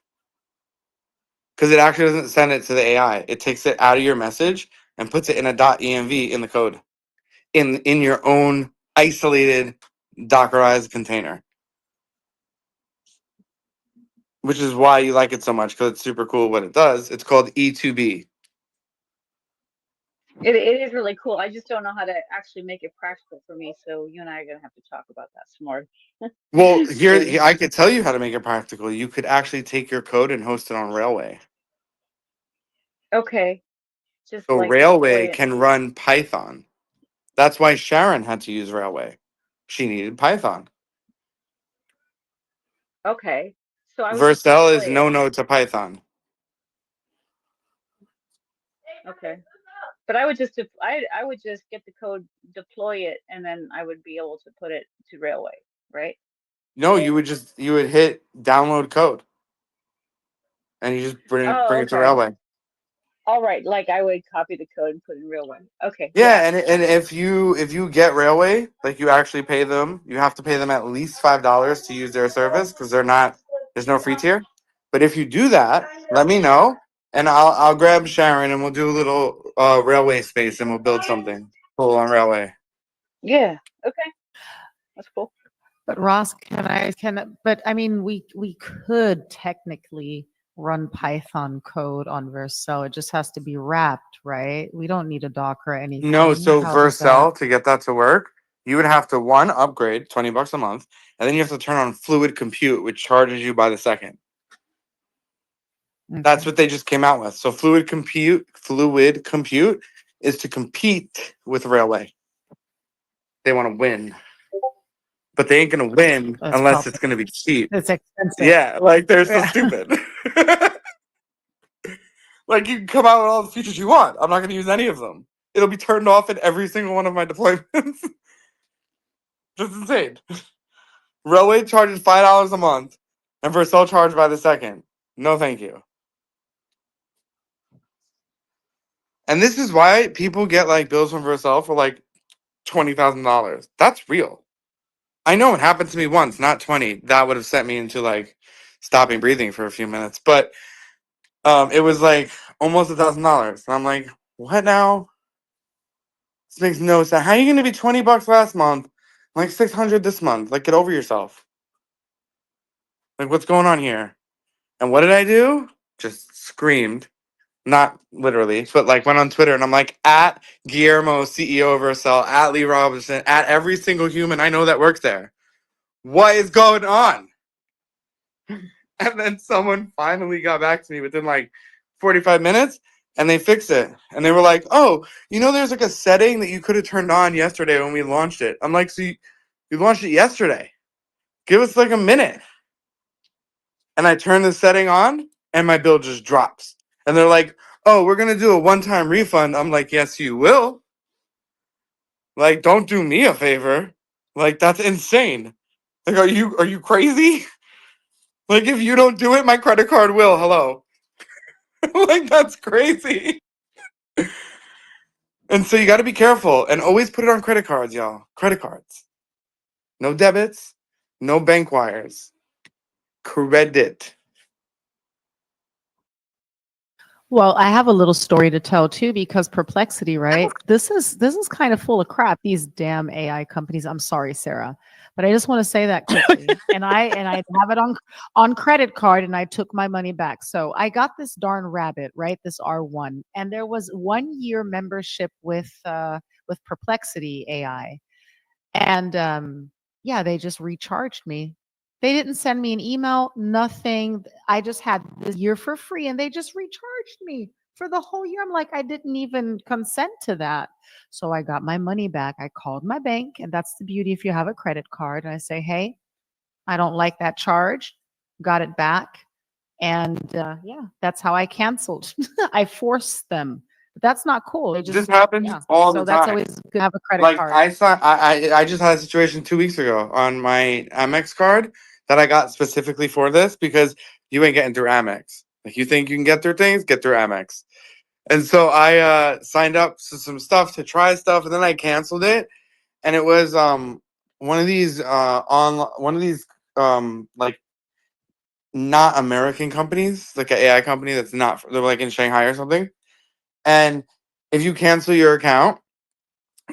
Because it actually doesn't send it to the AI. It takes it out of your message and puts it in a .env in the code. In your own isolated Dockerized container. Which is why you like it so much, because it's super cool what it does. It's called E2B. It is really cool. I just don't know how to actually make it practical for me. So you and I are gonna have to talk about that some more. Well, Maybe. I could tell you how to make it practical. You could actually take your code and host it on Railway. Okay. Just So like deploy Railway it. can run Python. That's why Sharon had to use Railway. She needed Python. Okay. So I would just Vercel is deploy it. no to Python. Okay. But I would just I would just get the code, deploy it, and then I would be able to put it to Railway, right? No, you would hit download code, and you just Oh, bring it to okay. Railway. All right. Like I would copy the code and put it in Railway. Okay. Yeah. Yeah, and if you get Railway, like you actually pay them, you have to pay them at least $5 to use their service because there's no free tier. But if you do that, let me know, and I'll grab Sharon and we'll do a little Railway space and we'll build something cool on Railway. Yeah. Okay. That's cool. But Ross, but I mean, we could technically run Python code on Vercel. It just has to be wrapped, right? We don't need a Docker or No, anything. so How does that? Vercel, to get that to work, you would have to one upgrade $20 a month, and then you have to turn on Fluid Compute, which charges you by the second. That's Okay. what they just came out with. So Fluid Compute is to compete with Railway. They want to win, but they ain't gonna win That's unless it's probably gonna be cheap. it's expensive. Yeah, like they're so Yeah. stupid. Like you can come out with all the features you want. I'm not gonna use any of them. It'll be turned off in every single one of my deployments. Just insane. Railway charges $5 a month, and Vercel charged by the second. No, thank you. And this is why people get like bills from Vercel for like $20,000. That's real. I know it happened to me once, not 20. That would have sent me into like stopping breathing for a few minutes. But it was like almost $1,000. And I'm like, what now? This makes no sense. How are you gonna be $20 last month? Like 600 this month? Like get over yourself. Like what's going on here? And what did I do? Just screamed. Not literally, but like went on Twitter and I'm like at Guillermo, CEO of Vercel, at Lee Robinson, at every single human I know that works there. What is going on? And then someone finally got back to me within like 45 minutes and they fixed it. And they were like, oh, there's like a setting that you could have turned on yesterday when we launched it. I'm like, so you launched it yesterday. Give us like a minute. And I turn the setting on and my bill just drops. And they're like, oh, we're going to do a one-time refund. I'm like, yes, you will. Like, don't do me a favor. Like that's insane. Like, are you crazy? Like, if you don't do it, my credit card will. Hello. Like, that's crazy. And so you got to be careful and always put it on credit cards, y'all. Credit cards. No debits, no bank wires. Credit. Well, I have a little story to tell too, because Perplexity, right? This is kind of full of crap. These damn AI companies. I'm sorry, Sarah, but I just want to say that quickly. and I have it on credit card, and I took my money back. So I got this darn rabbit, right? This R1, and there was 1 year membership with Perplexity AI, and yeah, they just recharged me. They didn't send me an email, nothing. I just had this year for free and they just recharged me for the whole year. I'm like, I didn't even consent to that. So I got my money back. I called my bank, and that's the beauty if you have a credit card. And I say, hey, I don't like that charge. Got it back. And yeah, that's how I canceled. I forced them. But that's not cool. They This just, happens yeah. all So the that's time. always good to have a credit Like card. I just had a situation 2 weeks ago on my Amex card that I got specifically for this because you ain't getting through Amex. Like, you think you can get through things, get through Amex. And so I signed up to some stuff to try stuff, and then I canceled it. And it was one of these like not American companies, like an AI company that's not, they're like in Shanghai or something. And if you cancel your account,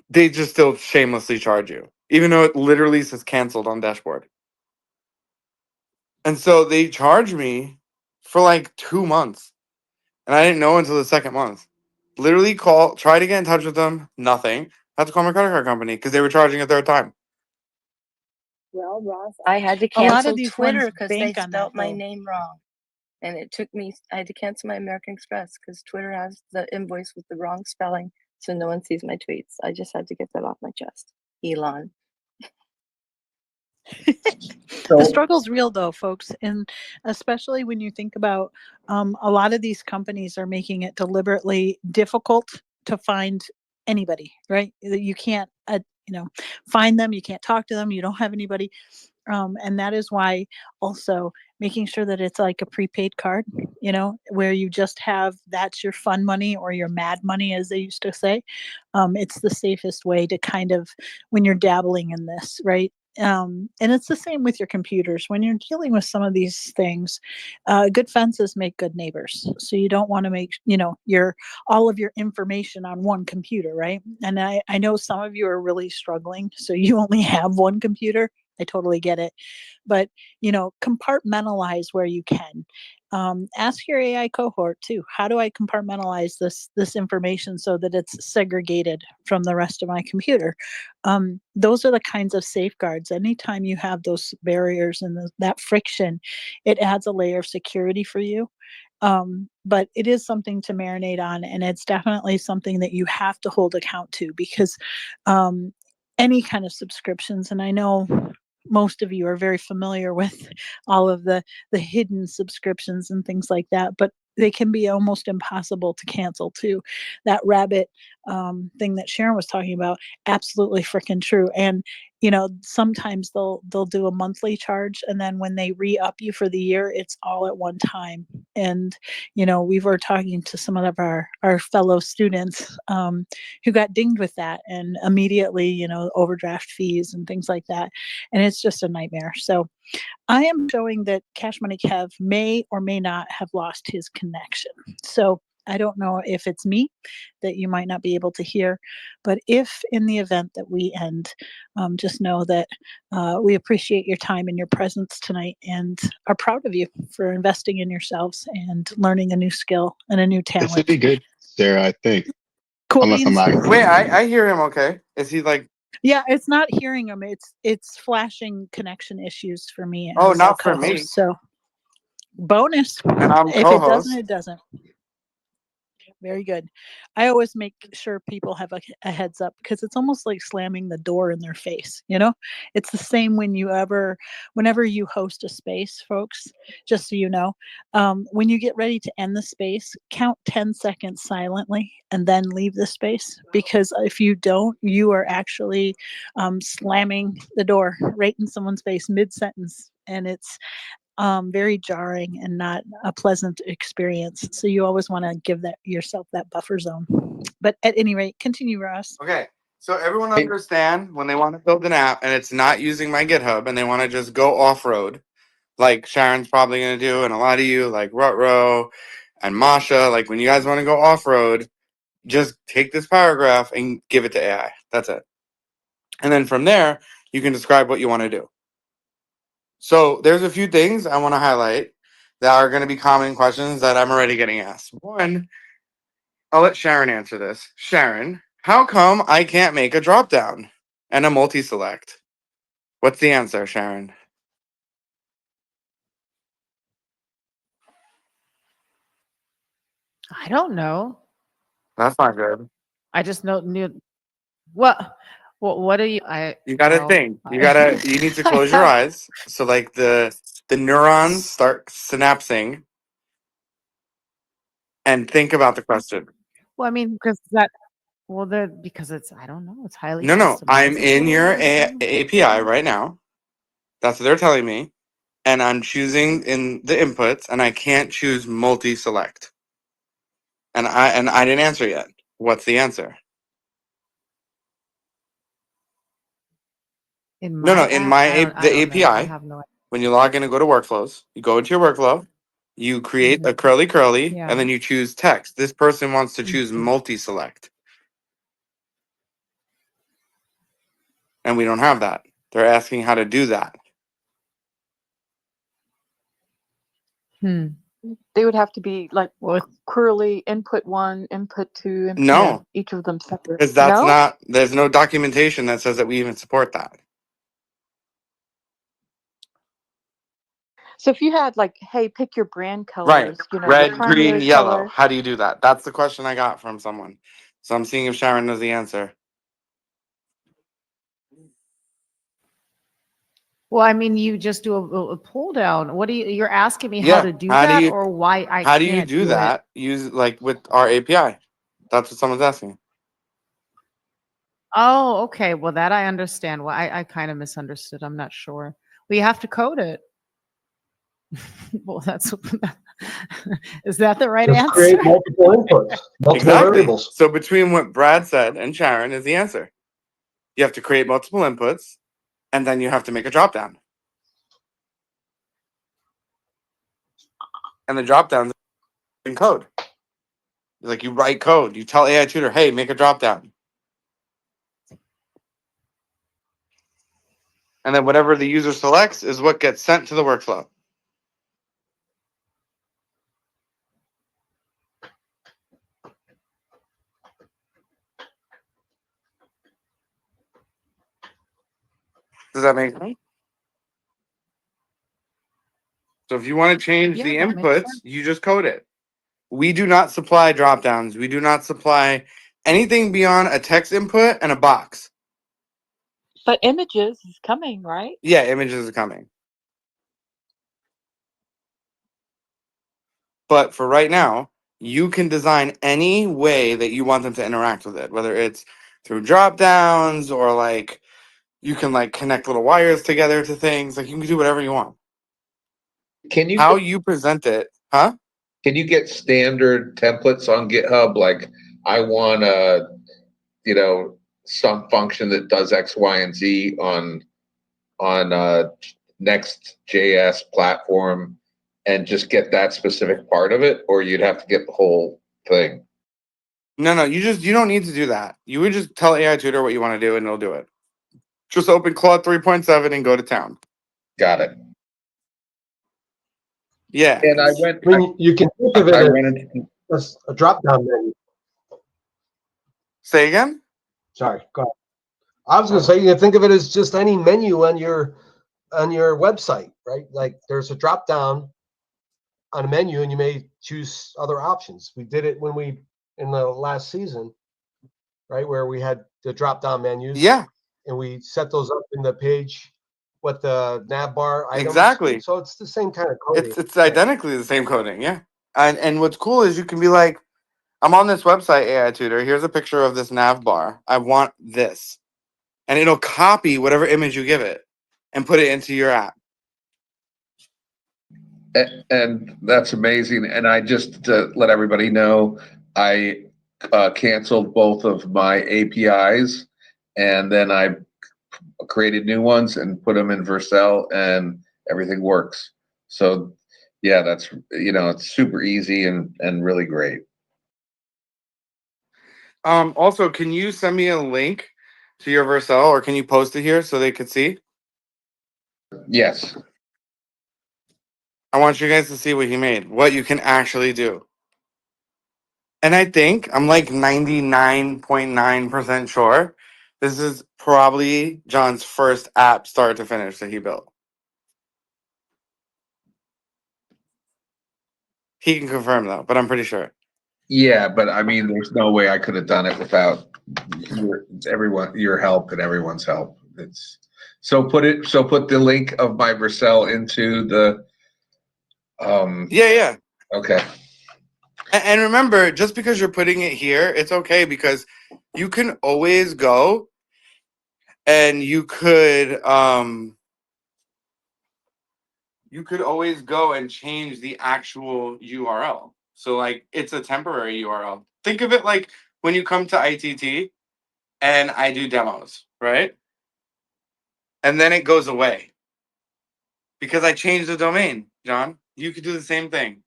they just still shamelessly charge you, even though it literally says canceled on dashboard. And so they charged me for like 2 months, and I didn't know until the second month. Literally try to get in touch with them, nothing. I had to call my credit card company because they were charging a third time. Well, Ross, I had to A lot of cancel these Twitter ones because they bank on that, spelt my though. name wrong. And it took me, I had to cancel my American Express because Twitter has the invoice with the wrong spelling. So no one sees my tweets. I just had to get that off my chest. Elon. The struggle's real though, folks, and especially when you think about a lot of these companies are making it deliberately difficult to find anybody, right? You can't find them, you can't talk to them, you don't have anybody, and that is why also making sure that it's like a prepaid card, where you just have, that's your fun money or your mad money, as they used to say. It's the safest way to kind of, when you're dabbling in this, right? And it's the same with your computers. When you're dealing with some of these things, good fences make good neighbors. So you don't want to make, your all of your information on one computer, right? And I know some of you are really struggling, so you only have one computer. I totally get it. But, compartmentalize where you can. Ask your AI cohort too. How do I compartmentalize this information so that it's segregated from the rest of my computer? Those are the kinds of safeguards. Anytime you have those barriers and that friction, it adds a layer of security for you. But it is something to marinate on, and it's definitely something that you have to hold account to, because any kind of subscriptions, and I know most of you are very familiar with all of the hidden subscriptions and things like that, but they can be almost impossible to cancel too. That rabbit thing that Sharon was talking about, absolutely freaking true. And sometimes they'll do a monthly charge, and then when they re-up you for the year, it's all at one time. And we were talking to some of our fellow students who got dinged with that, and immediately overdraft fees and things like that, and it's just a nightmare. So I am showing that Cash Money Kev may or may not have lost his connection. So I don't know if it's me that you might not be able to hear, but if in the event that we end, just know that we appreciate your time and your presence tonight, and are proud of you for investing in yourselves and learning a new skill and a new It should talent. be good, Sarah, I think. Cool Unless I'm beans. lagging. Wait, I hear him okay. Is he like, Yeah, it's not hearing him. It's flashing connection issues for me oh, as a not for me. co-host. So bonus. And I'm If it doesn't, co-host. it doesn't. Very good. I always make sure people have a heads up because it's almost like slamming the door in their face, you know? It's the same whenever you host a space, folks, just so you know. When you get ready to end the space, count 10 seconds silently and then leave the space, because if you don't, you are actually slamming the door right in someone's face mid-sentence, and it's very jarring and not a pleasant experience. So you always want to give yourself that buffer zone. But at any rate, continue, Ross. Okay. So everyone understand when they want to build an app and it's not using my GitHub and they want to just go off-road, like Sharon's probably going to do, and a lot of you, like Rutro and Masha, like when you guys want to go off-road, just take this paragraph and give it to AI. That's it. And then from there, you can describe what you want to do. So there's a few things I want to highlight that are going to be common questions that I'm already getting asked. One, I'll let Sharon answer this. Sharon, how come I can't make a drop down and a multi-select? What's the answer, Sharon? I don't know. That's not good. I just knew what. What are you? You gotta well, think. You need to close your eyes. So like the neurons start synapsing and think about the question. Well, I mean, because it's, I don't know, it's highly No, I'm in your customizable or something. API right now. That's what they're telling me. And I'm choosing in the inputs and I can't choose multi-select. And I didn't answer yet. What's the answer? In No, my in app, my I the don't know. I API, have no when you log in and go to workflows, you go into your workflow, you create a Mhm. curly, Yeah. and then you choose text. This person wants to choose Mhm. multi-select. And we don't have that. They're asking how to do that. They would have to be like Well, curly input 1, input 2, and No, each of them separate. because that's No? not, there's no documentation that says that we even support that. So if you had like, hey, pick your brand Right. colors, your Red, green, primary yellow. color. How do you do that? That's the question I got from someone. So I'm seeing if Sharon knows the answer. well, I mean, you just do a pull down. What you're asking me how Yeah. to do that, or why I How do you can't do do it? that? Use like with our API. That's what someone's asking. Oh, okay. Well, that I understand. Well, I kind of misunderstood. I'm not sure. We have to code it. Well, that's is that the right Just answer? create multiple inputs, multiple Exactly. variables. So between what Brad said and Sharon is the answer. You have to create multiple inputs, and then you have to make a drop down. And the drop downs in code. Like you write code. You tell AI Tutor, hey, make a drop down. And then whatever the user selects is what gets sent to the workflow. Does that make sense? So if you want to change the Yeah, that makes inputs, sense. you just code it. We do not supply drop downs. We do not supply anything beyond a text input and a box. But images is coming, right? Yeah, images are coming. But for right now, you can design any way that you want them to interact with it, whether it's through drop downs or like you can like connect little wires together to things. Like you can do whatever you want. Can you How you present it, huh? can you get standard templates on GitHub? Like I want some function that does X, Y, and Z on Next.js platform and just get that specific part of it, or you'd have to get the whole thing. No, you don't need to do that. You would just tell AI Tutor what you want to do and it'll do it. Just open Claude 3.7 and go to town. Got it. Yeah. And I went. I mean, you can think of I it went into, as a drop-down menu. Say again? Sorry, go ahead. I was going to say you can think of it as just any menu on your website, right? Like there's a drop-down on a menu, and you may choose other options. We did it when we in the last season, right? Where we had the drop down menus. Yeah, And we set those up in the page, what the nav bar items. exactly. So it's the same kind of coding. It's identically the same coding. Yeah. And what's cool is you can be like, I'm on this website, AI Tutor. Here's a picture of this nav bar. I want this. And it'll copy whatever image you give it and put it into your app. And that's amazing. And I just to let everybody know, I canceled both of my APIs, and then I created new ones and put them in Vercel, and everything works. So yeah, that's it's super easy and really great. Also, can you send me a link to your Vercel, or can you post it here so they could see? Yes. I want you guys to see what he made, what you can actually do. And I think I'm like 99.9% sure this is probably John's first app start to finish that he built. He can confirm though, but I'm pretty sure. Yeah, but I mean, there's no way I could have done it without your help and everyone's help. It's so put the link of my Vercel into the Yeah. okay. And remember, just because you're putting it here, it's okay because you can always go and you could always go and change the actual URL. So like it's a temporary URL. Think of it like when you come to ITT and I do demos, right? And then it goes away because I changed the domain, John. You could do the same thing.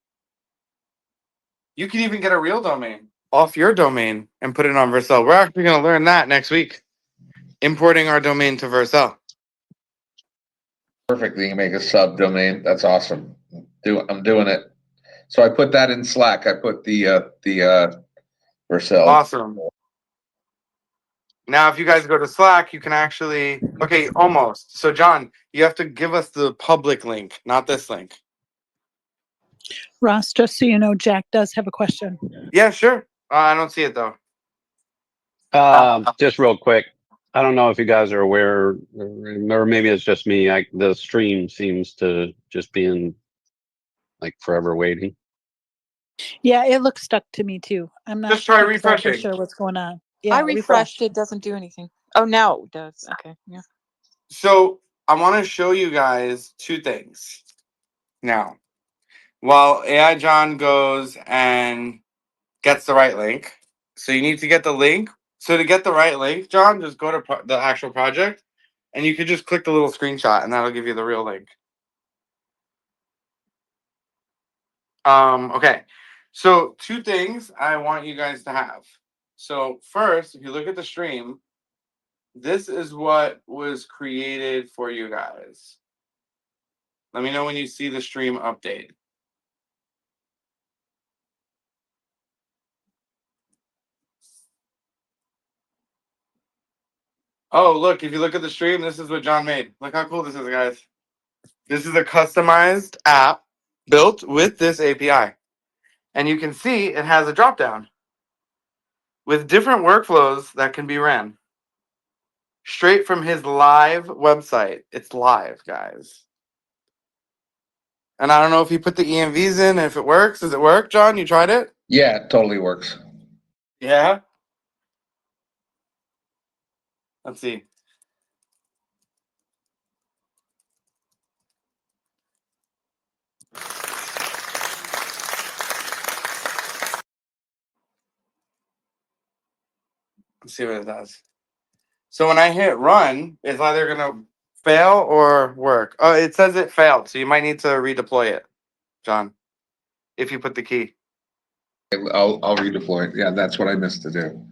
You can even get a real domain off your domain and put it on Vercel. We're actually going to learn that next week. Importing our domain to Vercel. Perfect. You can make a subdomain. That's awesome. I'm doing it. So I put that in Slack. I put the Vercel. Awesome. Now, if you guys go to Slack, you can actually, okay, almost. So, John, you have to give us the public link, not this link. Ross, just so you know, Jack does have a question. Yeah, sure. I don't see it though. Just real quick. I don't know if you guys are aware, or maybe it's just me. The stream seems to just be in like forever waiting. Yeah, it looks stuck to me too. I'm not Just try exactly refreshing. sure what's going on. I Yeah, refreshed. It doesn't do anything. Oh, now it does. Okay. Yeah. So, I want to show you guys two things. Now, while AI John goes and gets the right link, so you need to get the link. So, to get the right link, John, just go to the actual project and you can just click the little screenshot and that'll give you the real link. Okay. So two things I want you guys to have. So first, if you look at the stream, this is what was created for you guys. Let me know when you see the stream update. Oh, look, if you look at the stream, this is what John made. Look how cool this is, guys. This is a customized app built with this API. And you can see it has a drop down with different workflows that can be ran straight from his live website. It's live, guys. And I don't know if he put the EMVs in, if it works. Does it work, John? You tried it? Yeah, it totally works. Yeah. Let's see. Let's see what it does. So when I hit run, it's either gonna fail or work. Oh, it says it failed, so you might need to redeploy it, John, if you put the key. I'll redeploy it. Yeah, that's what I missed to do.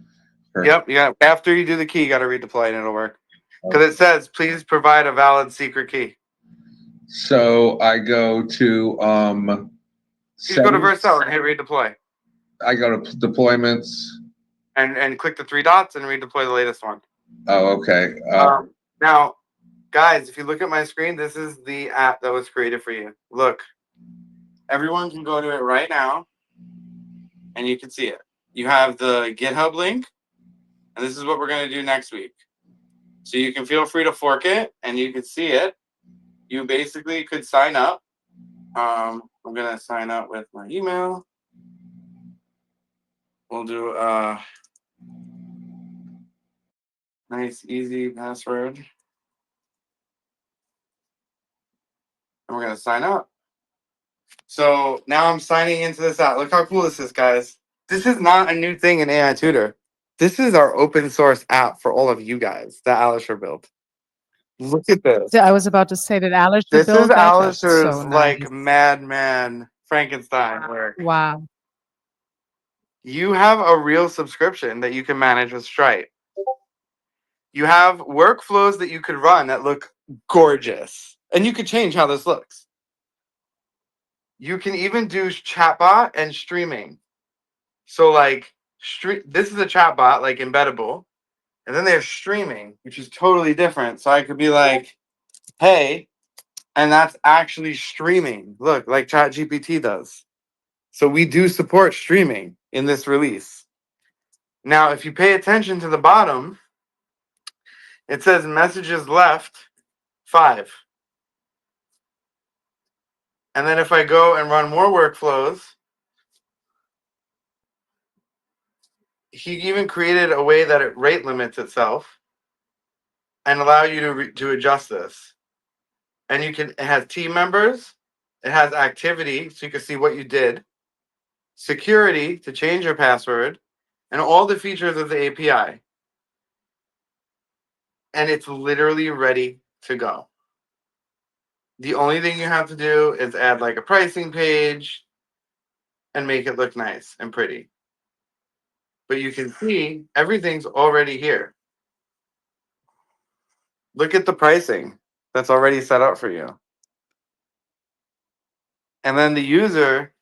Yep, you got after you do the key, you got to redeploy it and it'll work. Because it says, please provide a valid secret key. So I go to Just go to Vercel and hit redeploy. I go to deployments. And click the three dots and redeploy the latest one. Oh, okay. Now, guys, if you look at my screen, this is the app that was created for you. Look, everyone can go to it right now, and you can see it. you have the GitHub link, and this is what we're going to do next week. So you can feel free to fork it, and you can see it. You basically could sign up. I'm going to sign up with my email. We'll do a nice, easy password. And we're going to sign up. So now I'm signing into this app. Look how cool this is, guys. This is not a new thing in AI Tutor. This is our open source app for all of you guys that Alistair built. Look at this. I was about to say, did Alistair This is build that? That's Alistair's so like nice. madman Frankenstein work. Wow. You have a real subscription that you can manage with Stripe. You have workflows that you could run that look gorgeous. And you could change how this looks. You can even do chatbot and streaming. So like this is a chatbot like embeddable. And then there's streaming, which is totally different. So I could be like, hey, and that's actually streaming. Look, like ChatGPT does. So we do support streaming in this release. Now, if you pay attention to the bottom, it says messages left 5. And then if I go and run more workflows, he even created a way that it rate limits itself and allow you to adjust this. And you can, it has team members, it has activity, so you can see what you did, security to change your password, and all the features of the API. And it's literally ready to go. The only thing you have to do is add like a pricing page and make it look nice and pretty. But you can see everything's already here. Look at the pricing that's already set up for you. And then the user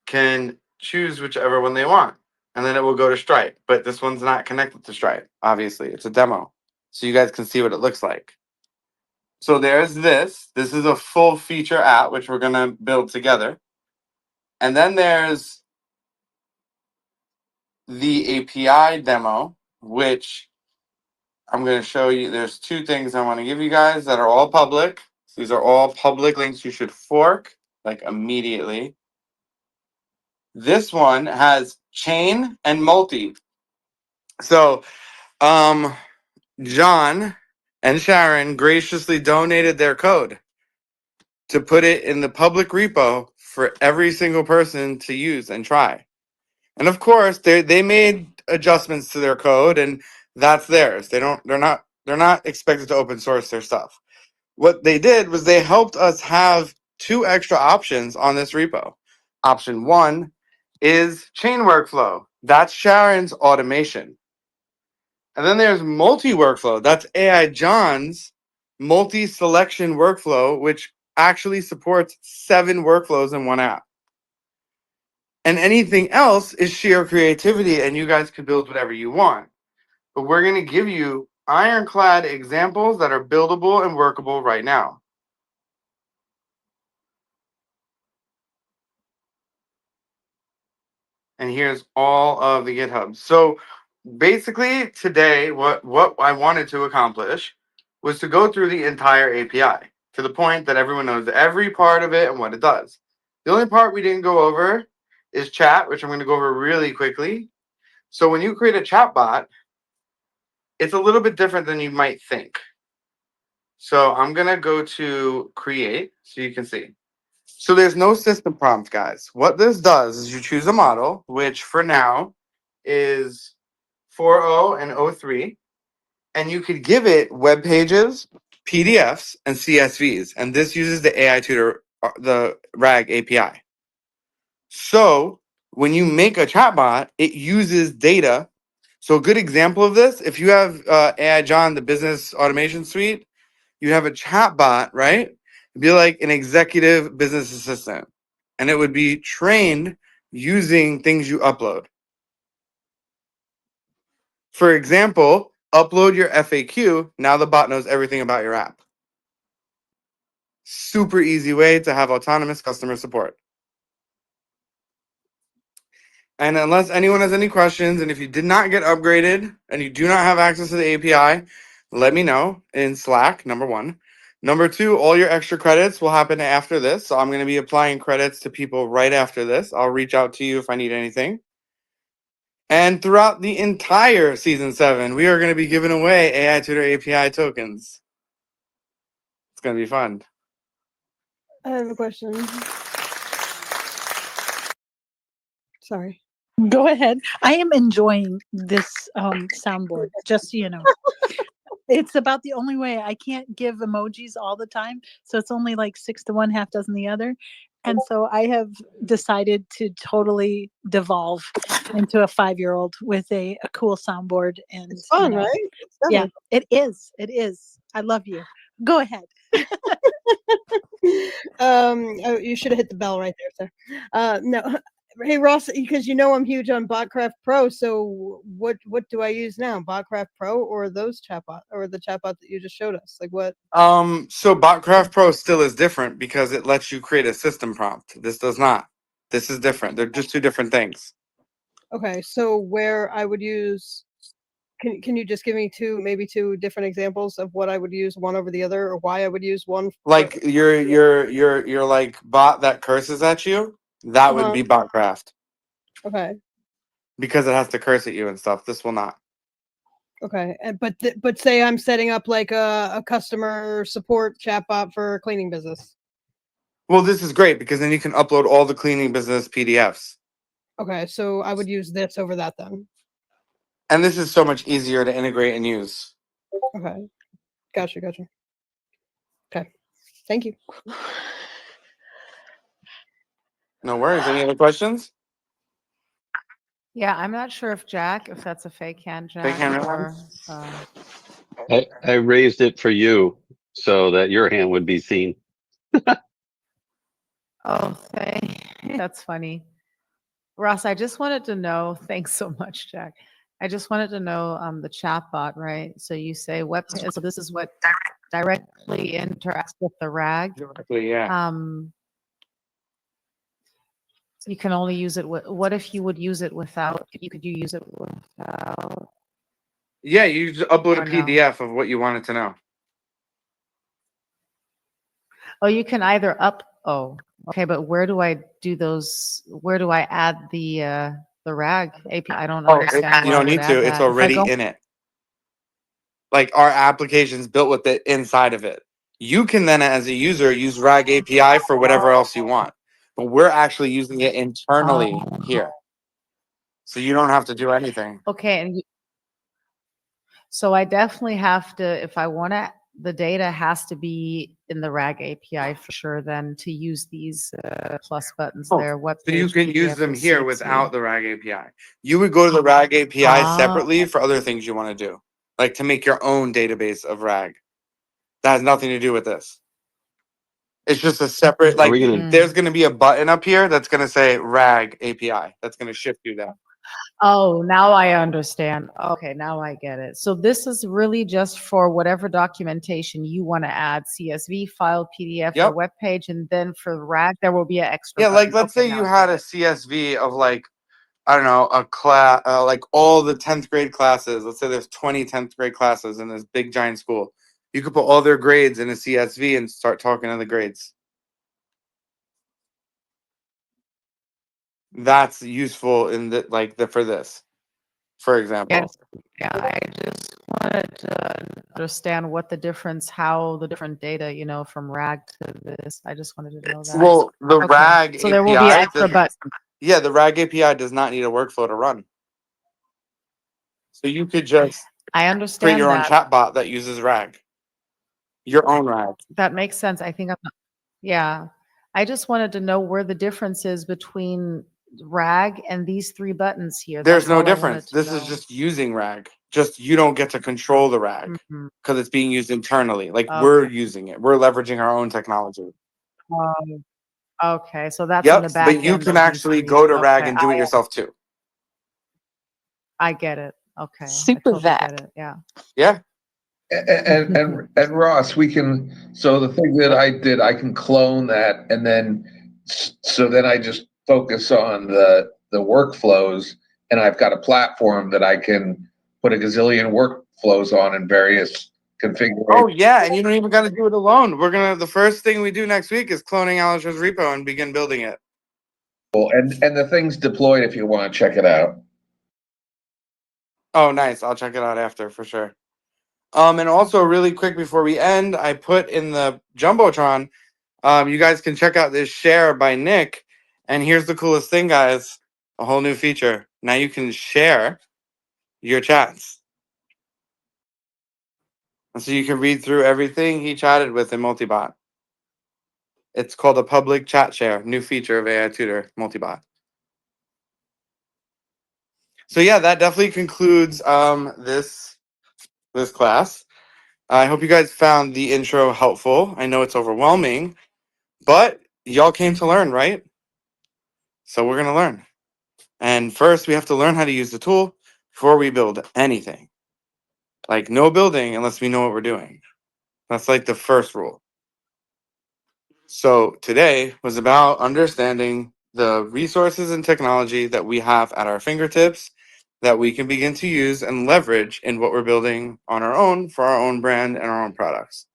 can choose whichever one they want. And then it will go to Stripe. But this one's not connected to Stripe, obviously. It's a demo. So you guys can see what it looks like. So there's this. This is a full feature app, which we're going to build together. And then there's the API demo, which I'm going to show you. There's 2 things I want to give you guys that are all public. These are all public links you should fork like immediately. This one has chain and multi. So John and Sharon graciously donated their code to put it in the public repo for every single person to use and try. And of course, they made adjustments to their code, and that's theirs. They're not expected to open source their stuff. What they did was they helped us have 2 extra options on this repo. Option 1 is chain workflow. That's Sharon's automation. And then there's multi workflow. That's AI John's multi-selection workflow, which actually supports 7 workflows in one app. And anything else is sheer creativity, and you guys can build whatever you want. But we're going to give you ironclad examples that are buildable and workable right now. And here's all of the GitHubs. So basically today, what I wanted to accomplish was to go through the entire API to the point that everyone knows every part of it and what it does. The only part we didn't go over is chat, which I'm going to go over really quickly. So when you create a chat bot, it's a little bit different than you might think. So I'm going to go to create so you can see. So there's no system prompt, guys. What this does is you choose a model, which for now is 4.0 and 0.3, and you could give it web pages, PDFs, and CSVs. And this uses the AI Tutor, the RAG API. So when you make a chatbot, it uses data. So a good example of this, if you have AI John, the business automation suite, you have a chatbot, right? It'd be like an executive business assistant, and it would be trained using things you upload. For example, upload your FAQ. Now the bot knows everything about your app. Super easy way to have autonomous customer support. And unless anyone has any questions, and if you did not get upgraded and you do not have access to the API, let me know in Slack, number one. Number two, all your extra credits will happen after this. So I'm going to be applying credits to people right after this. I'll reach out to you if I need anything. And throughout the entire season 7, we are going to be giving away AI Tutor API tokens. It's going to be fun. I have a question. Sorry. Go ahead. I am enjoying this soundboard, just so you know. It's about the only way. I can't give emojis all the time, so it's only like 6 to 1, half dozen the other. And so I have decided to totally devolve into a 5-year-old with a cool soundboard. And It's fun, right? It's yeah, definitely it is. It is. I love you. Go ahead. Oh, you should have hit the bell right there, sir. No, hey Ross, because you know I'm huge on Botcraft Pro. So what do I use now? Botcraft Pro or those chatbot or the chatbot that you just showed us? Like what? So Botcraft Pro still is different because it lets you create a system prompt. This does not. This is different. They're just two different things. Okay, so where I would use. Can you just give me maybe two different examples of what I would use one over the other, or why I would use one? Like your like bot that curses at you, that would be Botcraft Okay. because it has to curse at you and stuff. This will not. Okay, but say I'm setting up like a customer support chatbot for a cleaning business. Well, this is great because then you can upload all the cleaning business PDFs. Okay, so I would use this over that then. And this is so much easier to integrate and use. Okay, gotcha. Okay, thank you. No worries. Any other questions? Yeah, I'm not sure if that's a fake hand, Fake hand Jack, round? or I raised it for you so that your hand would be seen. oh, that's funny. Ross, I just wanted to know, thanks so much, Jack. I just wanted to know the chatbot, right? So you say web, so this is what directly interacts with the RAG. Directly, yeah. You can only use it with, what if you would use it without, could you use it without? Yeah, you just upload a Or no? PDF of what you wanted to know. Oh, you can either okay, but where do I do those? Where do I add the RAG API? I don't understand. You where I don't would need add to. It's that. If I already go- in it. Like our application's built with it inside of it. You can then, as a user, use RAG API for whatever else you want. But we're actually using it internally here. So you don't have to do anything. Okay, and so I definitely have to, if I want to, the data has to be in the RAG API for sure. Then to use these plus buttons there. Web So you can use PDF, them and here CSV. without the RAG API. You would go to the RAG API Ah. separately for other things you want to do, like to make your own database of RAG. That has nothing to do with this. It's just a separate, Are like, we gonna? there's going to be a button up here that's going to say RAG API. That's going to shift you there. Oh, now I understand. Okay, now I get it. So this is really just for whatever documentation you want to add, CSV file, PDF, or Yep. web page, and then for RAG, there will be an extra Yeah, like button. let's Okay, say now you I had get a it. CSV of like, I don't know, a class, like all the 10th grade classes. Let's say there's 20 10th grade classes in this big giant school. You could put all their grades in a CSV and start talking to the grades. That's useful in the for this, for example. Yes. Yeah, I just wanted to understand what the difference, how the different data, from RAG to this. I just wanted to know that. Well, the Okay. RAG So there will be an API extra button. yeah, the RAG API does not need a workflow to run. So you could just I create understand your own that. chatbot that uses RAG. Your own RAG. That makes sense. I think yeah. I just wanted to know where the difference is between RAG and these 3 buttons here. There's That's no all I wanted difference. to This is know. just using RAG. Just you don't get to control the RAG Mhm. because it's being used internally. Like we're using it. We're leveraging our own technology. Okay, so that's in the Yep. back But you end can of these actually 3. go to RAG Okay, and do it yourself too. I get it. Okay. I Super totally vac. get it. Yeah. Yeah. And Ross, we can. So the thing that I did, I can clone that, and then so then I just focus on the the workflows, and I've got a platform that I can put a gazillion workflows on in various configurations. Oh yeah, and you don't even got to do it alone. The first thing we do next week is cloning Alistair's repo and begin building it. And the thing's deployed if you want to check it out. Oh, nice. I'll check it out after for sure. And also really quick before we end, I put in the Jumbotron. You guys can check out this share by Nick. And here's the coolest thing, guys. A whole new feature. Now you can share your chats. And so you can read through everything he chatted with in Multibot. It's called a public chat share, new feature of AI Tutor Multibot. So yeah, that definitely concludes this class. I hope you guys found the intro helpful. I know it's overwhelming, but y'all came to learn, right? So we're gonna learn. And first, we have to learn how to use the tool before we build anything. Like no building unless we know what we're doing. That's like the first rule. So today was about understanding the resources and technology that we have at our fingertips that we can begin to use and leverage in what we're building on our own for our own brand and our own products.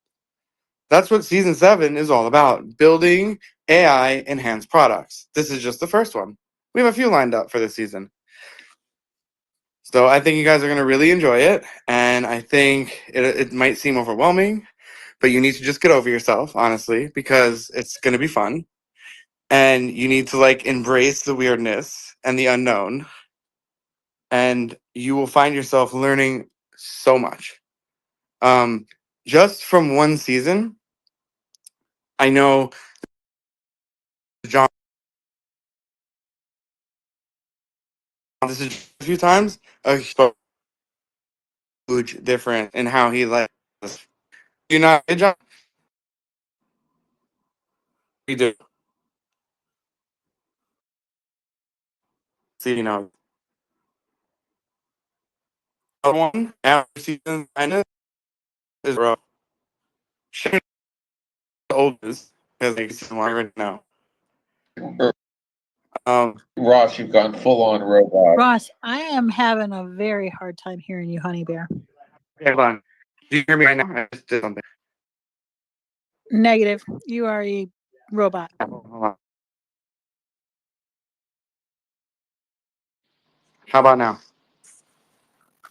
That's what season 7 is all about, building AI enhanced products. This is just the first one. We have a few lined up for this season. So I think you guys are going to really enjoy it. And I think it might seem overwhelming, but you need to just get over yourself, honestly, because it's going to be fun. And you need to like embrace the weirdness and the unknown. And you will find yourself learning so much. Just from one season, I know John, this is a few times, a huge difference in how he like this. You know, John, you do. See, you know, one after season kind of is rough. Shane the oldest because like season 1 right now. Ross, you've gone full on robot. Ross, I am having a very hard time hearing you, honey bear. Okay, hold on. Do you hear me right now? I just did something. Negative. You are a robot. Hold on. How about now?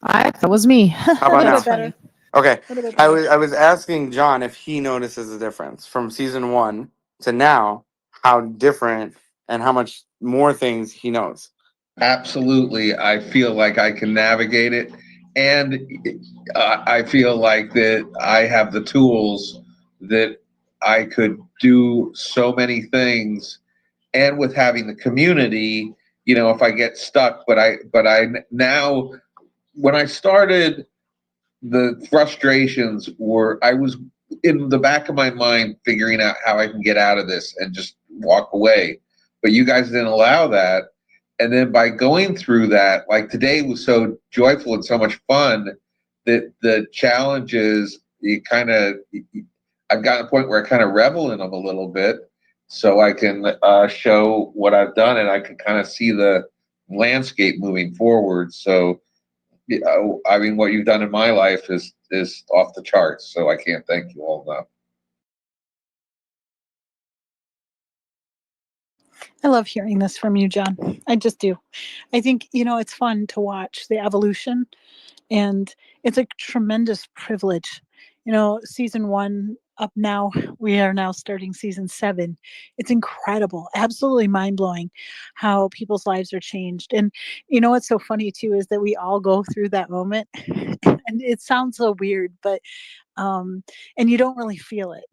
That was me. How A about little now? bit better. Okay. A little bit I better. was asking John if he notices a difference from season 1 to now, how different and how much more things he knows. Absolutely. I feel like I can navigate it. And I feel like that I have the tools that I could do so many things. And with having the community, you know, if I get stuck, but I now, when I started, the frustrations were, I was in the back of my mind figuring out how I can get out of this and just walk away. But you guys didn't allow that. And then by going through that, like today was so joyful and so much fun that the challenges, you kind of, I've gotten to a point where I kind of revel in them a little bit so I can show what I've done and I can kind of see the landscape moving forward. So, I mean, what you've done in my life is off the charts. So I can't thank you all enough. I love hearing this from you, John. I just do. I think, it's fun to watch the evolution, and it's a tremendous privilege. Season 1 up now, we are now starting season 7. It's incredible, absolutely mind blowing how people's lives are changed. And what's so funny too is that we all go through that moment. And it sounds so weird, but and you don't really feel it.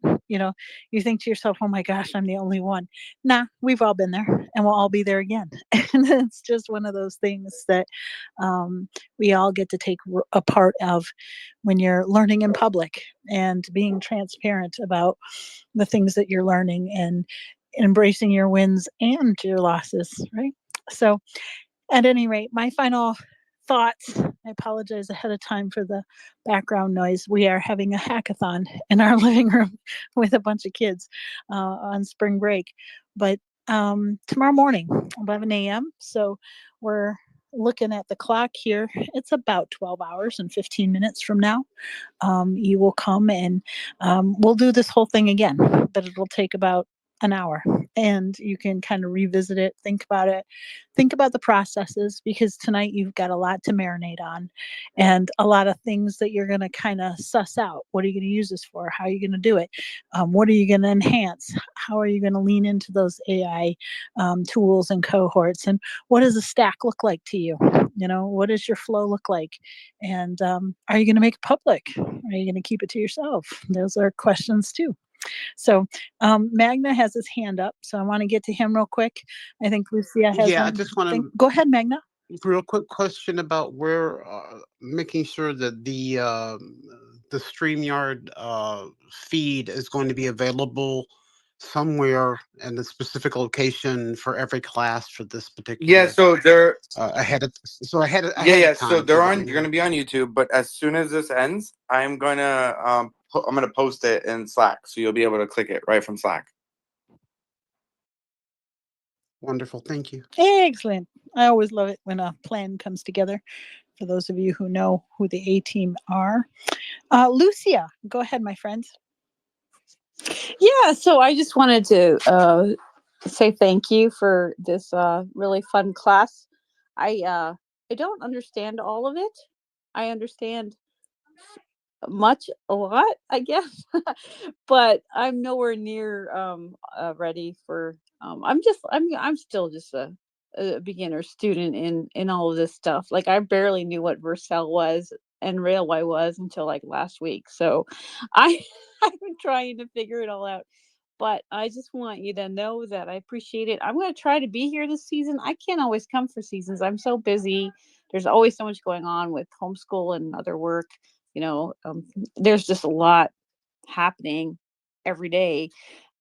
You think to yourself, oh my gosh, I'm the only one. Nah, we've all been there and we'll all be there again. And it's just one of those things that we all get to take a part of when you're learning in public and being transparent about the things that you're learning and embracing your wins and your losses, right? So at any rate, my final thoughts, I apologize ahead of time for the background noise. We are having a hackathon in our living room with a bunch of kids on spring break. But tomorrow morning, 11 a.m. So we're looking at the clock here. It's about 12 hours and 15 minutes from now. You will come and we'll do this whole thing again, but it'll take about an hour, and you can kind of revisit it, think about the processes, because tonight you've got a lot to marinate on and a lot of things that you're going to kind of suss out. What are you going to use this for? How are you going to do it? What are you going to enhance? How are you going to lean into those AI tools and cohorts? And what does a stack look like to you? What does your flow look like? And are you going to make it public? Are you going to keep it to yourself? Those are questions too. So Magna has his hand up, so I want to get to him real quick. I think Lucia has Yeah, I one just want thing. to Go ahead, Magna. real quick question about where making sure that the StreamYard feed is going to be available somewhere in a specific location for every class for this Yeah, particular so they're ahead yeah, of so time so they're that we on. You're know. gonna be on YouTube, but as soon as this ends, I'm gonna post it in Slack, so you'll be able to click it right from Slack. Wonderful, thank you. Excellent. I always love it when a plan comes together. For those of you who know who the A team are, Lucia, go ahead, my friends. Yeah, so I just wanted to say thank you for this really fun class. I don't understand all of it. I understand a lot, I guess, but I'm nowhere near ready for. I'm still just a beginner student in all of this stuff. Like I barely knew what Vercel was and Railway was until like last week. So I I've been trying to figure it all out. But I just want you to know that I appreciate it. I'm going to try to be here this season. I can't always come for seasons. I'm so busy. There's always so much going on with homeschool and other work. You know, there's just a lot happening every day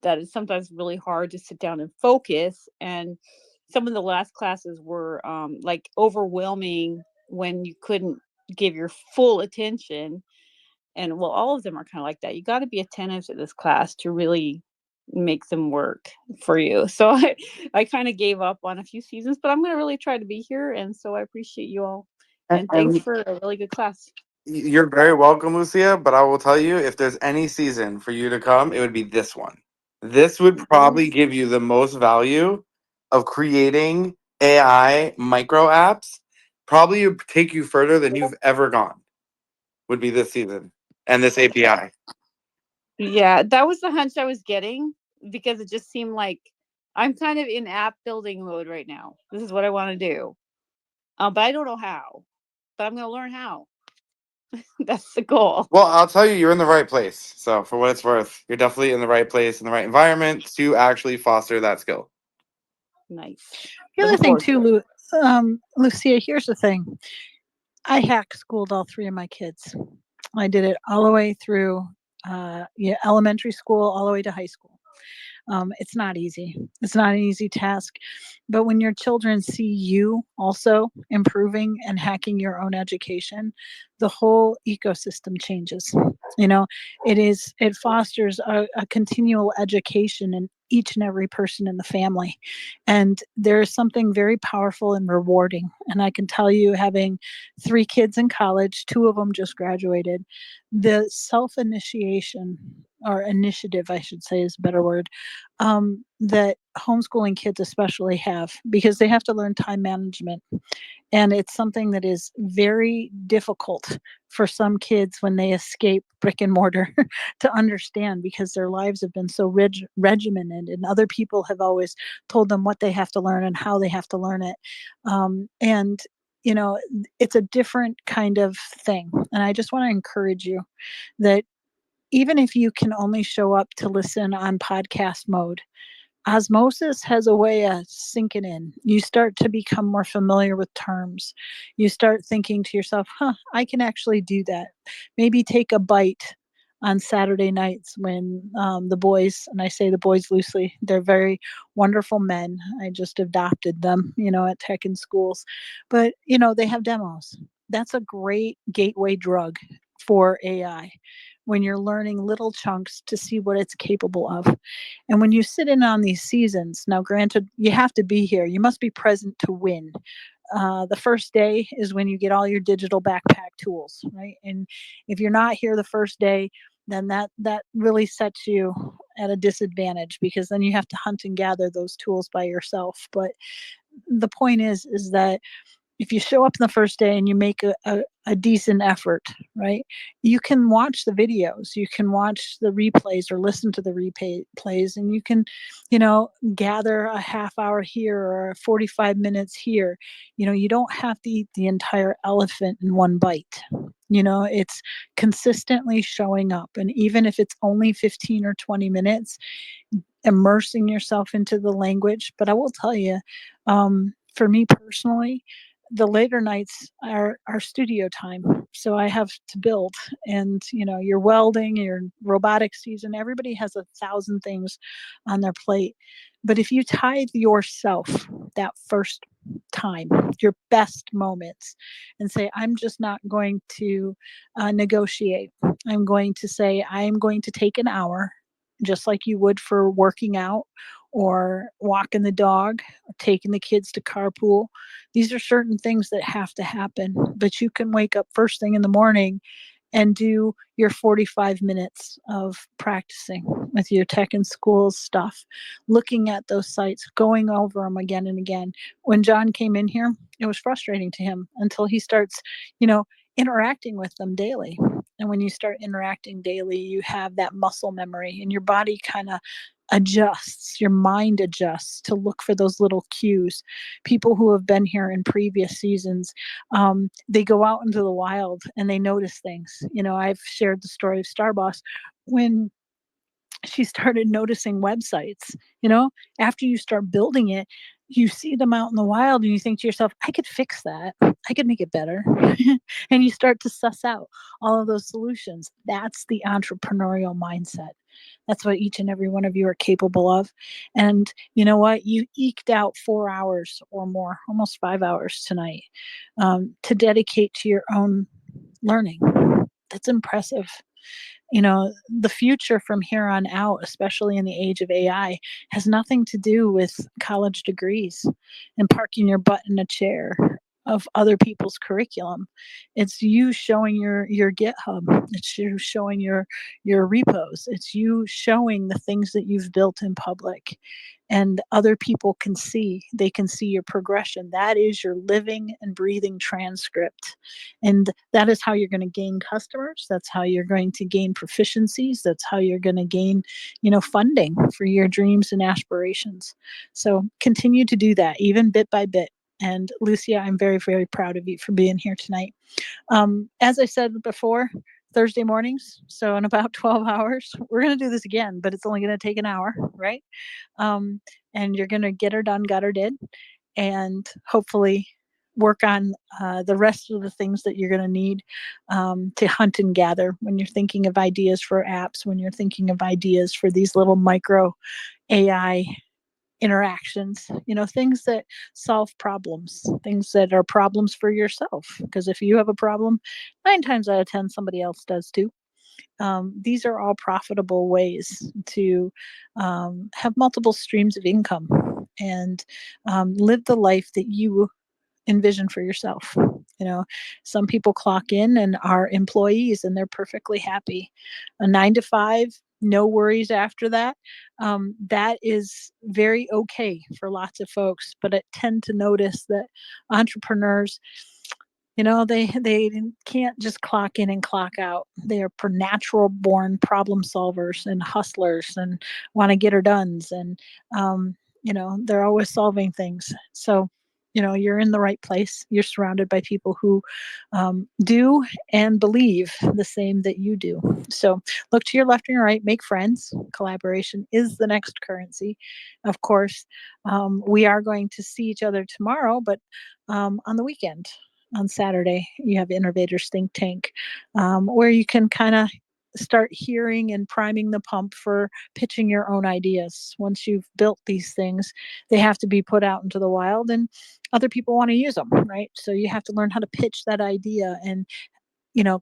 that is sometimes really hard to sit down and focus. And some of the last classes were like overwhelming when you couldn't give your full attention. And well, all of them are kind of like that. You got to be attentive to this class to really make them work for you. So I kind of gave up on a few seasons, but I'm going to really try to be here. And so I appreciate you all. And thanks And for a really good class. you're very welcome, Lucia. But I will tell you, if there's any season for you to come, it would be this one. This would probably give you the most value of creating AI micro apps. Probably would take you further than you've ever gone. Would be this season and this API. Yeah, that was the hunch I was getting because it just seemed like I'm kind of in app building mode right now. This is what I want to do. But I don't know how. But I'm going to learn how. That's the goal. Well, I'll tell you, you're in the right place. So, for what it's worth, you're definitely in the right place, in the right environment to actually foster that skill. Nice. The other Looking thing forward to too, it. Lucia, here's the thing. I hack schooled all three of my kids. I did it all the way through elementary school, all the way to high school. It's not easy. It's not an easy task. But when your children see you also improving and hacking your own education, the whole ecosystem changes. It fosters a continual education in each and every person in the family. And there's something very powerful and rewarding. And I can tell you, having 3 kids in college, 2 of them just graduated, the self-initiation, or initiative, I should say is a better word, that homeschooling kids especially have, because they have to learn time management. And it's something that is very difficult for some kids when they escape brick and mortar to understand, because their lives have been so regimented, and other people have always told them what they have to learn and how they have to learn it. And it's a different kind of thing. And I just want to encourage you that even if you can only show up to listen on podcast mode, osmosis has a way of sinking in. You start to become more familiar with terms. You start thinking to yourself, I can actually do that. Maybe take a bite on Saturday nights when the boys, and I say the boys loosely, they're very wonderful men. I just adopted them, at tech and schools. But, they have demos. That's a great gateway drug for AI. when you're learning little chunks to see what it's capable of. And when you sit in on these seasons, now granted, you have to be here, you must be present to win. The first day is when you get all your digital backpack tools, right? And if you're not here the first day, then that really sets you at a disadvantage, because then you have to hunt and gather those tools by yourself. But the point is that if you show up on the first day and you make a decent effort, right, you can watch the videos, you can watch the replays or listen to the replays, and you can, gather a half hour here or 45 minutes here. You don't have to eat the entire elephant in one bite. It's consistently showing up. And even if it's only 15 or 20 minutes, immersing yourself into the language. But I will tell you, for me personally, the later nights are studio time. So I have to build, and you're welding, your robotic season, everybody has 1,000 things on their plate. But if you tithe yourself that first time, your best moments, and say, I'm just not going to negotiate. I'm going to say, I'm going to take an hour, just like you would for working out or walking the dog or taking the kids to carpool. These are certain things that have to happen, but you can wake up first thing in the morning and do your 45 minutes of practicing with your tech and schools stuff, looking at those sites, going over them again and again. When John came in here, it was frustrating to him until he starts, interacting with them daily. And when you start interacting daily, you have that muscle memory, and your body kind of adjusts, your mind adjusts to look for those little cues. People who have been here in previous seasons, they go out into the wild and they notice things. I've shared the story of Starboss when she started noticing websites. After you start building it, you see them out in the wild and you think to yourself, I could fix that, I could make it better. And you start to suss out all of those solutions. That's the entrepreneurial mindset. That's what each and every one of you are capable of. And you know what? You eked out 4 hours or more, almost 5 hours tonight, to dedicate to your own learning. That's impressive. The future from here on out, especially in the age of AI, has nothing to do with college degrees and parking your butt in a chair of other people's curriculum. It's you showing your GitHub. It's you showing your repos. It's you showing the things that you've built in public, and other people can see. They can see your progression. That is your living and breathing transcript. And that is how you're going to gain customers. That's how you're going to gain proficiencies. That's how you're going to gain, funding for your dreams and aspirations. So continue to do that, even bit by bit. And Lucia, I'm very, very proud of you for being here tonight. As I said before, Thursday mornings, so in about 12 hours, we're going to do this again, but it's only going to take an hour, right? And you're going to get her done, got her did, and hopefully work on the rest of the things that you're going to need to hunt and gather when you're thinking of ideas for apps, when you're thinking of ideas for these little micro AI interactions, things that solve problems, things that are problems for yourself. Because if you have a problem, 9 times out of 10, somebody else does too. These are all profitable ways to have multiple streams of income and live the life that you envision for yourself. Some people clock in and are employees and they're perfectly happy. A 9 to 5, no worries after that. That is very okay for lots of folks, but I tend to notice that entrepreneurs, they can't just clock in and clock out. They are natural born problem solvers and hustlers and want to get her dones, and they're always solving things. So you're in the right place. You're surrounded by people who do and believe the same that you do. So look to your left and your right, make friends. Collaboration is the next currency. Of course, we are going to see each other tomorrow, but on the weekend, on Saturday, you have Innovators Think Tank, where you can kind of start hearing and priming the pump for pitching your own ideas. Once you've built these things, they have to be put out into the wild and other people want to use them, right? So you have to learn how to pitch that idea and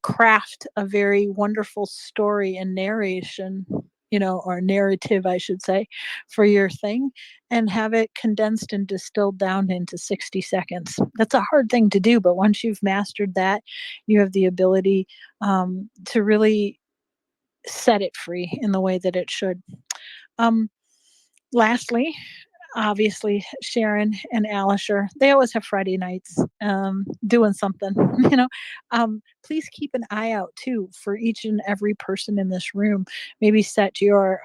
craft a very wonderful story and narration, or narrative, I should say, for your thing, and have it condensed and distilled down into 60 seconds. That's a hard thing to do, but once you've mastered that, you have the ability to really set it free in the way that it should. Um, Lastly, obviously Sharon and Alisher, they always have Friday nights doing something, you know. Please keep an eye out too for each and every person in this room. Maybe set your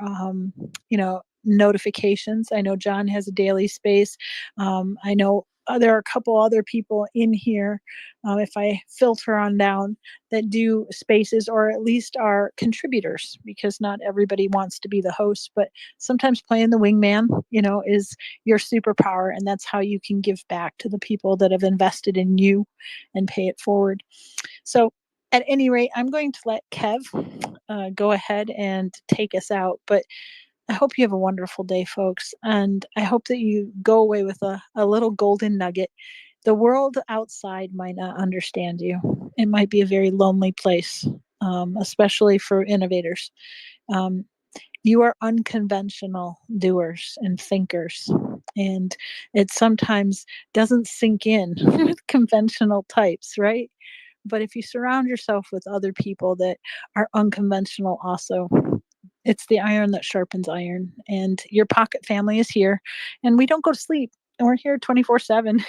notifications. I know John has a daily space. I know there are a couple other people in here, if I filter on down, that do spaces or at least are contributors, because not everybody wants to be the host, but sometimes playing the wingman, is your superpower, and that's how you can give back to the people that have invested in you and pay it forward. So at any rate, I'm going to let Kev go ahead and take us out, but I hope you have a wonderful day, folks, and I hope that you go away with a little golden nugget. The world outside might not understand you. It might be a very lonely place, especially for innovators. Um, you are unconventional doers and thinkers, and it sometimes doesn't sink in with conventional types, right? But if you surround yourself with other people that are unconventional also, it's the iron that sharpens iron, and your pocket family is here, and we don't go to sleep, and we're here 24/7.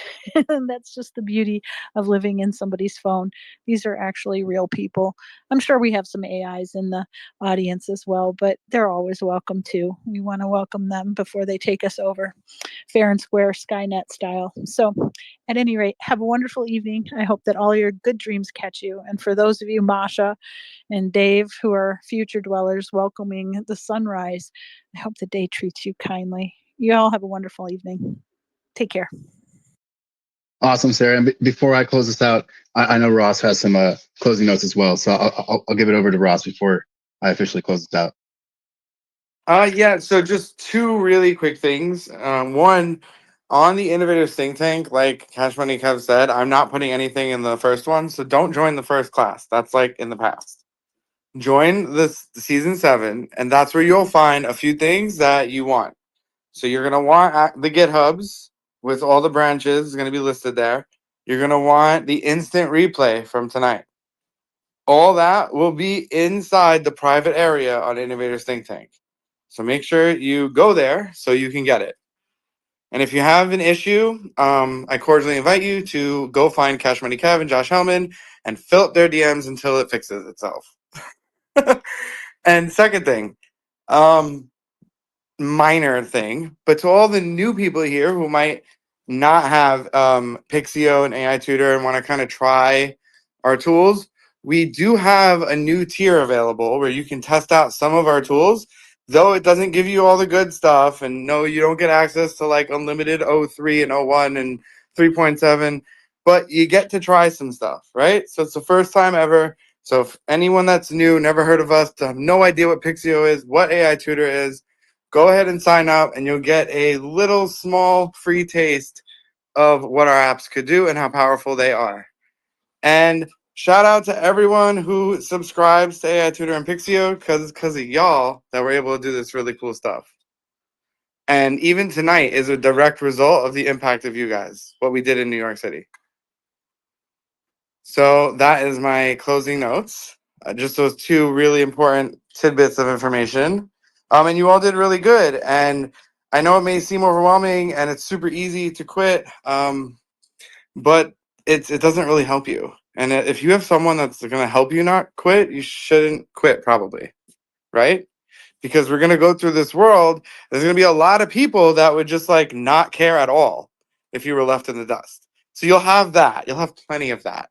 And that's just the beauty of living in somebody's phone. These are actually real people. I'm sure we have some AIs in the audience as well, but they're always welcome too. We want to welcome them before they take us over, fair and square, Skynet style. So at any rate, have a wonderful evening. I hope that all your good dreams catch you. And for those of you, Masha and Dave, who are future dwellers welcoming the sunrise, I hope the day treats you kindly. You all have a wonderful evening. Take care. Awesome, Sarah. And before I close this out, I know Ross has some closing notes as well. So I'll give it over to Ross before I officially close this out. Yeah, so just two really quick things. One, on the Innovators Think Tank, like Cash Money Kev said, I'm not putting anything in the first one, so don't join the first class. That's like in the past. Join this season 7, and that's where you'll find a few things that you want. So you're gonna want the GitHubs with all the branches going to be listed there. You're gonna want the instant replay from tonight. All that will be inside the private area on Innovators Think Tank. So make sure you go there so you can get it. And if you have an issue, I cordially invite you to go find Cash Money Kev and Josh Hellman and fill up their DMs until it fixes itself. And second thing, minor thing, but to all the new people here who might not have Pixio and AI Tutor and want to kind of try our tools, we do have a new tier available where you can test out some of our tools, though it doesn't give you all the good stuff. And no, you don't get access to like unlimited 03 and 01 and 3.7, but you get to try some stuff, right? So it's the first time ever. So if anyone that's new, never heard of us, have no idea what Pixio is, what AI Tutor is, go ahead and sign up and you'll get a little small free taste of what our apps could do and how powerful they are. And shout out to everyone who subscribes to AI Tutor and Pixio, because it's because of y'all that we're able to do this really cool stuff. And even tonight is a direct result of the impact of you guys, what we did in New York City. So that is my closing notes. Just those two really important tidbits of information. And you all did really good. And I know it may seem overwhelming and it's super easy to quit, but it doesn't really help you. And if you have someone that's going to help you not quit, you shouldn't quit probably, right? Because we're going to go through this world. There's going to be a lot of people that would just like not care at all if you were left in the dust. So you'll have that. You'll have plenty of that.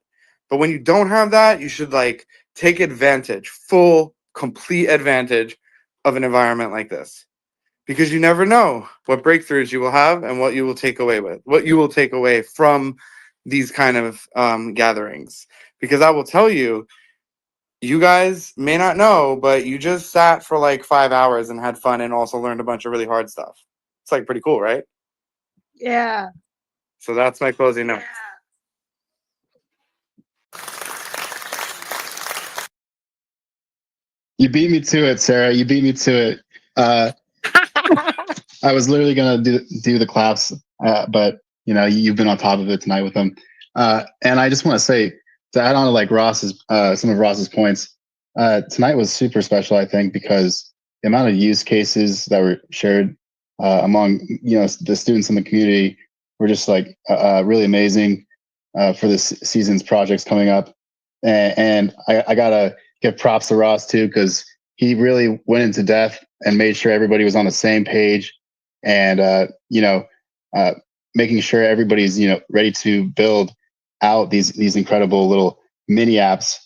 But when you don't have that, you should like take advantage, full, complete advantage of an environment like this. Because you never know what breakthroughs you will have and what you will take away from these kind of gatherings. Because I will tell you, you guys may not know, but you just sat for like 5 hours and had fun and also learned a bunch of really hard stuff. It's like pretty cool, right? Yeah. So that's my closing note. You beat me to it, Sarah. You beat me to it. I was literally gonna do the claps, but you've been on top of it tonight with them. And I just want to say, to add on to like Ross's some of Ross's points, tonight was super special. I think because the amount of use cases that were shared among the students in the community were just like really amazing for this season's projects coming up. And I gotta give props to Ross too, because he really went into depth and made sure everybody was on the same page, and making sure everybody's ready to build out these incredible little mini apps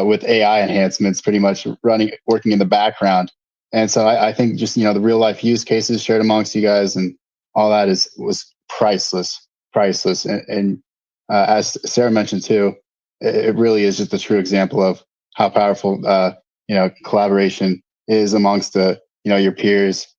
with AI enhancements, pretty much working in the background. And so I think just the real life use cases shared amongst you guys and all that was priceless, priceless. And as Sarah mentioned too, it really is just a true example of how powerful collaboration is amongst your peers